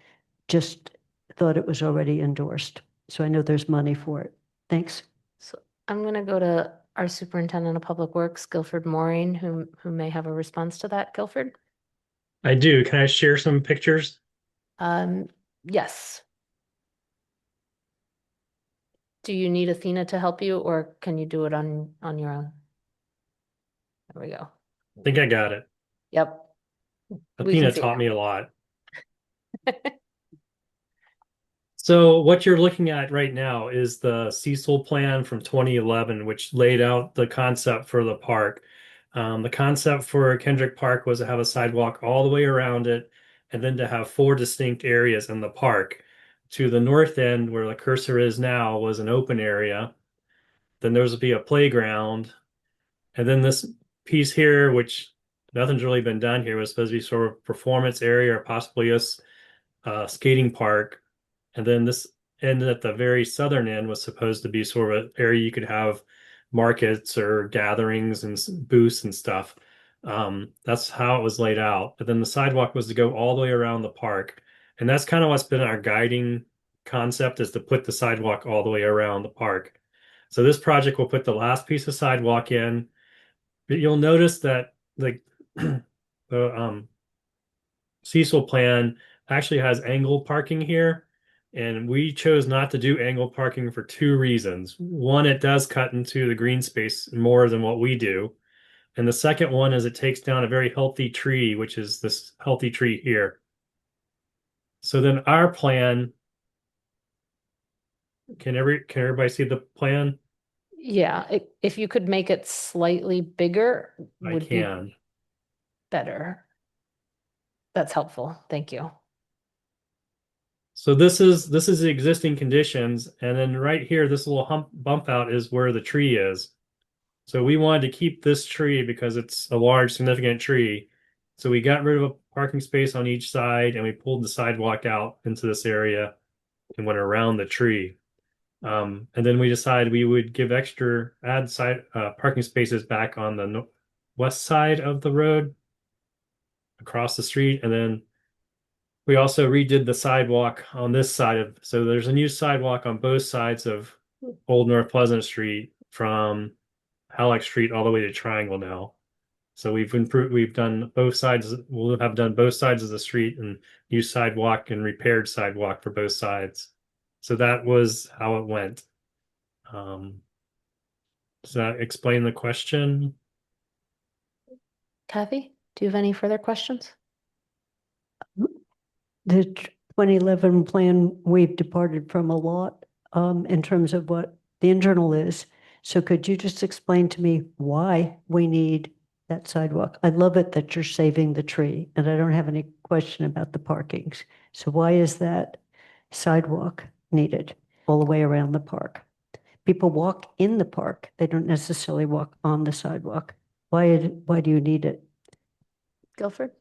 just thought it was already endorsed. So I know there's money for it. Thanks.
So I'm going to go to our Superintendent of Public Works, Guilford Maureen, who may have a response to that. Guilford?
I do. Can I share some pictures?
Yes. Do you need Athena to help you, or can you do it on your own? There we go.
I think I got it.
Yep.
Athena taught me a lot. So what you're looking at right now is the Cecil plan from 2011, which laid out the concept for the park. The concept for Kendrick Park was to have a sidewalk all the way around it, and then to have 4 distinct areas in the park. To the north end, where the cursor is now, was an open area. Then there would be a playground. And then this piece here, which nothing's really been done here, was supposed to be sort of performance area or possibly a skating park. And then this end at the very southern end was supposed to be sort of an area you could have markets or gatherings and booths and stuff. That's how it was laid out. But then the sidewalk was to go all the way around the park. And that's kind of what's been our guiding concept, is to put the sidewalk all the way around the park. So this project will put the last piece of sidewalk in. But you'll notice that the the Cecil plan actually has angled parking here. And we chose not to do angled parking for two reasons. One, it does cut into the green space more than what we do. And the second one is it takes down a very healthy tree, which is this healthy tree here. So then our plan, can everybody see the plan?
Yeah, if you could make it slightly bigger
I
would be
can.
better. That's helpful. Thank you.
So this is the existing conditions, and then right here, this little bump out is where the tree is. So we wanted to keep this tree because it's a large, significant tree. So we got rid of a parking space on each side, and we pulled the sidewalk out into this area and went around the tree. And then we decided we would add parking spaces back on the west side of the road across the street, and then we also redid the sidewalk on this side so there's a new sidewalk on both sides of Old North Pleasant Street from Halleck Street all the way to Triangle now. So we've done both sides, we'll have done both sides of the street and new sidewalk and repaired sidewalk for both sides. So that was how it went. Does that explain the question?
Kathy, do you have any further questions?
The 2011 plan, we've departed from a lot in terms of what the internal is. So could you just explain to me why we need that sidewalk? I love it that you're saving the tree, and I don't have any question about the parkings. So why is that sidewalk needed all the way around the park? People walk in the park. They don't necessarily walk on the sidewalk. Why do you need it?
Guilford?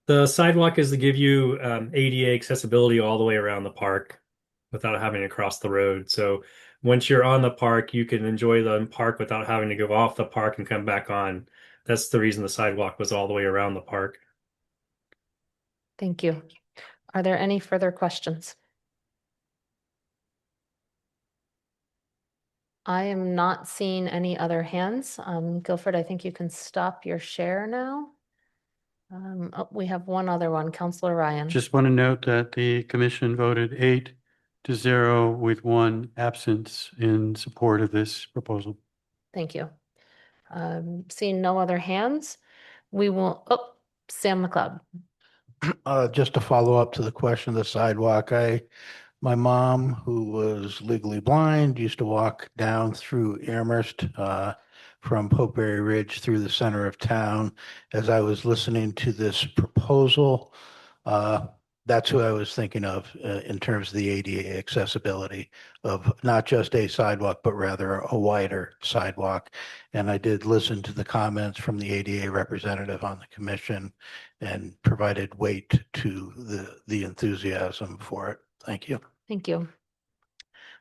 The sidewalk is to give you ADA accessibility all the way around the park without having to cross the road. So once you're on the park, you can enjoy the park without having to go off the park and come back on. That's the reason the sidewalk was all the way around the park.
Thank you. Are there any further questions? I am not seeing any other hands. Guilford, I think you can stop your share now. Oh, we have one other one, Councillor Ryan.
Just want to note that the commission voted 8-0 with one absence in support of this proposal.
Thank you. Seeing no other hands, we will, Sam McLeod.
Just to follow up to the question of the sidewalk, my mom, who was legally blind, used to walk down through Amherst from Popeberry Ridge through the center of town. As I was listening to this proposal, that's who I was thinking of in terms of the ADA accessibility of not just a sidewalk, but rather a wider sidewalk. And I did listen to the comments from the ADA representative on the commission and provided weight to the enthusiasm for it. Thank you.
Thank you.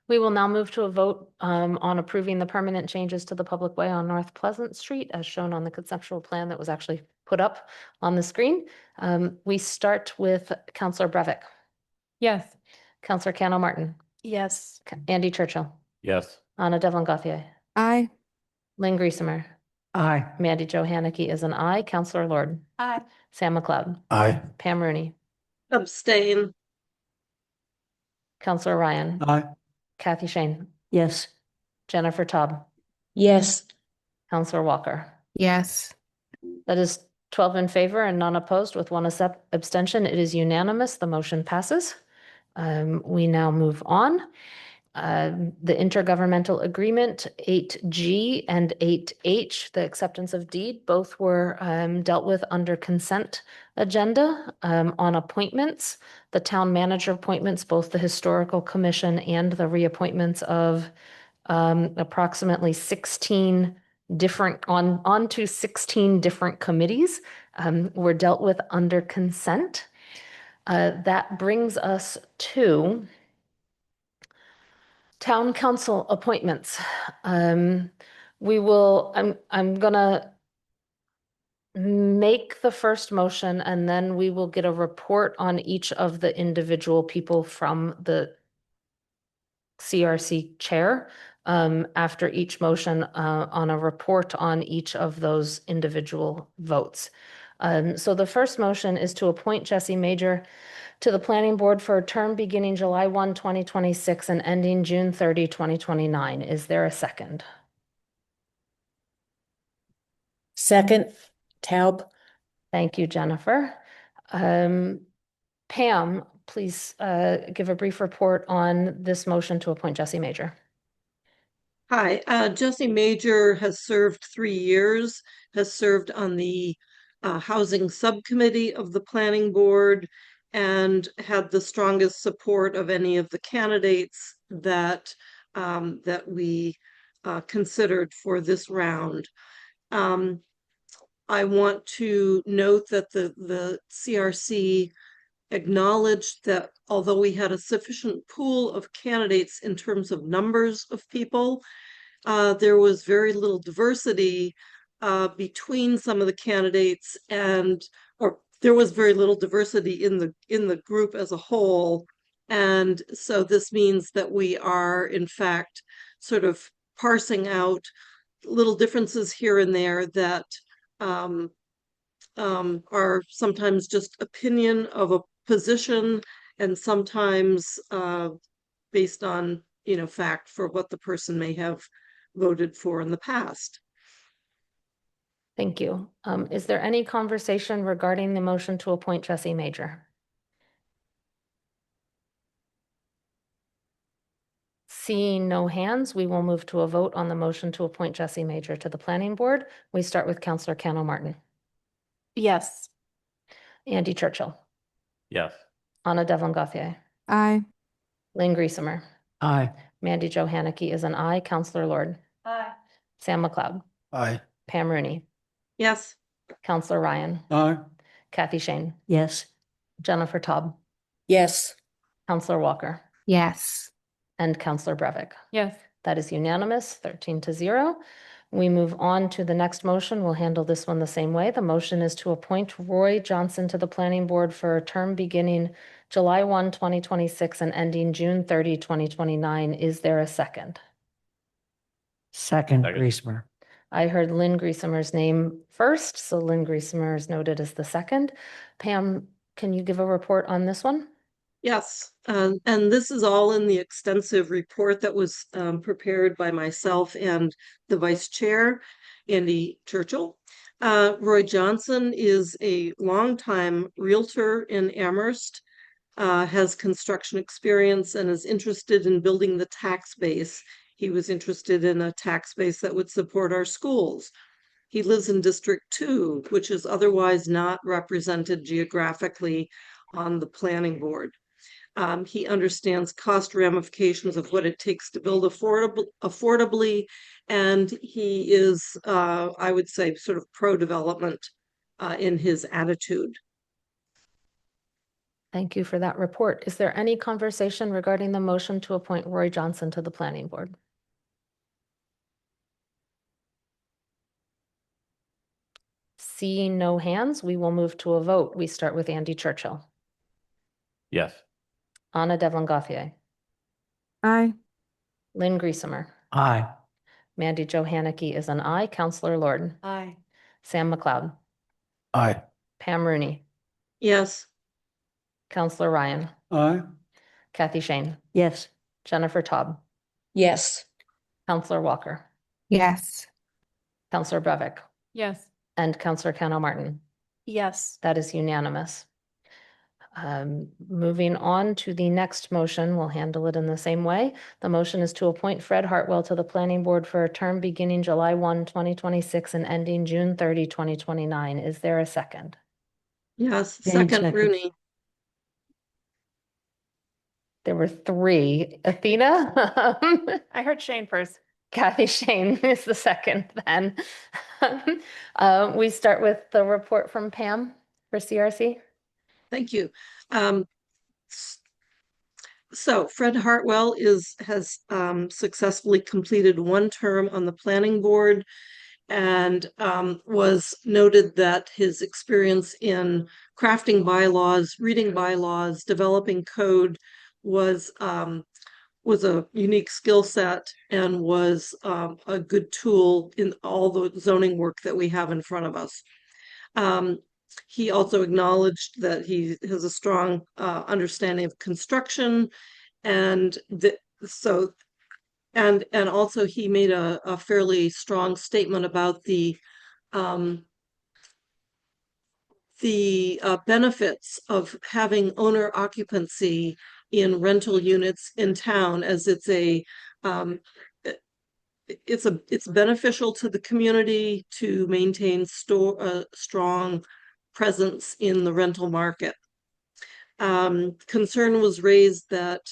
We will now move to a vote on approving the permanent changes to the public way on North Pleasant Street as shown on the conceptual plan that was actually put up on the screen. We start with Councillor Breivik.
Yes.
Councillor Cano Martin.
Yes.
Andy Churchill.
Yes.
Anna Devlin Gauthier.
Aye.
Lynn Griesemer.
Aye.
Mandy Jo Haneke is an aye. Councillor Lord.
Aye.
Sam McLeod.
Aye.
Pam Rooney.
Abstain.
Councillor Ryan.
Aye.
Kathy Shane.
Yes.
Jennifer Taub.
Yes.
Councillor Walker.
Yes.
That is 12 in favor and none opposed with one abstention. It is unanimous. The motion passes. We now move on. The intergovernmental agreement 8G and 8H, the acceptance of deed, both were dealt with under consent agenda on appointments. The town manager appointments, both the historical commission and the reappointments of approximately 16 different on to 16 different committees were dealt with under consent. That brings us to town council appointments. I'm gonna make the first motion and then we will get a report on each of the individual people from the CRC chair after each motion on a report on each of those individual votes. So the first motion is to appoint Jesse Major to the Planning Board for a term beginning July 1, 2026 and ending June 30, 2029. Is there a second?
Second, Taub.
Thank you, Jennifer. Pam, please give a brief report on this motion to appoint Jesse Major.
Hi, Jesse Major has served 3 years, has served on the Housing Subcommittee of the Planning Board, and had the strongest support of any of the candidates that that we considered for this round. I want to note that the CRC acknowledged that although we had a sufficient pool of candidates in terms of numbers of people, there was very little diversity between some of the candidates, or there was very little diversity in the group as a whole. And so this means that we are, in fact, sort of parsing out little differences here and there that are sometimes just opinion of a position, and sometimes based on, fact for what the person may have voted for in the past.
Thank you. Is there any conversation regarding the motion to appoint Jesse Major? Seeing no hands, we will move to a vote on the motion to appoint Jesse Major to the Planning Board. We start with Councillor Cano Martin.
Yes.
Andy Churchill.
Yes.
Anna Devlin Gauthier.
Aye.
Lynn Griesemer.
Aye.
Mandy Jo Haneke is an aye. Councillor Lord.
Aye.
Sam McLeod.
Aye.
Pam Rooney.
Yes.
Councillor Ryan.
Aye.
Kathy Shane.
Yes.
Jennifer Taub.
Yes.
Councillor Walker.
Yes.
And Councillor Brevik.
Yes.
That is unanimous, 13-0. We move on to the next motion. We'll handle this one the same way. The motion is to appoint Roy Johnson to the Planning Board for a term beginning July 1, 2026 and ending June 30, 2029. Is there a second?
Second,
Second.
Griesemer.
I heard Lynn Griesemer's name first, so Lynn Griesemer is noted as the second. Pam, can you give a report on this one?
Yes, and this is all in the extensive report that was prepared by myself and the vice chair, Andy Churchill. Roy Johnson is a longtime realtor in Amherst, has construction experience, and is interested in building the tax base. He was interested in a tax base that would support our schools. He lives in District 2, which is otherwise not represented geographically on the planning board. He understands cost ramifications of what it takes to build affordably, and he is, I would say, sort of pro-development in his attitude.
Thank you for that report. Is there any conversation regarding the motion to appoint Roy Johnson to the Planning Board? Seeing no hands, we will move to a vote. We start with Andy Churchill.
Yes.
Anna Devlin Gauthier.
Aye.
Lynn Griesemer.
Aye.
Mandy Jo Haneke is an aye. Councillor Lord.
Aye.
Sam McLeod.
Aye.
Pam Rooney.
Yes.
Councillor Ryan.
Aye.
Kathy Shane.
Yes.
Jennifer Taub.
Yes.
Councillor Walker.
Yes.
Councillor Brevik.
Yes.
And Councillor Cano Martin.
Yes.
That is unanimous. Moving on to the next motion, we'll handle it in the same way. The motion is to appoint Fred Hartwell to the Planning Board for a term beginning July 1, 2026 and ending June 30, 2029. Is there a second?
Yes.
Jane
Second,
seconds.
Rooney.
There were three. Athena?
I heard Shane first.
Kathy Shane is the second then. We start with the report from Pam for CRC.
Thank you. So Fred Hartwell has successfully completed 1 term on the planning board, and was noted that his experience in crafting bylaws, reading bylaws, developing code was was a unique skill set and was a good tool in all the zoning work that we have in front of us. He also acknowledged that he has a strong understanding of construction, and and also he made a fairly strong statement about the benefits of having owner occupancy in rental units in town, as it's beneficial to the community to maintain strong presence in the rental market. Concern was raised that,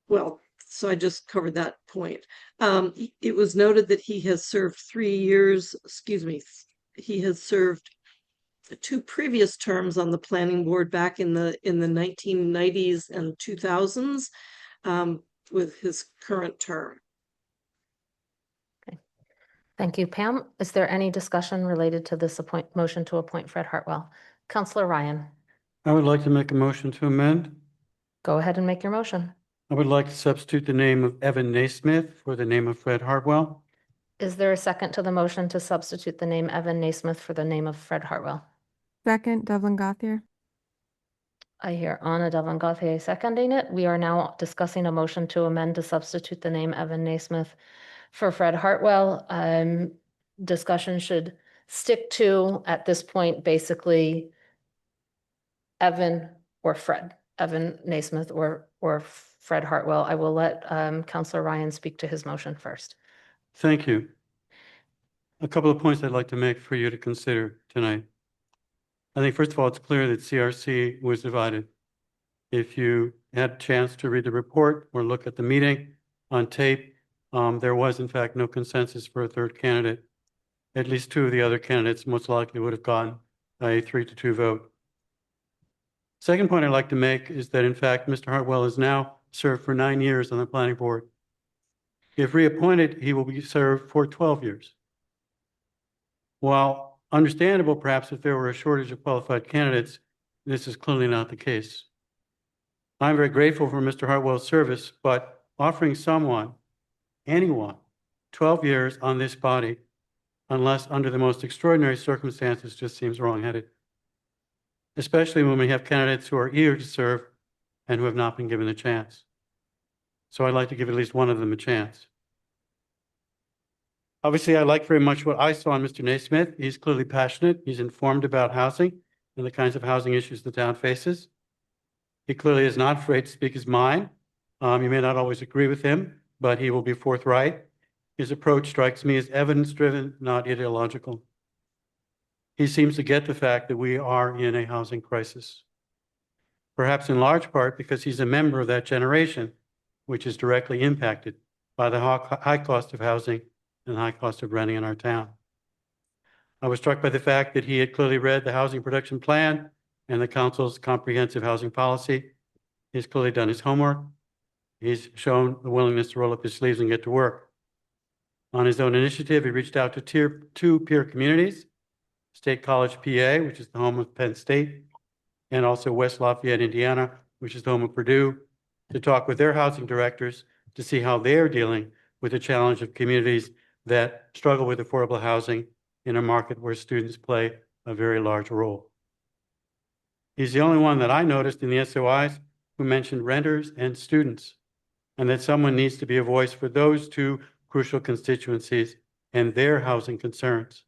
well, so I just covered that point. It was noted that he has served 3 years, he has served 2 previous terms on the planning board back in the 1990s and 2000s, with his current term.
Okay. Thank you, Pam. Is there any discussion related to this motion to appoint Fred Hartwell? Councillor Ryan,
I would like to make a motion to amend.
go ahead and make your motion.
I would like to substitute the name of Evan Naismith for the name of Fred Hartwell.
Is there a second to the motion to substitute the name Evan Naismith for the name of Fred Hartwell?
Second, Devlin Gauthier.
I hear Anna Devlin Gauthier seconding it. We are now discussing a motion to amend to substitute the name Evan Naismith for Fred Hartwell. Discussion should stick to, at this point, basically Evan or Fred, Evan Naismith or Fred Hartwell. I will let Councillor Ryan speak to his motion first.
Thank you. A couple of points I'd like to make for you to consider tonight. I think, first of all, it's clear that CRC was divided. If you had a chance to read the report or look at the meeting on tape, there was, in fact, no consensus for a third candidate. At least 2 of the other candidates most likely would have gotten a 3-2 vote. Second point I'd like to make is that, in fact, Mr. Hartwell has now served for 9 years on the planning board. If reappointed, he will be served for 12 years. While understandable, perhaps, if there were a shortage of qualified candidates, this is clearly not the case. I'm very grateful for Mr. Hartwell's service, but offering someone, anyone, 12 years on this body, unless under the most extraordinary circumstances, just seems wrong-headed, especially when we have candidates who are eager to serve and who have not been given a chance. So I'd like to give at least one of them a chance. Obviously, I like very much what I saw in Mr. Naismith. He's clearly passionate. He's informed about housing and the kinds of housing issues the town faces. He clearly is not afraid to speak his mind. You may not always agree with him, but he will be forthright. His approach strikes me as evidence-driven, not ideological. He seems to get the fact that we are in a housing crisis, perhaps in large part because he's a member of that generation, which is directly impacted by the high cost of housing and the high cost of renting in our town. I was struck by the fact that he had clearly read the housing production plan and the council's comprehensive housing policy. He's clearly done his homework. He's shown the willingness to roll up his sleeves and get to work. On his own initiative, he reached out to 2 peer communities, State College, PA, which is the home of Penn State, and also West Lafayette, Indiana, which is the home of Purdue, to talk with their housing directors to see how they're dealing with the challenge of communities that struggle with affordable housing in a market where students play a very large role. He's the only one that I noticed in the SOIs who mentioned renters and students, and that someone needs to be a voice for those 2 crucial constituencies and their housing concerns.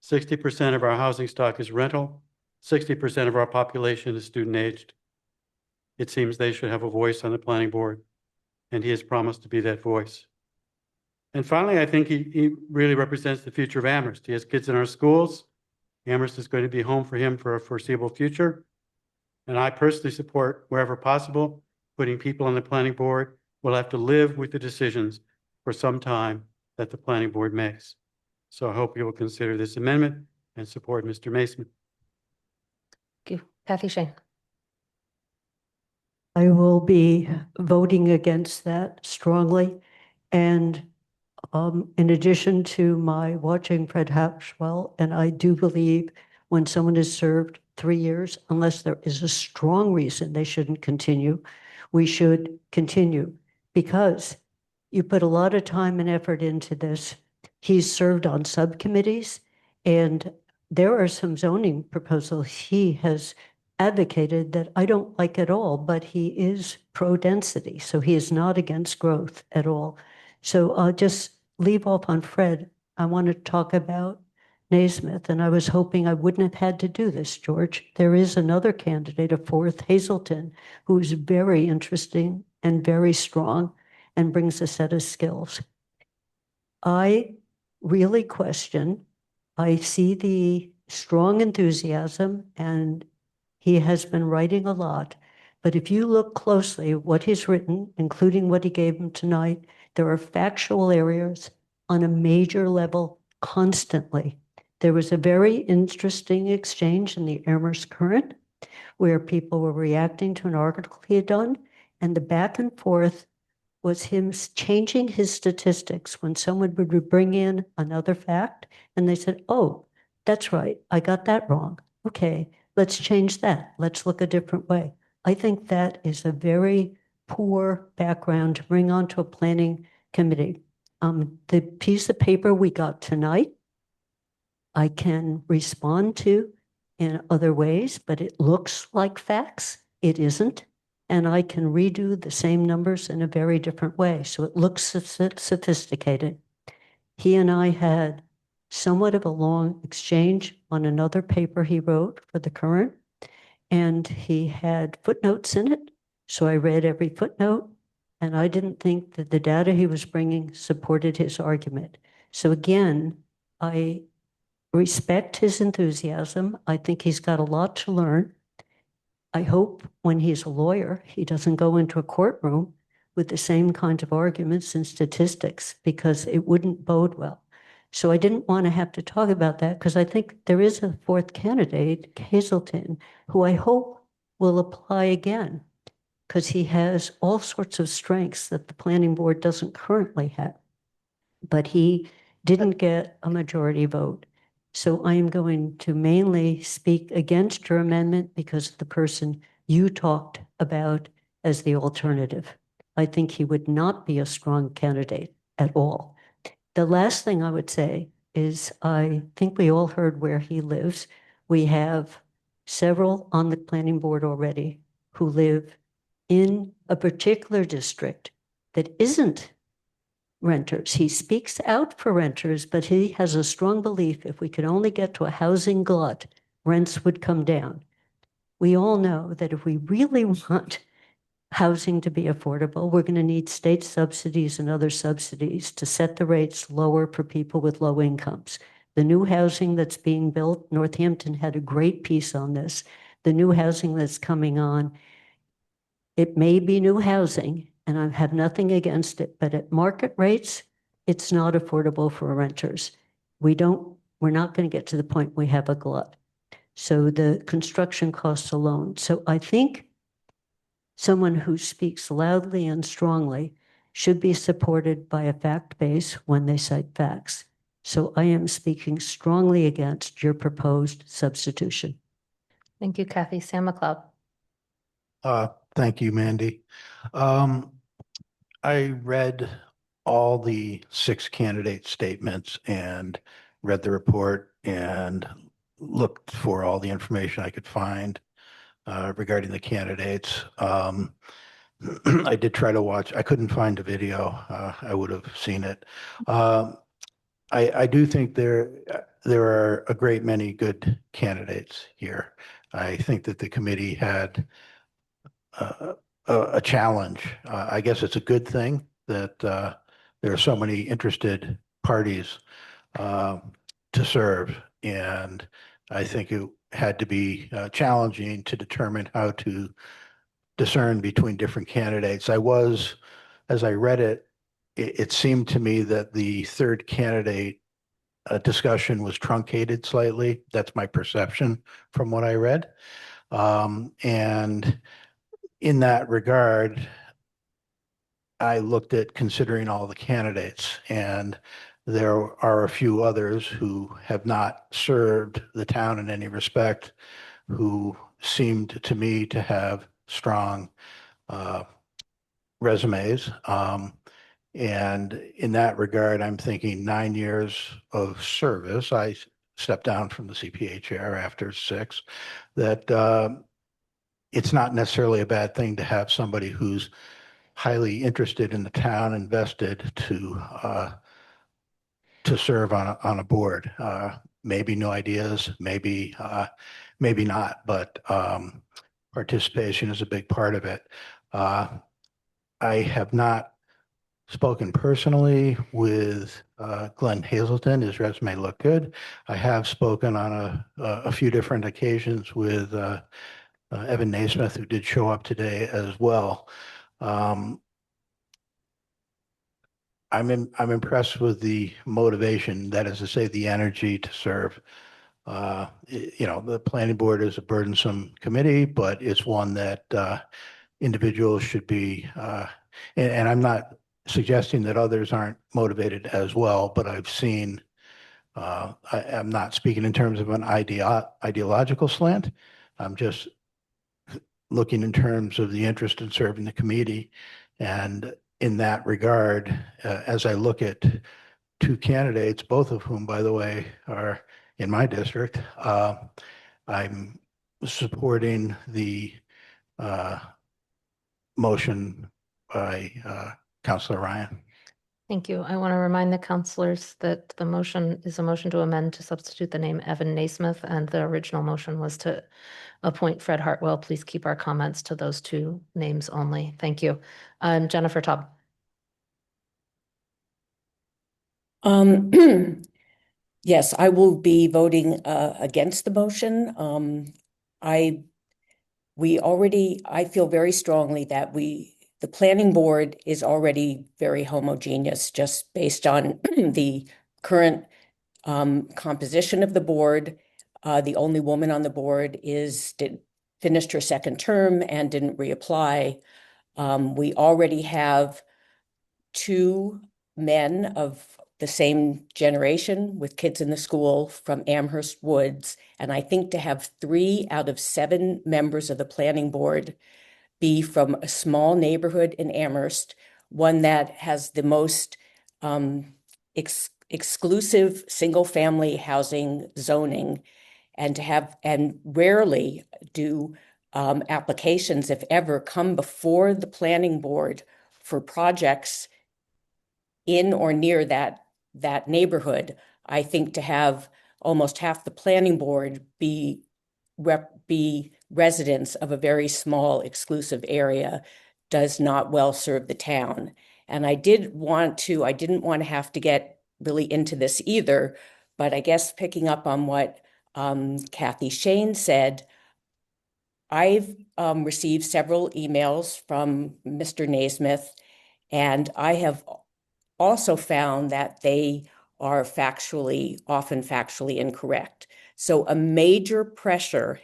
60% of our housing stock is rental, 60% of our population is student-aged. It seems they should have a voice on the planning board, and he has promised to be that voice. And finally, I think he really represents the future of Amherst. He has kids in our schools. Amherst is going to be home for him for a foreseeable future. And I personally support, wherever possible, putting people on the planning board who will have to live with the decisions for some time that the planning board makes. So I hope you will consider this amendment and support Mr. Mason.
Thank you. Kathy Shane.
I will be voting against that strongly. And in addition to my watching Fred Hartwell, and I do believe when someone has served 3 years, unless there is a strong reason they shouldn't continue, we should continue because you put a lot of time and effort into this. He's served on subcommittees, and there are some zoning proposals he has advocated that I don't like at all, but he is pro-density, so he is not against growth at all. So I'll just leave off on Fred. I want to talk about Naismith, and I was hoping I wouldn't have had to do this, George. There is another candidate, a fourth, Hazelton, who is very interesting and very strong and brings a set of skills. I really question, I see the strong enthusiasm and he has been writing a lot, but if you look closely at what he's written, including what he gave him tonight, there are factual areas on a major level constantly. There was a very interesting exchange in the Amherst Current where people were reacting to an article he had done, and the back and forth was him changing his statistics when someone would bring in another fact and they said, oh, that's right, I got that wrong. Okay, let's change that. Let's look a different way. I think that is a very poor background to bring onto a planning committee. The piece of paper we got tonight, I can respond to in other ways, but it looks like facts. It isn't. And I can redo the same numbers in a very different way. So it looks sophisticated. He and I had somewhat of a long exchange on another paper he wrote for the Current, and he had footnotes in it. So I read every footnote, and I didn't think that the data he was bringing supported his argument. So again, I respect his enthusiasm. I think he's got a lot to learn. I hope when he's a lawyer, he doesn't go into a courtroom with the same kind of arguments and statistics because it wouldn't bode well. So I didn't want to have to talk about that because I think there is a fourth candidate, Hazelton, who I hope will apply again because he has all sorts of strengths that the planning board doesn't currently have. But he didn't get a majority vote. So I am going to mainly speak against your amendment because of the person you talked about as the alternative. I think he would not be a strong candidate at all. The last thing I would say is I think we all heard where he lives. We have several on the planning board already who live in a particular district that isn't renters. He speaks out for renters, but he has a strong belief if we could only get to a housing glut, rents would come down. We all know that if we really want housing to be affordable, we're going to need state subsidies and other subsidies to set the rates lower for people with low incomes. The new housing that's being built, Northampton had a great piece on this. The new housing that's coming on, it may be new housing, and I have nothing against it, but at market rates, it's not affordable for renters. We're not going to get to the point we have a glut. So the construction costs alone. So I think someone who speaks loudly and strongly should be supported by a fact base when they cite facts. So I am speaking strongly against your proposed substitution.
Thank you, Kathy. Sam McLeod.
Thank you, Mandy. I read all the 6 candidate statements and read the report and looked for all the information I could find regarding the candidates. I did try to watch. I couldn't find a video. I would have seen it. I do think there are a great many good candidates here. I think that the committee had a challenge. I guess it's a good thing that there are so many interested parties to serve, and I think it had to be challenging to determine how to discern between different candidates. As I read it, it seemed to me that the third candidate discussion was truncated slightly. That's my perception from what I read. And in that regard, I looked at considering all the candidates, and there are a few others who have not served the town in any respect, who seemed to me to have strong resumes. And in that regard, I'm thinking 9 years of service. I stepped down from the CPA chair after 6, that it's not necessarily a bad thing to have somebody who's highly interested in the town, invested to serve on a board. Maybe new ideas, maybe not, but participation is a big part of it. I have not spoken personally with Glenn Hazelton. His resume looked good. I have spoken on a few different occasions with Evan Naismith, who did show up today as well. I'm impressed with the motivation, that is to say, the energy to serve. The planning board is a burdensome committee, but it's one that individuals should be, and I'm not suggesting that others aren't motivated as well, but I've seen, I'm not speaking in terms of an ideological slant. I'm just looking in terms of the interest in serving the community. And in that regard, as I look at 2 candidates, both of whom, by the way, are in my district, I'm supporting the motion by Councilor Ryan.
Thank you. I want to remind the councilors that the motion is a motion to amend to substitute the name Evan Naismith, and the original motion was to appoint Fred Hartwell. Please keep our comments to those 2 names only. Thank you. Jennifer Taub.
Yes, I will be voting against the motion. I feel very strongly that the planning board is already very homogeneous, just based on the current composition of the board. The only woman on the board finished her 2nd term and didn't reapply. We already have 2 men of the same generation with kids in the school from Amherst Woods. And I think to have 3 out of 7 members of the planning board be from a small neighborhood in Amherst, one that has the most exclusive single-family housing zoning, and rarely do applications, if ever, come before the planning board for projects in or near that neighborhood. I think to have almost half the planning board be residents of a very small exclusive area does not well serve the town. And I didn't want to have to get really into this either, but I guess picking up on what Kathy Shane said, I've received several emails from Mr. Naismith, and I have also found that they are often factually incorrect. So a major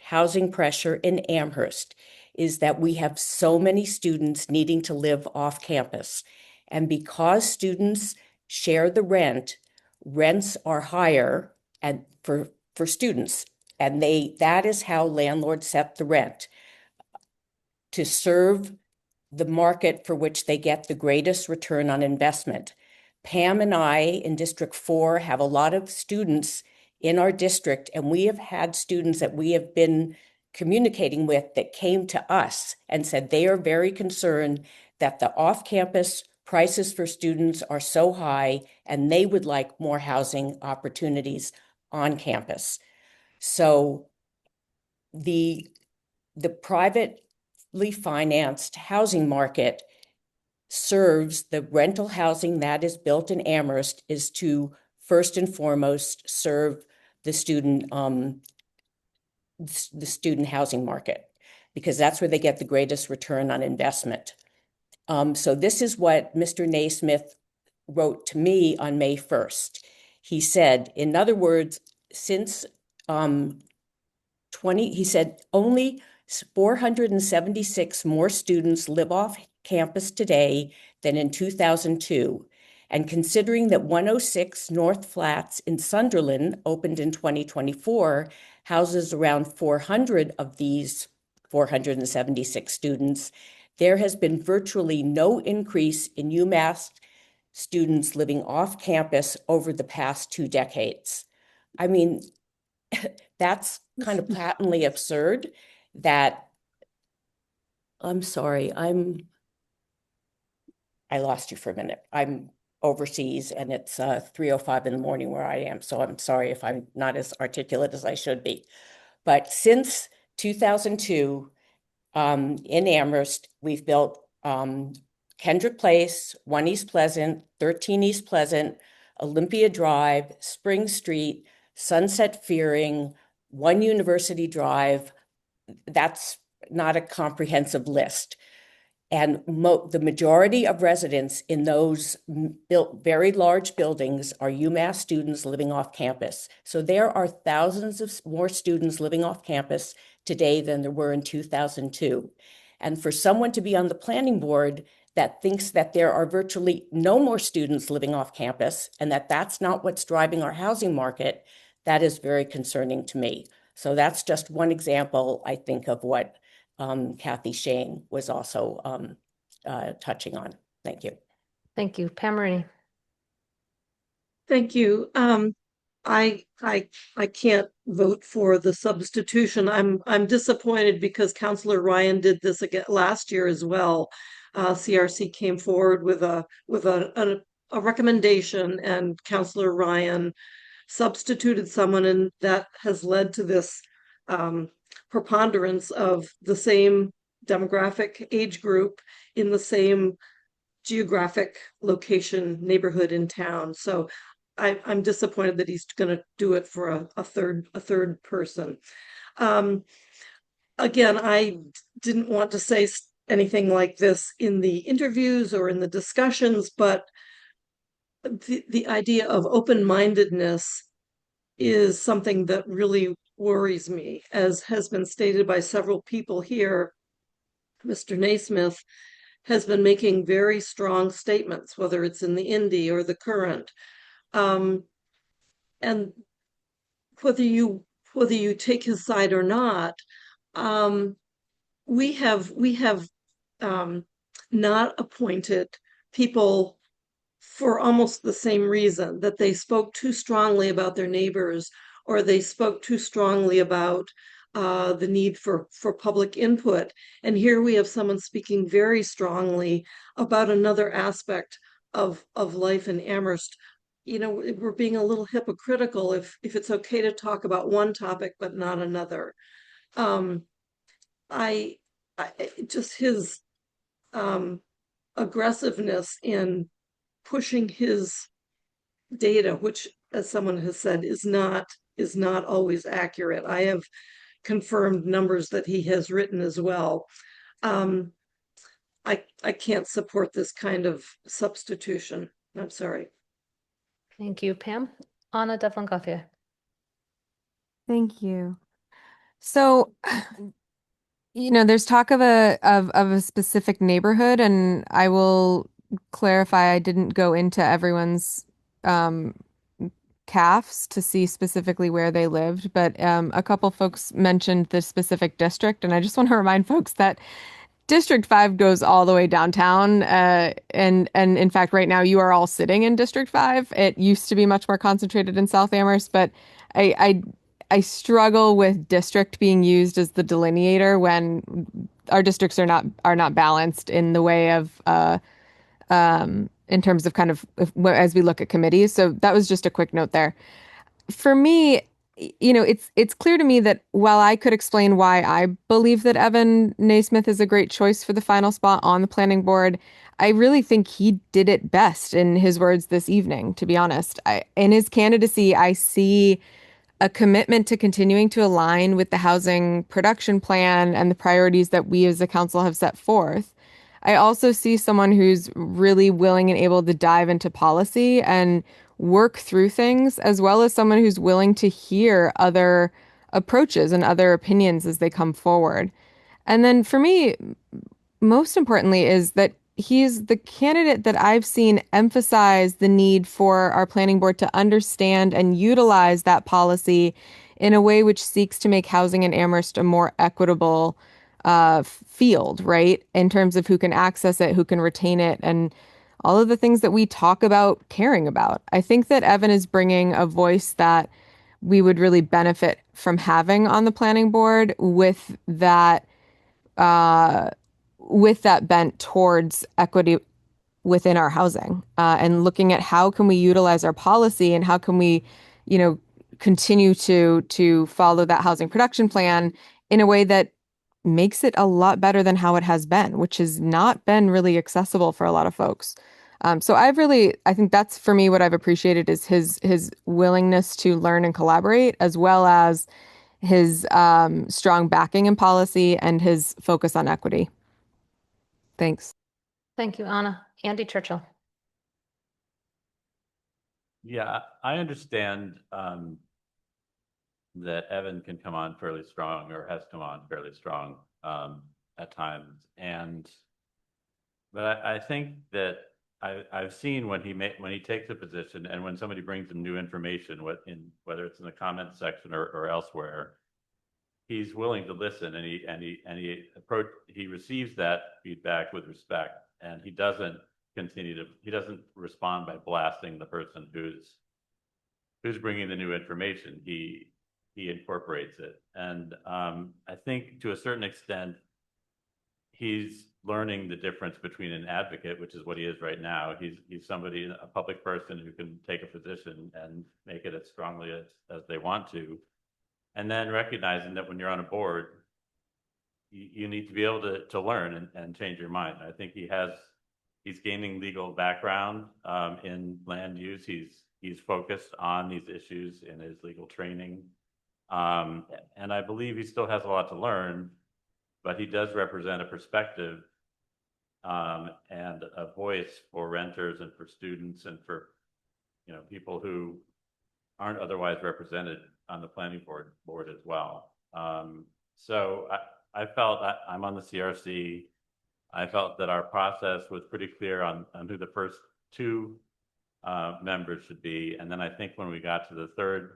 housing pressure in Amherst, is that we have so many students needing to live off campus. And because students share the rents are higher and for students. And that is how landlords set the rent, to serve the market for which they get the greatest return on investment. Pam and I in District 4 have a lot of students in our district, and we have had students that we have been communicating with that came to us and said they are very concerned that the off-campus prices for students are so high, and they would like more housing opportunities on campus. So the privately financed housing market serves the rental housing that is built in Amherst, is to first and foremost serve the student housing market, because that's where they get the greatest return on investment. So this is what Mr. Naismith wrote to me on May 1st. He said, in other words, since he said only 476 more students live off campus today than in 2002. And considering that 106 North Flats in Sunderland opened in 2024, houses around 400 of these 476 students, there has been virtually no increase in UMass students living off campus over the past 2 decades. I mean, that's kind of patently absurd that, I'm sorry, I lost you for a minute. I'm overseas and it's 3:05 in the morning where I am. So I'm sorry if I'm not as articulate as I should be. But since 2002, in Amherst, we've built Kendrick Place, 1 East Pleasant, 13 East Pleasant, Olympia Drive, Spring Street, Sunset Fearing, 1 University Drive. That's not a comprehensive list. And the majority of residents in those built very large buildings are UMass students living off campus. So there are thousands of more students living off campus today than there were in 2002. And for someone to be on the planning board that thinks that there are virtually no more students living off campus and that that's not what's driving our housing market, that is very concerning to me. So that's just one example, I think, of what Kathy Shane was also touching on. Thank you.
Thank you. Pam Marini.
Thank you. I can't vote for the substitution. I'm disappointed because Councillor Ryan did this again last year as well. CRC came forward with a recommendation, and Councillor Ryan substituted someone, and that has led to this preponderance of the same demographic age group in the same geographic location neighborhood in town. So I'm disappointed that he's going to do it for a third person. Again, I didn't want to say anything like this in the interviews or in the discussions, but the idea of open-mindedness is something that really worries me, as has been stated by several people here. Mr. Naismith has been making very strong statements, whether it's in the Indy or the Current. And whether you take his side or not, we have not appointed people for almost the same reason, that they spoke too strongly about their neighbors, or they spoke too strongly about the need for public input. And here we have someone speaking very strongly about another aspect of life in Amherst. You know, we're being a little hypocritical if it's okay to talk about one topic but not another. I just his aggressiveness in pushing his data, which, as someone has said, is not always accurate. I have confirmed numbers that he has written as well. I can't support this kind of substitution. I'm sorry.
Thank you, Pam. Anna Devlin Gauthier.
Thank you. So, there's talk of a specific neighborhood, and I will clarify I didn't go into everyone's CAFs to see specifically where they lived, but a couple folks mentioned the specific district, and I just want to remind folks that District 5 goes all the way downtown, and in fact, right now you are all sitting in District 5. It used to be much more concentrated in South Amherst, but I struggle with district being used as the delineator when our districts are not balanced in the way of in terms of kind of as we look at committees. So that was just a quick note there. For me, it's clear to me that while I could explain why I believe that Evan Naismith is a great choice for the final spot on the planning board, I really think he did it best, in his words this evening, to be honest. In his candidacy, I see a commitment to continuing to align with the housing production plan and the priorities that we as a council have set forth. I also see someone who's really willing and able to dive into policy and work through things, as well as someone who's willing to hear other approaches and other opinions as they come forward. And then for me, most importantly, is that he's the candidate that I've seen emphasize the need for our planning board to understand and utilize that policy in a way which seeks to make housing in Amherst a more equitable field, right? In terms of who can access it, who can retain it, and all of the things that we talk about caring about. I think that Evan is bringing a voice that we would really benefit from having on the planning board with that bent towards equity within our housing, and looking at how can we utilize our policy and how can we, continue to follow that housing production plan in a way that makes it a lot better than how it has been, which has not been really accessible for a lot of folks. So I think that's for me what I've appreciated is his willingness to learn and collaborate, as well as his strong backing in policy and his focus on equity. Thanks.
Thank you, Anna. Andy Churchill.
Yeah, I understand that Evan can come on fairly strong, or has come on fairly strong at times, but I think that I've seen when he takes a position and when somebody brings him new information, whether it's in the comments section or elsewhere, he's willing to listen, and he receives that feedback with respect, and he doesn't respond by blasting the person who's bringing the new information. He incorporates it, and I think to a certain extent he's learning the difference between an advocate, which is what he is right now. He's somebody, a public person who can take a position and make it as strongly as they want to, and then recognizing that when you're on a board, you need to be able to learn and change your mind. I think he's gaining legal background in land use. He's focused on these issues in his legal training. And I believe he still has a lot to learn, but he does represent a perspective and a voice for renters and for students and for people who aren't otherwise represented on the planning board as well. So I felt I'm on the CRC. I felt that our process was pretty clear on who the first two members should be, and then I think when we got to the third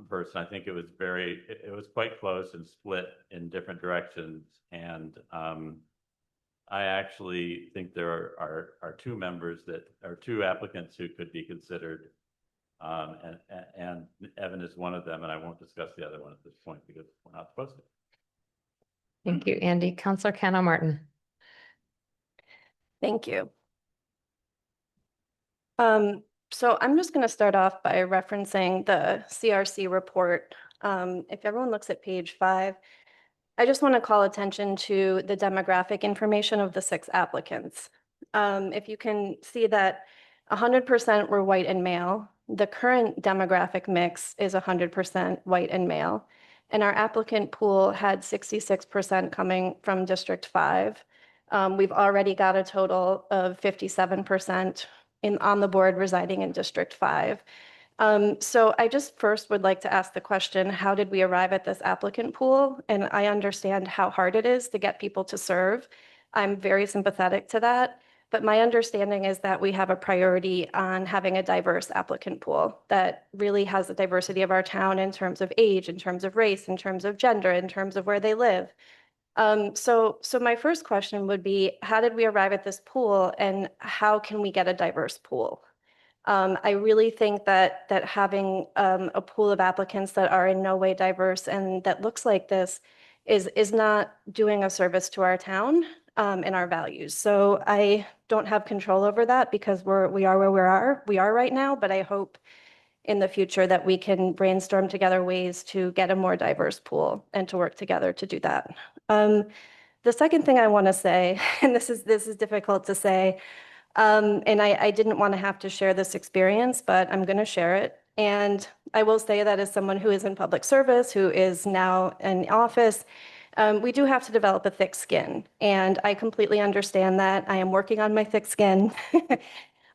person, I think it was quite close and split in different directions, and I actually think there are two members that are two applicants who could be considered, and Evan is one of them, and I won't discuss the other one at this point because we're not supposed to.
Thank you, Andy. Councilor Cano Martin.
Thank you. So I'm just going to start off by referencing the CRC report. If everyone looks at page 5, I just want to call attention to the demographic information of the 6 applicants. If you can see that 100% were white and male, the current demographic mix is 100% white and male, and our applicant pool had 66% coming from District 5. We've already got a total of 57% on the board residing in District 5. So I just first would like to ask the question, how did we arrive at this applicant pool? And I understand how hard it is to get people to serve. I'm very sympathetic to that. But my understanding is that we have a priority on having a diverse applicant pool that really has the diversity of our town in terms of age, in terms of race, in terms of gender, in terms of where they live. So my first question would be, how did we arrive at this pool, and how can we get a diverse pool? I really think that having a pool of applicants that are in no way diverse and that looks like this is not doing a service to our town and our values. So I don't have control over that because we are where we are right now, but I hope in the future that we can brainstorm together ways to get a more diverse pool and to work together to do that. The second thing I want to say, and this is difficult to say, and I didn't want to have to share this experience, but I'm going to share it. And I will say that as someone who is in public service, who is now in office, we do have to develop a thick skin. And I completely understand that. I am working on my thick skin.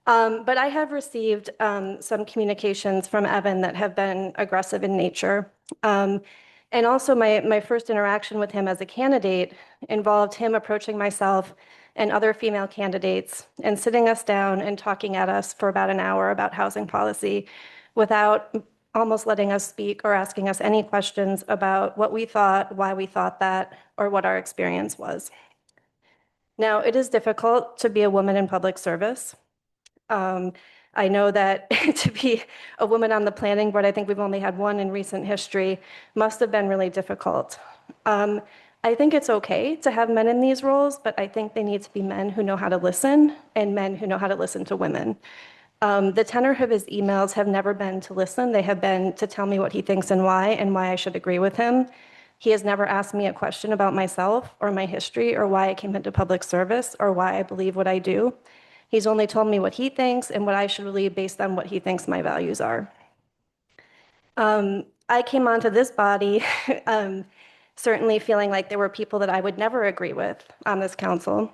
But I have received some communications from Evan that have been aggressive in nature. And also my first interaction with him as a candidate involved him approaching myself and other female candidates and sitting us down and talking at us for about an hour about housing policy without almost letting us speak or asking us any questions about what we thought, why we thought that, or what our experience was. Now, it is difficult to be a woman in public service. I know that to be a woman on the planning board, I think we've only had one in recent history, must have been really difficult. I think it's okay to have men in these roles, but I think they need to be men who know how to listen and men who know how to listen to women. The tenor of his emails have never been to listen. They have been to tell me what he thinks and why I should agree with him. He has never asked me a question about myself or my history or why I came into public service or why I believe what I do. He's only told me what he thinks and what I should believe based on what he thinks my values are. I came onto this body certainly feeling like there were people that I would never agree with on this council.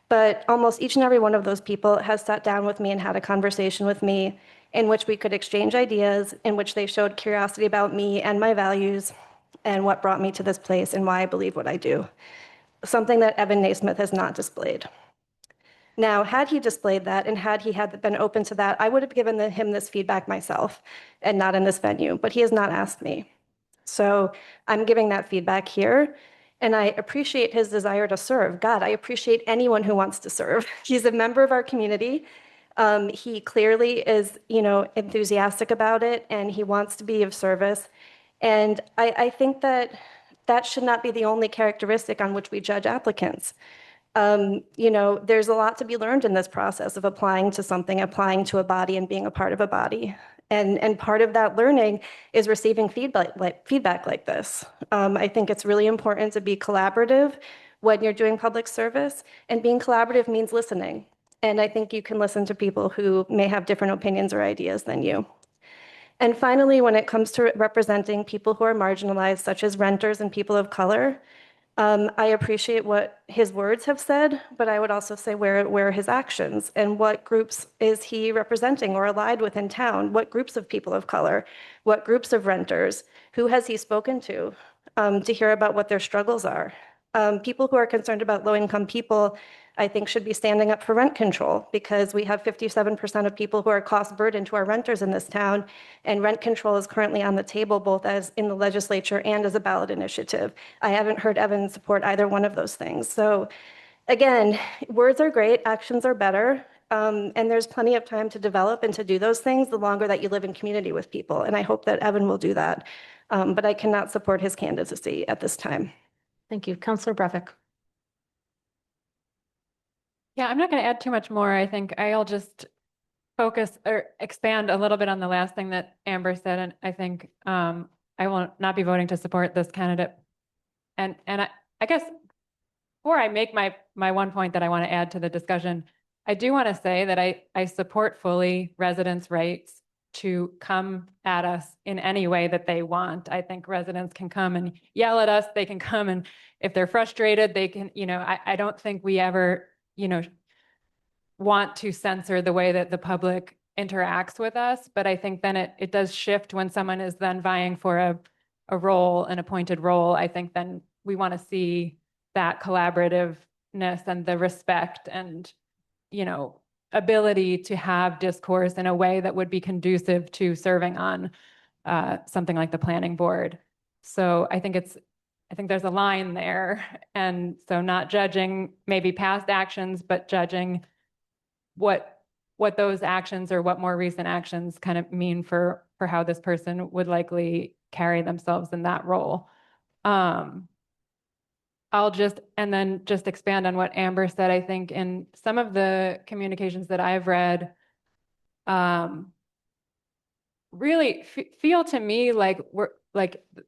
But almost each and every one of those people has sat down with me and had a conversation with me in which we could exchange ideas, in which they showed curiosity about me and my values and what brought me to this place and why I believe what I do. Something that Evan Naismith has not displayed. Now, had he displayed that and had he been open to that, I would have given him this feedback myself and not in this venue, but he has not asked me. So I'm giving that feedback here. And I appreciate his desire to serve. God, I appreciate anyone who wants to serve. He's a member of our community. He clearly is, enthusiastic about it, and he wants to be of service. And I think that that should not be the only characteristic on which we judge applicants. There's a lot to be learned in this process of applying to something, applying to a body and being a part of a body. And part of that learning is receiving feedback like this. I think it's really important to be collaborative when you're doing public service, and being collaborative means listening. And I think you can listen to people who may have different opinions or ideas than you. And finally, when it comes to representing people who are marginalized, such as renters and people of color, I appreciate what his words have said, but I would also say where are his actions and what groups is he representing or allied with in town? What groups of people of color? What groups of renters? Who has he spoken to hear about what their struggles are? People who are concerned about low-income people, I think, should be standing up for rent control, because we have 57% of people who are cost burden to our renters in this town, and rent control is currently on the table both as in the legislature and as a ballot initiative. I haven't heard Evan support either one of those things. So again, words are great, actions are better, and there's plenty of time to develop and to do those things the longer that you live in community with people, and I hope that Evan will do that. But I cannot support his candidacy at this time.
Thank you. Councilor Brevik.
Yeah, I'm not going to add too much more. I think I'll just focus or expand a little bit on the last thing that Amber said. And I think I will not be voting to support this candidate. And I guess before I make my one point that I want to add to the discussion, I do want to say that I support fully residents' rights to come at us in any way that they want. I think residents can come and yell at us. They can come, and if they're frustrated, they can, I don't think we ever, want to censor the way that the public interacts with us. But I think then it does shift when someone is then vying for a role, an appointed role. I think then we want to see that collaborativeness and the respect and, ability to have discourse in a way that would be conducive to serving on something like the planning board. So I think there's a line there. And so not judging maybe past actions, but judging what those actions or what more recent actions kind of mean for how this person would likely carry themselves in that role. I'll just expand on what Amber said. I think in some of the communications that I've read, really feel to me like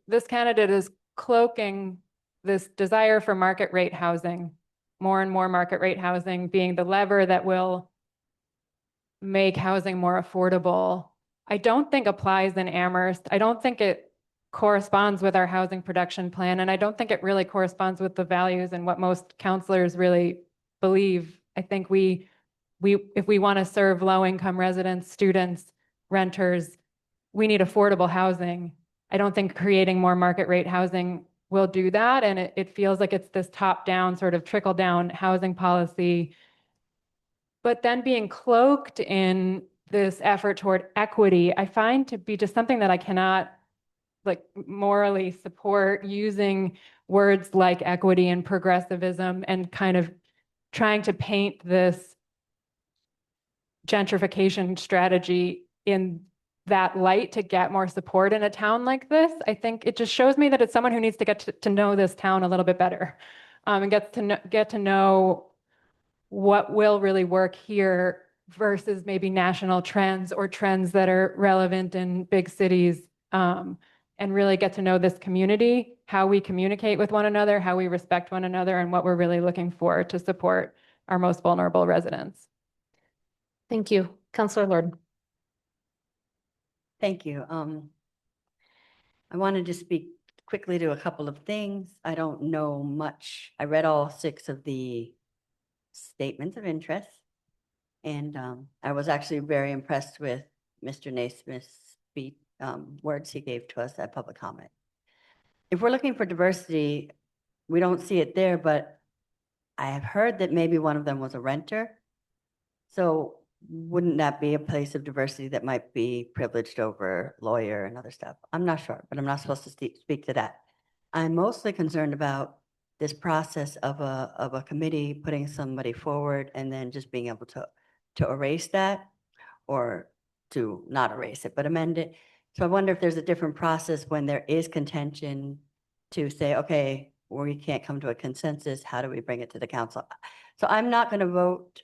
this candidate is cloaking this desire for market rate housing, more and more market rate housing being the lever that will make housing more affordable. I don't think applies in Amherst. I don't think it corresponds with our housing production plan. And I don't think it really corresponds with the values and what most counselors really believe. I think if we want to serve low-income residents, students, renters, we need affordable housing. I don't think creating more market rate housing will do that. And it feels like it's this top-down sort of trickle-down housing policy, but then being cloaked in this effort toward equity, I find to be just something that I cannot like morally support, using words like equity and progressivism and kind of trying to paint this gentrification strategy in that light to get more support in a town like this. I think it just shows me that it's someone who needs to get to know this town a little bit better, and get to know what will really work here versus maybe national trends or trends that are relevant in big cities, and really get to know this community, how we communicate with one another, how we respect one another, and what we're really looking for to support our most vulnerable residents.
Thank you. Councillor Lord.
Thank you. I wanted to speak quickly to a couple of things. I don't know much. I read all 6 of the statements of interest, and I was actually very impressed with Mr. Naismith's words he gave to us at public comment. If we're looking for diversity, we don't see it there, but I have heard that maybe one of them was a renter. So wouldn't that be a place of diversity that might be privileged over lawyer and other stuff? I'm not sure, but I'm not supposed to speak to that. I'm mostly concerned about this process of a committee putting somebody forward and then just being able to erase that, or to not erase it, but amend it. So I wonder if there's a different process when there is contention to say, okay, we can't come to a consensus, how do we bring it to the council? So I'm not going to vote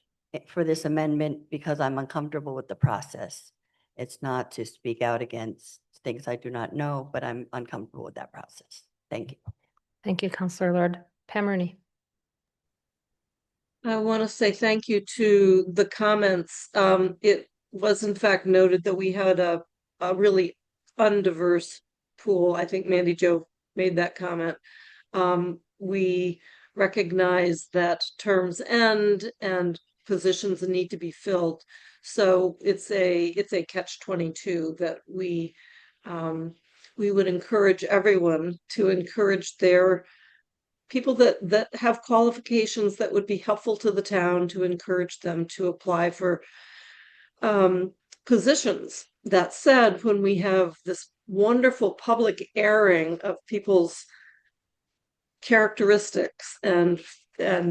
for this amendment because I'm uncomfortable with the process. It's not to speak out against things I do not know, but I'm uncomfortable with that process. Thank you.
Thank you, Councillor Lord. Pam Rooney.
I want to say thank you to the comments. It was in fact noted that we had a really undiverse pool. I think Mandy Jo made that comment. We recognize that terms end and positions need to be filled. So it's a catch-22 that we would encourage everyone to encourage their people that have qualifications that would be helpful to the town, to encourage them to apply for positions. That said, when we have this wonderful public airing of people's characteristics and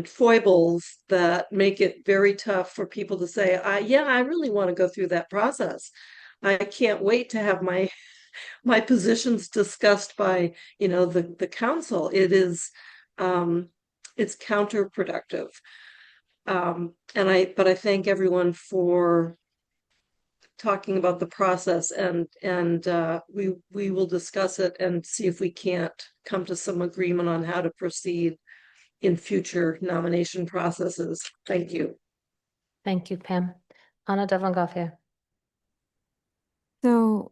foibles that make it very tough for people to say, yeah, I really want to go through that process. I can't wait to have my positions discussed by, the council. It is, it's counterproductive. But I thank everyone for talking about the process, and we will discuss it and see if we can't come to some agreement on how to proceed in future nomination processes. Thank you.
Thank you, Pam. Anna Devon-Gauthier.
So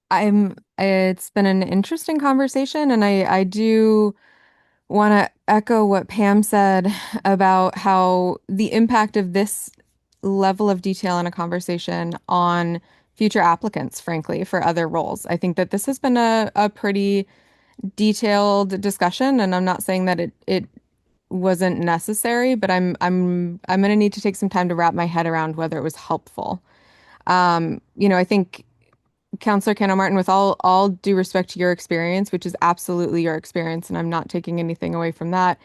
it's been an interesting conversation, and I do want to echo what Pam said about how the impact of this level of detail in a conversation on future applicants, frankly, for other roles. I think that this has been a pretty detailed discussion, and I'm not saying that it wasn't necessary, but I'm going to need to take some time to wrap my head around whether it was helpful. I think Councillor Cano Martin, with all due respect to your experience, which is absolutely your experience, and I'm not taking anything away from that,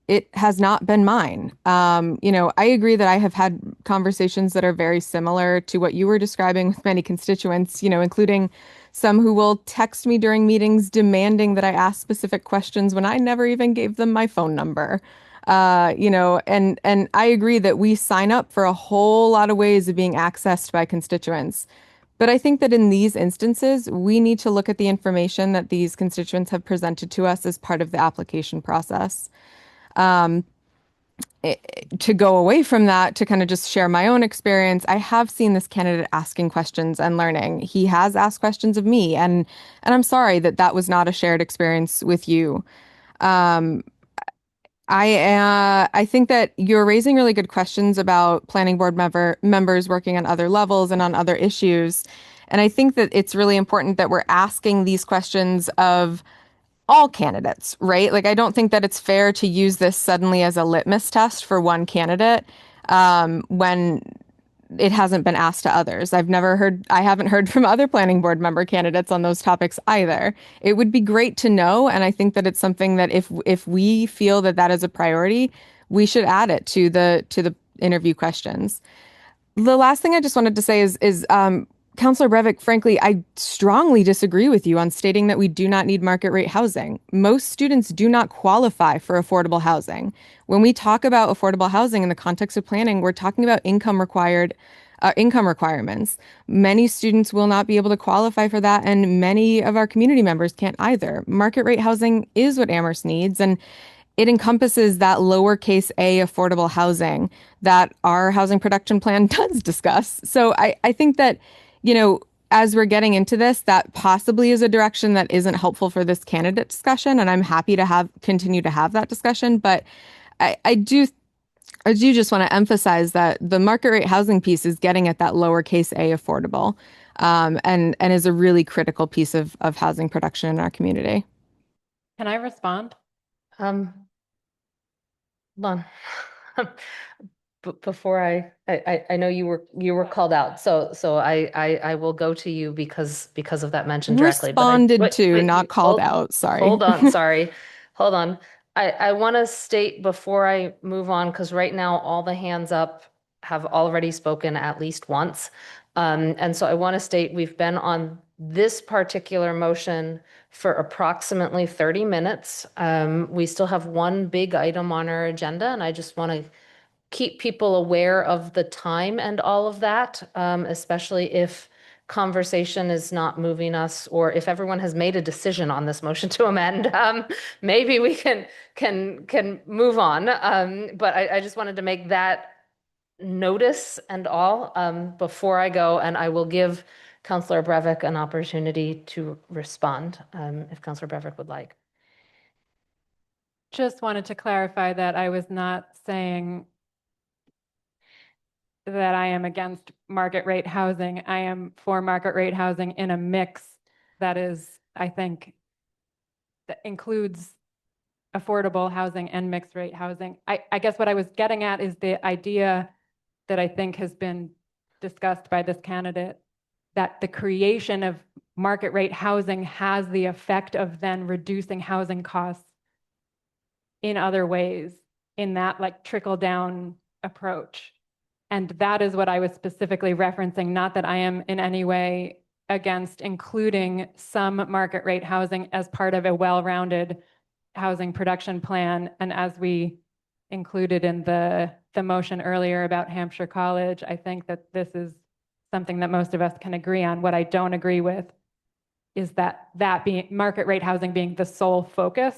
it has not been mine. I agree that I have had conversations that are very similar to what you were describing with many constituents, including some who will text me during meetings demanding that I ask specific questions when I never even gave them my phone number. And I agree that we sign up for a whole lot of ways of being accessed by constituents. But I think that in these instances, we need to look at the information that these constituents have presented to us as part of the application process. To go away from that, to kind of just share my own experience, I have seen this candidate asking questions and learning. He has asked questions of me, and I'm sorry that was not a shared experience with you. I think that you're raising really good questions about planning board members working on other levels and on other issues. And I think that it's really important that we're asking these questions of all candidates, right? Like, I don't think that it's fair to use this suddenly as a litmus test for one candidate, when it hasn't been asked to others. I haven't heard from other planning board member candidates on those topics either. It would be great to know, and I think that it's something that if we feel that that is a priority, we should add it to the interview questions. The last thing I just wanted to say is Councillor Breivik, frankly, I strongly disagree with you on stating that we do not need market rate housing. Most students do not qualify for affordable housing. When we talk about affordable housing in the context of planning, we're talking about income requirements. Many students will not be able to qualify for that, and many of our community members can't either. Market rate housing is what Amherst needs, and it encompasses that lowercase a affordable housing that our housing production plan does discuss. So I think that, as we're getting into this, that possibly is a direction that isn't helpful for this candidate discussion. And I'm happy to continue to have that discussion. But I do just want to emphasize that the market rate housing piece is getting at that lowercase a affordable, and is a really critical piece of housing production in our community.
Can I respond?
Hold on. Before I know you were called out, so I will go to you because of that mention directly.
Responded to, not called out. Sorry.
Hold on. Sorry. Hold on. I want to state before I move on, because right now all the hands up have already spoken at least once. And so I want to state we've been on this particular motion for approximately 30 minutes. We still have one big item on our agenda, and I just want to keep people aware of the time and all of that, especially if conversation is not moving us, or if everyone has made a decision on this motion to amend, maybe we can move on. But I just wanted to make that notice and all before I go, and I will give Councillor Breivik an opportunity to respond if Councillor Breivik would like.
Just wanted to clarify that I was not saying that I am against market rate housing. I am for market rate housing in a mix that is, I think, that includes affordable housing and mixed rate housing. I guess what I was getting at is the idea that I think has been discussed by this candidate, that the creation of market rate housing has the effect of then reducing housing costs in other ways, in that like trickle down approach. And that is what I was specifically referencing, not that I am in any way against including some market rate housing as part of a well-rounded housing production plan. And as we included in the motion earlier about Hampshire College, I think that this is something that most of us can agree on. What I don't agree with is that being market rate housing being the sole focus,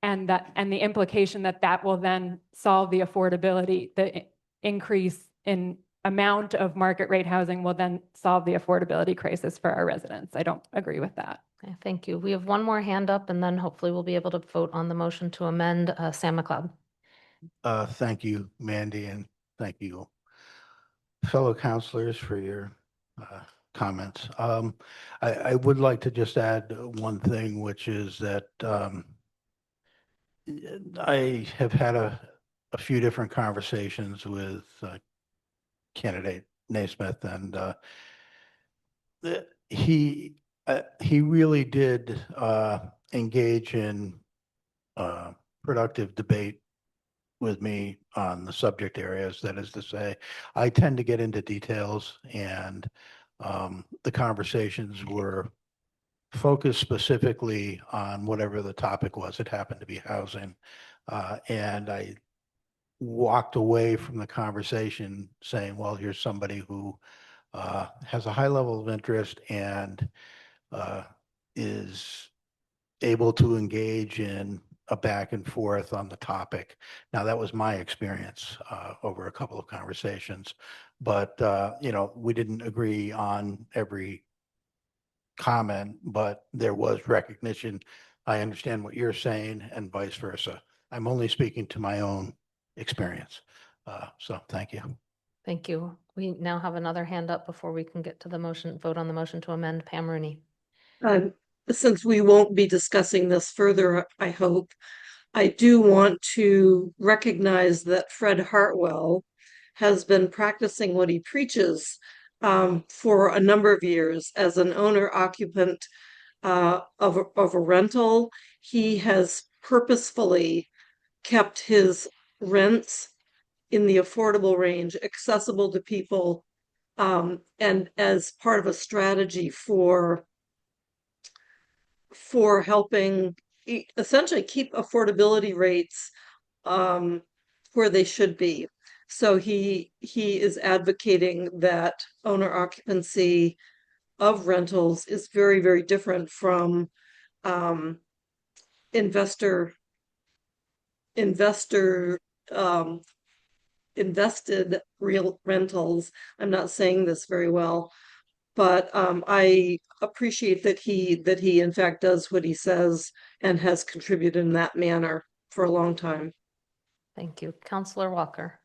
and the implication that will then solve the affordability, the increase in amount of market rate housing will then solve the affordability crisis for our residents. I don't agree with that.
Okay, thank you. We have one more hand up, and then hopefully we'll be able to vote on the motion to amend. Sam McLeod.
Thank you, Mandy, and thank you, fellow counselors, for your comments. I would like to just add one thing, which is that I have had a few different conversations with candidate Naismith, and he really did engage in productive debate with me on the subject areas. That is to say, I tend to get into details, and the conversations were focused specifically on whatever the topic was. It happened to be housing. And I walked away from the conversation saying, well, here's somebody who has a high level of interest and is able to engage in a back and forth on the topic. Now, that was my experience over a couple of conversations, but we didn't agree on every comment, but there was recognition. I understand what you're saying, and vice versa. I'm only speaking to my own experience. So thank you.
Thank you. We now have another hand up before we can get to the motion, vote on the motion to amend. Pam Rooney.
Since we won't be discussing this further, I hope, I do want to recognize that Fred Hartwell has been practicing what he preaches for a number of years as an owner occupant of a rental. He has purposefully kept his rents in the affordable range, accessible to people, and as part of a strategy for helping essentially keep affordability rates where they should be. So he is advocating that owner occupancy of rentals is very, very different from investor invested real rentals. I'm not saying this very well, but I appreciate that he in fact does what he says and has contributed in that manner for a long time.
Thank you. Counselor Walker.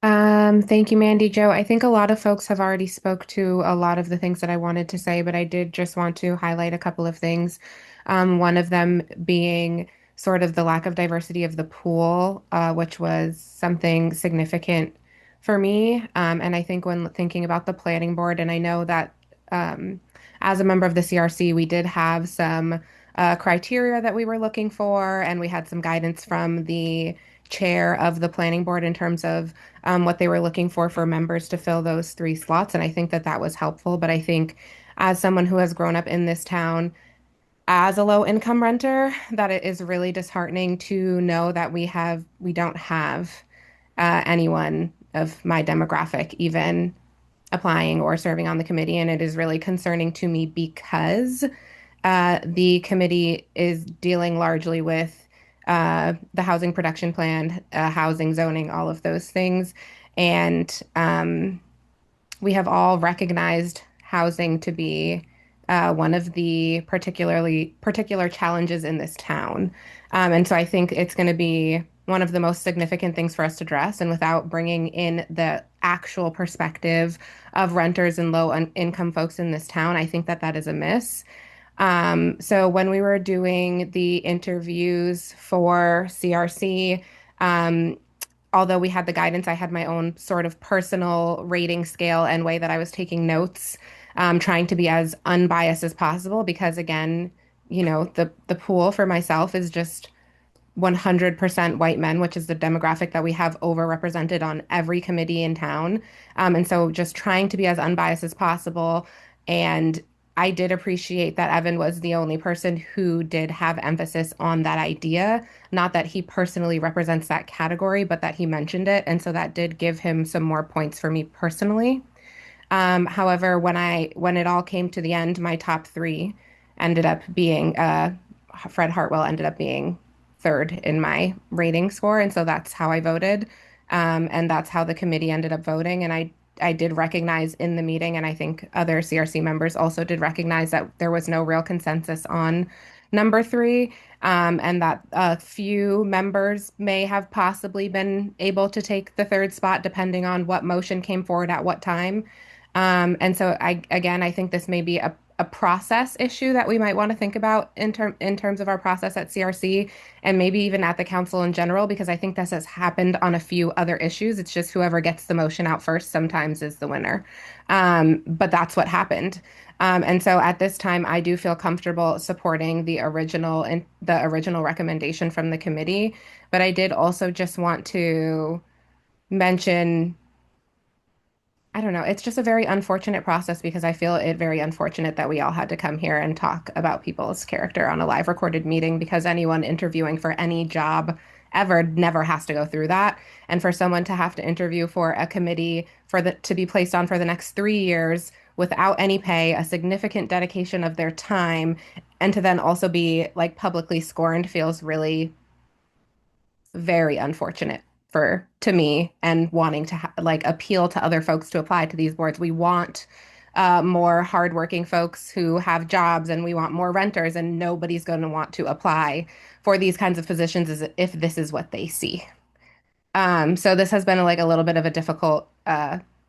Thank you, Mandy Jo. I think a lot of folks have already spoke to a lot of the things that I wanted to say, but I did just want to highlight a couple of things. One of them being sort of the lack of diversity of the pool, which was something significant for me. And I think when thinking about the planning board, and I know that as a member of the CRC, we did have some criteria that we were looking for, and we had some guidance from the chair of the planning board in terms of what they were looking for members to fill those 3 slots. And I think that that was helpful. But I think as someone who has grown up in this town as a low income renter, that it is really disheartening to know that we don't have anyone of my demographic even applying or serving on the committee. And it is really concerning to me because the committee is dealing largely with the housing production plan, housing zoning, all of those things. And we have all recognized housing to be one of the particular challenges in this town. And so I think it's going to be one of the most significant things for us to address. And without bringing in the actual perspective of renters and low income folks in this town, I think that that is a miss. So when we were doing the interviews for CRC, although we had the guidance, I had my own sort of personal rating scale and way that I was taking notes, trying to be as unbiased as possible because again, you know, the pool for myself is just 100% white men, which is the demographic that we have overrepresented on every committee in town. And so just trying to be as unbiased as possible. And I did appreciate that Evan was the only person who did have emphasis on that idea. Not that he personally represents that category, but that he mentioned it. And so that did give him some more points for me personally. However, when it all came to the end, my top 3 ended up being Fred Hartwell ended up being 3rd in my rating score, and so that's how I voted, and that's how the committee ended up voting. And I did recognize in the meeting, and I think other CRC members also did recognize that there was no real consensus on number 3, and that a few members may have possibly been able to take the 3rd spot depending on what motion came forward at what time. And so I think this may be a process issue that we might want to think about in terms of our process at CRC and maybe even at the council in general, because I think this has happened on a few other issues. It's just whoever gets the motion out first sometimes is the winner. But that's what happened. And so at this time, I do feel comfortable supporting the original recommendation from the committee. But I did also just want to mention, I don't know. It's just a very unfortunate process because I feel it very unfortunate that we all had to come here and talk about people's character on a live recorded meeting because anyone interviewing for any job ever never has to go through that. And for someone to have to interview for a committee to be placed on for the next 3 years without any pay, a significant dedication of their time, and to then also be like publicly scorned feels really very unfortunate to me and wanting to like appeal to other folks to apply to these boards. We want more hardworking folks who have jobs, and we want more renters, and nobody's going to want to apply for these kinds of positions as if this is what they see. So this has been like a little bit of a difficult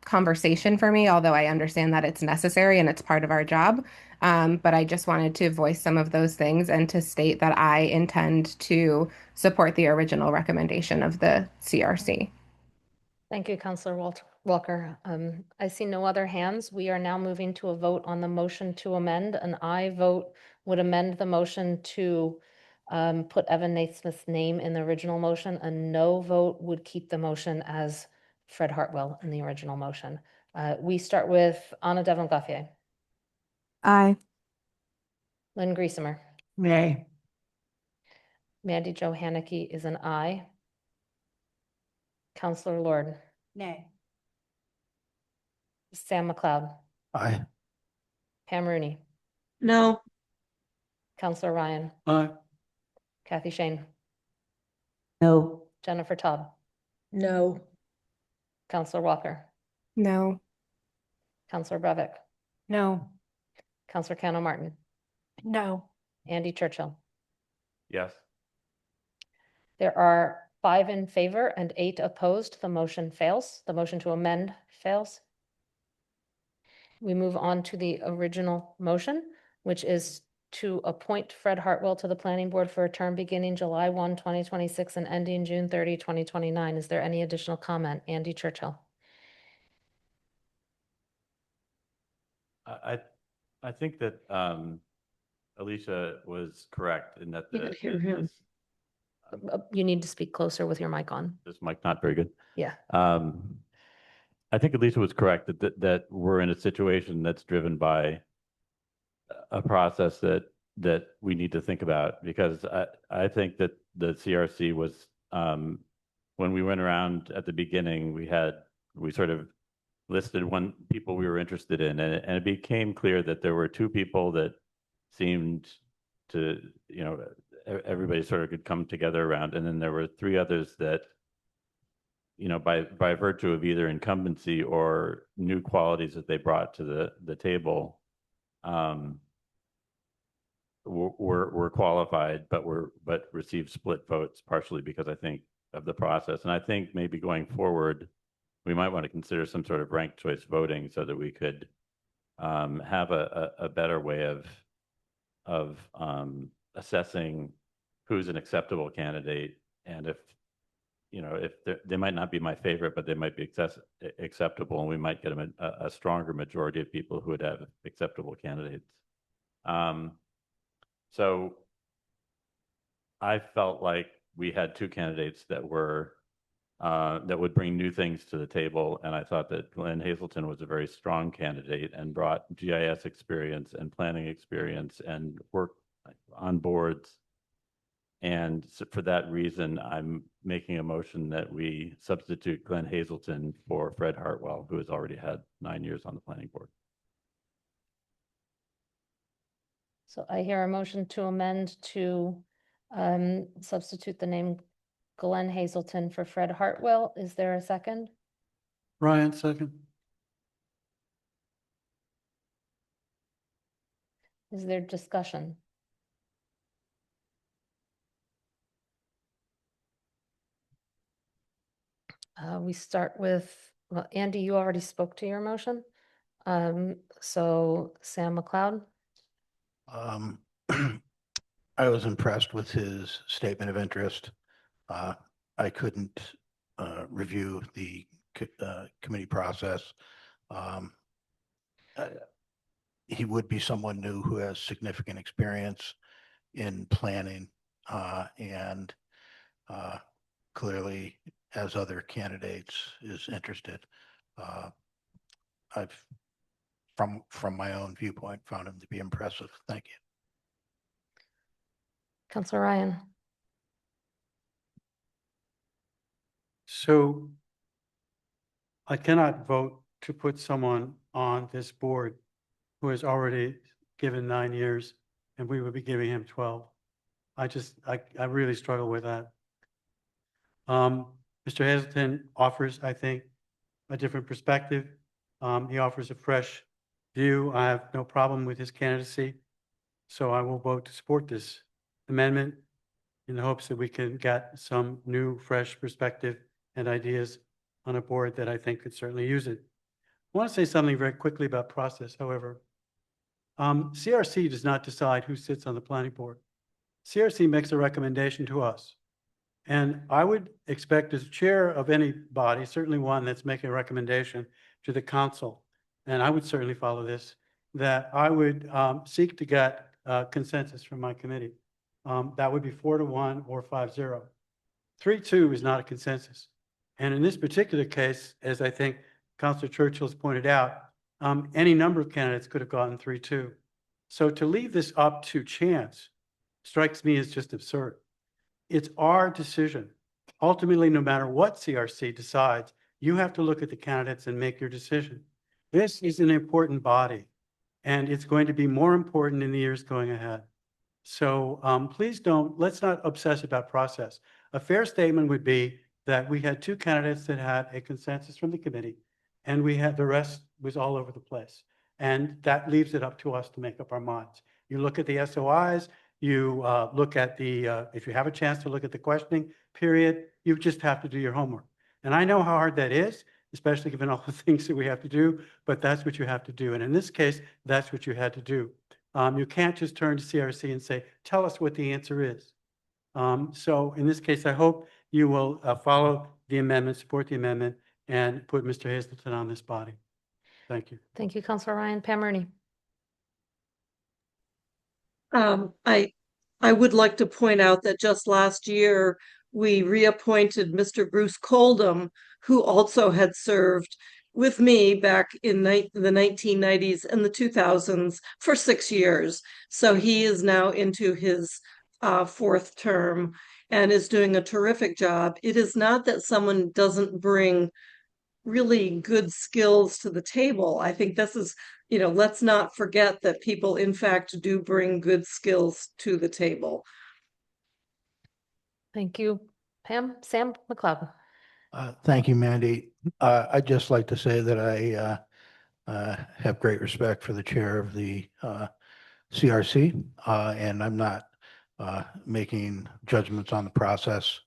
conversation for me, although I understand that it's necessary and it's part of our job. But I just wanted to voice some of those things and to state that I intend to support the original recommendation of the CRC.
Thank you, Councillor Walker. I see no other hands. We are now moving to a vote on the motion to amend. An aye vote would amend the motion to put Evan Naismith's name in the original motion. A no vote would keep the motion as Fred Hartwell in the original motion. We start with Anna Devon Gauthier,
Aye.
Lynn Griesemer,
Nay.
Mandy Jo Haneke is an aye. Councillor Lord,
Nay.
Sam McLeod,
Aye.
Pam Rooney,
No.
Councillor Ryan,
Aye.
Kathy Shane,
No.
Jennifer Taub,
No.
Councillor Walker,
No.
Councillor Brevik,
No.
Councillor Cano Martin,
No.
Andy Churchill.
Yes.
There are 5 in favor and 8 opposed. The motion fails. The motion to amend fails. We move on to the original motion, which is to appoint Fred Hartwell to the planning board for a term beginning July 1, 2026 and ending June 30, 2029. Is there any additional comment? Andy Churchill.
I think that Alicia was correct in that
Can't hear him.
You need to speak closer with your mic on.
this mic not very good.
Yeah.
I think Alicia was correct that we're in a situation that's driven by a process that we need to think about, because I think that the CRC was when we went around at the beginning, we sort of listed people we were interested in, and it became clear that there were 2 people that seemed to, everybody sort of could come together around, and then there were 3 others that, by virtue of either incumbency or new qualities that they brought to the table, were qualified, but received split votes, partially because I think of the process. And I think maybe going forward, we might want to consider some sort of ranked choice voting so that we could have a better way of assessing who's an acceptable candidate, and if they might not be my favorite, but they might be acceptable, and we might get a stronger majority of people who would have acceptable candidates. So I felt like we had 2 candidates that would bring new things to the table, and I thought that Glenn Hazelton was a very strong candidate and brought GIS experience and planning experience and work on boards. And so for that reason, I'm making a motion that we substitute Glenn Hazelton for Fred Hartwell, who has already had 9 years on the planning board.
So I hear a motion to amend to substitute the name Glenn Hazelton for Fred Hartwell. Is there a second?
Ryan, second.
Is there discussion? We start with, well, Andy, you already spoke to your motion. So Sam McLeod,
I was impressed with his statement of interest. I couldn't review the committee process. He would be someone new who has significant experience in planning and clearly, as other candidates, is interested. I've, from my own viewpoint, found him to be impressive. Thank you.
Councillor Ryan.
So I cannot vote to put someone on this board who has already given 9 years, and we would be giving him 12. I really struggle with that. Mr. Hazelton offers, I think, a different perspective. He offers a fresh view. I have no problem with his candidacy, so I will vote to support this amendment in the hopes that we can get some new, fresh perspective and ideas on a board that I think could certainly use it. I want to say something very quickly about process, however. CRC does not decide who sits on the planning board. CRC makes a recommendation to us, And I would expect as chair of any body, certainly one that's making a recommendation to the council, and I would certainly follow this, that I would seek to get consensus from my committee. That would be 4-1 or 5-0. 3-2 is not a consensus. And in this particular case, as I think Councilor Churchill's pointed out, any number of candidates could have gotten 3-2. So to leave this up to chance strikes me as just absurd. It's our decision. Ultimately, no matter what CRC decides, you have to look at the candidates and make your decision. This is an important body, and it's going to be more important in the years going ahead. So please let's not obsess about process. A fair statement would be that we had 2 candidates that had a consensus from the committee, and the rest was all over the place. And that leaves it up to us to make up our minds. You look at the SOIs, you look at if you have a chance to look at the questioning period, you just have to do your homework. And I know how hard that is, especially given all the things that we have to do, but that's what you have to do. And in this case, that's what you had to do. You can't just turn to CRC and say, tell us what the answer is. So in this case, I hope you will follow the amendment, support the amendment, and put Mr. Hazelton on this body. Thank you.
Thank you, Councilor Ryan. Pam Rooney.
I would like to point out that just last year, we reappointed Mr. Bruce Coldham, who also had served with me back in the 1990s and the 2000s for 6 years. So he is now into his 4th term and is doing a terrific job. It is not that someone doesn't bring really good skills to the table. I think this is, let's not forget that people in fact do bring good skills to the table.
Thank you, Pam. Sam McLeod.
Thank you, Mandy. I'd just like to say that I have great respect for the chair of the CRC, and I'm not making judgments on the process.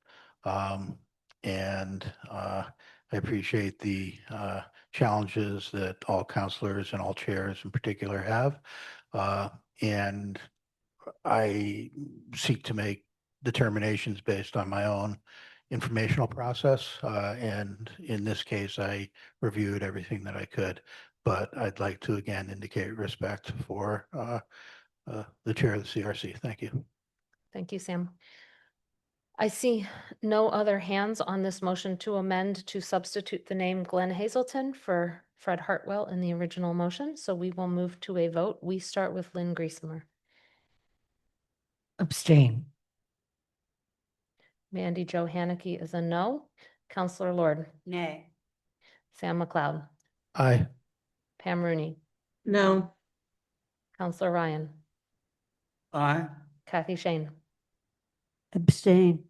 And I appreciate the challenges that all counselors and all chairs in particular have. And I seek to make determinations based on my own informational process. And in this case, I reviewed everything that I could. But I'd like to again indicate respect for the chair of the CRC. Thank you.
Thank you, Sam. I see no other hands on this motion to amend to substitute the name Glenn Hazelton for Fred Hartwell in the original motion. So we will move to a vote. We start with Lynn Griesemer.
Abstain.
Mandy Jo Haneke is a no. Councilor Lord.
Nay.
Sam McLeod.
Aye.
Pam Rooney.
No.
Councilor Ryan.
Aye.
Kathy Shane.
Abstain.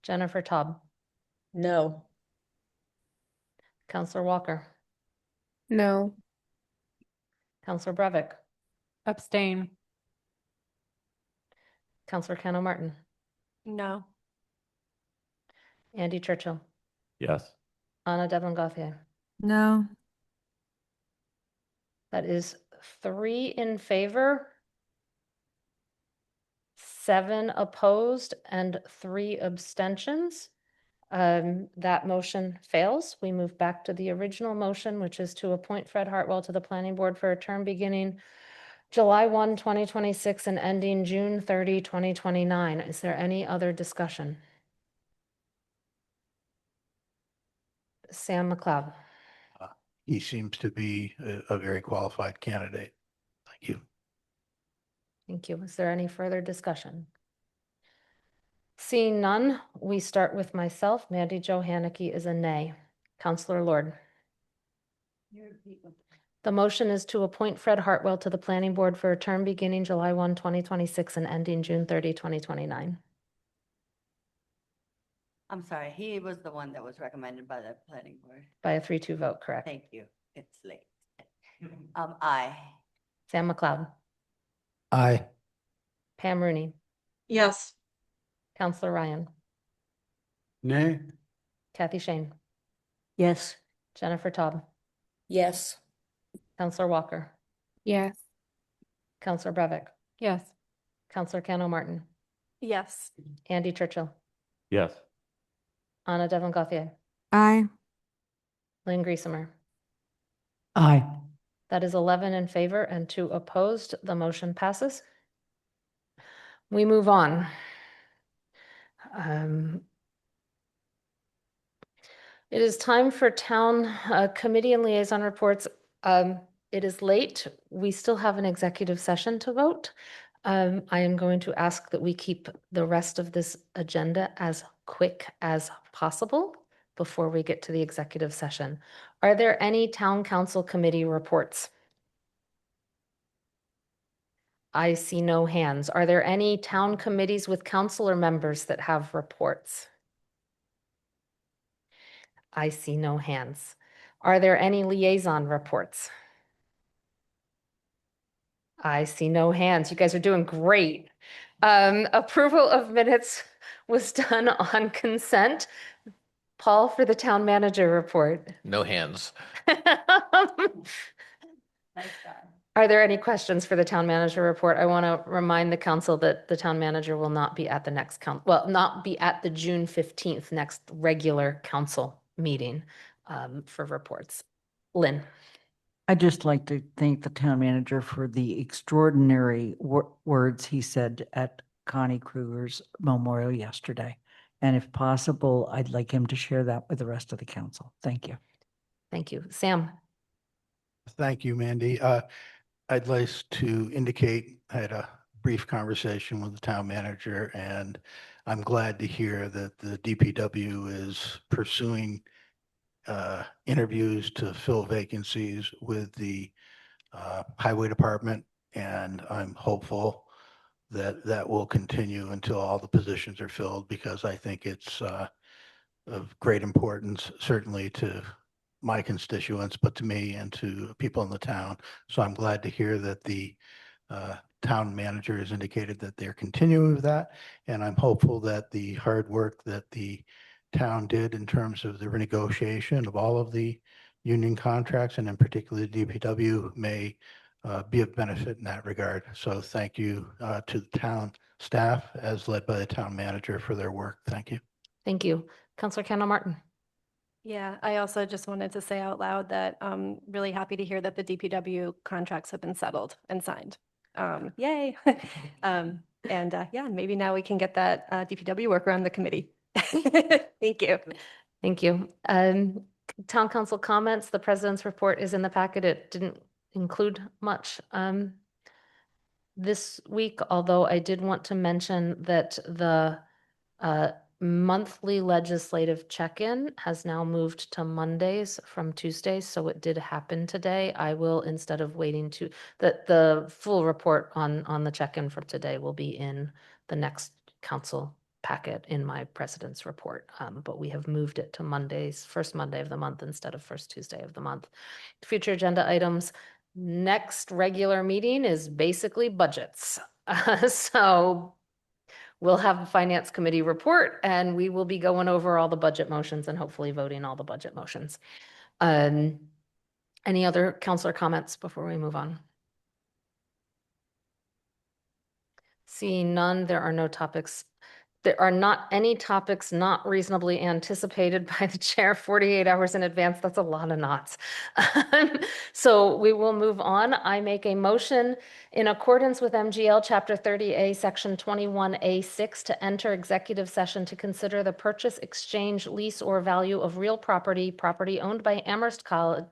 Jennifer Taub.
No.
Councilor Walker.
No.
Councilor Brevik.
Abstain.
Councilor Cano Martin.
No.
Andy Churchill.
Yes.
Anna Devlin Gauthier.
No.
That is 3 in favor, 7 opposed, and 3 abstentions. That motion fails. We move back to the original motion, which is to appoint Fred Hartwell to the Planning Board for a term beginning July 1, 2026 and ending June 30, 2029. Is there any other discussion? Sam McLeod.
He seems to be a very qualified candidate. Thank you.
Thank you. Is there any further discussion? Seeing none, we start with myself. Mandy Jo Haneke is a nay. Councilor Lord. The motion is to appoint Fred Hartwell to the Planning Board for a term beginning July 1, 2026 and ending June 30, 2029.
I'm sorry, he was the one that was recommended by the planning board.
By a 3-2 vote, correct?
Thank you. It's late. Aye.
Sam McLeod.
Aye.
Pam Rooney.
Yes.
Councilor Ryan.
Nay.
Kathy Shane.
Yes.
Jennifer Taub.
Yes.
Councilor Walker.
Yes.
Councilor Brevik.
Yes.
Councilor Cano Martin.
Yes.
Andy Churchill,
Yes.
Anna Devon Gauthier,
Aye.
Lynn Griesemer.
Aye.
That is 11 in favor and 2 opposed. The motion passes. We move on. It is time for town committee and liaison reports. It is late. We still have an executive session to vote. I am going to ask that we keep the rest of this agenda as quick as possible before we get to the executive session. Are there any town council committee reports? I see no hands. Are there any town committees with councilor members that have reports? I see no hands. Are there any liaison reports? I see no hands. You guys are doing great. Approval of minutes was done on consent. Paul, for the town manager report.
No hands.
Are there any questions for the town manager report? I want to remind the council that the town manager will not be at the next not be at the June 15th next regular council meeting for reports. Lynn.
I'd just like to thank the town manager for the extraordinary words he said at Connie Kruger's memorial yesterday. And if possible, I'd like him to share that with the rest of the council. Thank you.
Thank you. Sam.
Thank you, Mandy. I'd like to indicate I had a brief conversation with the town manager, and I'm glad to hear that the DPW is pursuing interviews to fill vacancies with the highway department, and I'm hopeful that that will continue until all the positions are filled, because I think it's of great importance, certainly to my constituents, but to me and to people in the town. So I'm glad to hear that the town manager has indicated that they're continuing with that. And I'm hopeful that the hard work that the town did in terms of the renegotiation of all of the union contracts, and in particular the DPW, may be of benefit in that regard. So thank you to the town staff as led by the town manager for their work. Thank you.
Thank you. Councilor Kendall Martin.
Yeah, I also just wanted to say out loud that I'm really happy to hear that the DPW contracts have been settled and signed. Yay. Yeah, maybe now we can get that DPW work around the committee. Thank you.
Thank you. Town council comments. The president's report is in the packet. It didn't include much this week, although I did want to mention that the monthly legislative check-in has now moved to Mondays from Tuesdays, so it did happen today. I will, instead of waiting to, the full report on the check-in from today will be in the next council packet in my president's report, but we have moved it to Mondays, first Monday of the month instead of first Tuesday of the month. Future agenda items. Next regular meeting is basically budgets. So we'll have a finance committee report, and we will be going over all the budget motions and hopefully voting all the budget motions. Any other councilor comments before we move on? Seeing none, there are no topics. There are not any topics not reasonably anticipated by the chair 48 hours in advance. That's a lot of knots. So we will move on. I make a motion in accordance with MGL Chapter 30A, Section 21A6, to enter executive session to consider the purchase, exchange, lease, or value of real property owned by Amherst College,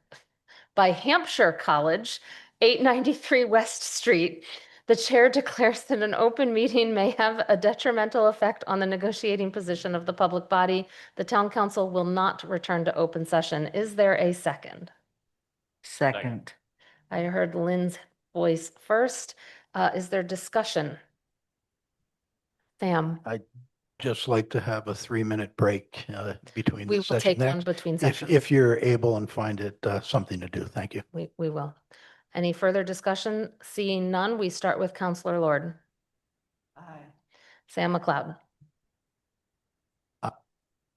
by Hampshire College, 893 West Street. The chair declares that an open meeting may have a detrimental effect on the negotiating position of the public body. The town council will not return to open session. Is there a second?
Second.
I heard Lynn's voice first. Is there discussion? Sam?
I'd just like to have a 3-minute break between
We
the
will
session
take one
next,
between sessions.
if you're able and find it something to do. Thank you.
We will. Any further discussion? Seeing none, we start with Councilor Lord.
Aye.
Sam McLeod.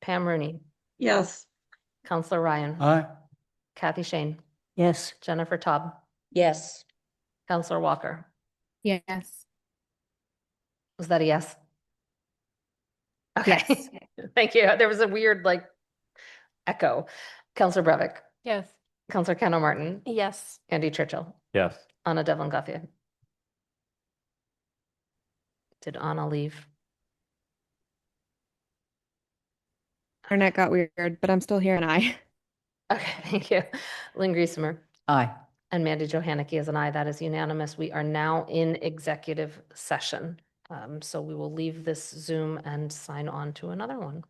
Pam Rooney.
Yes.
Councilor Ryan.
Aye.
Kathy Shane.
Yes.
Jennifer Taub.
Yes.
Councilor Walker.
Yes.
Was that a yes? Okay, thank you. There was a weird like echo. Counselor Brevik,
Yes.
Counselor Kendall Martin,
Yes.
Andy Churchill,
Yes.
Anna Devlin Gauthier. Did Anna leave?
Internet got weird, but I'm still here and I.
Okay, thank you. Lynn Griesemer.
Aye.
And Mandy Johanicky is an aye. That is unanimous. We are now in executive session. So we will leave this Zoom and sign on to another one.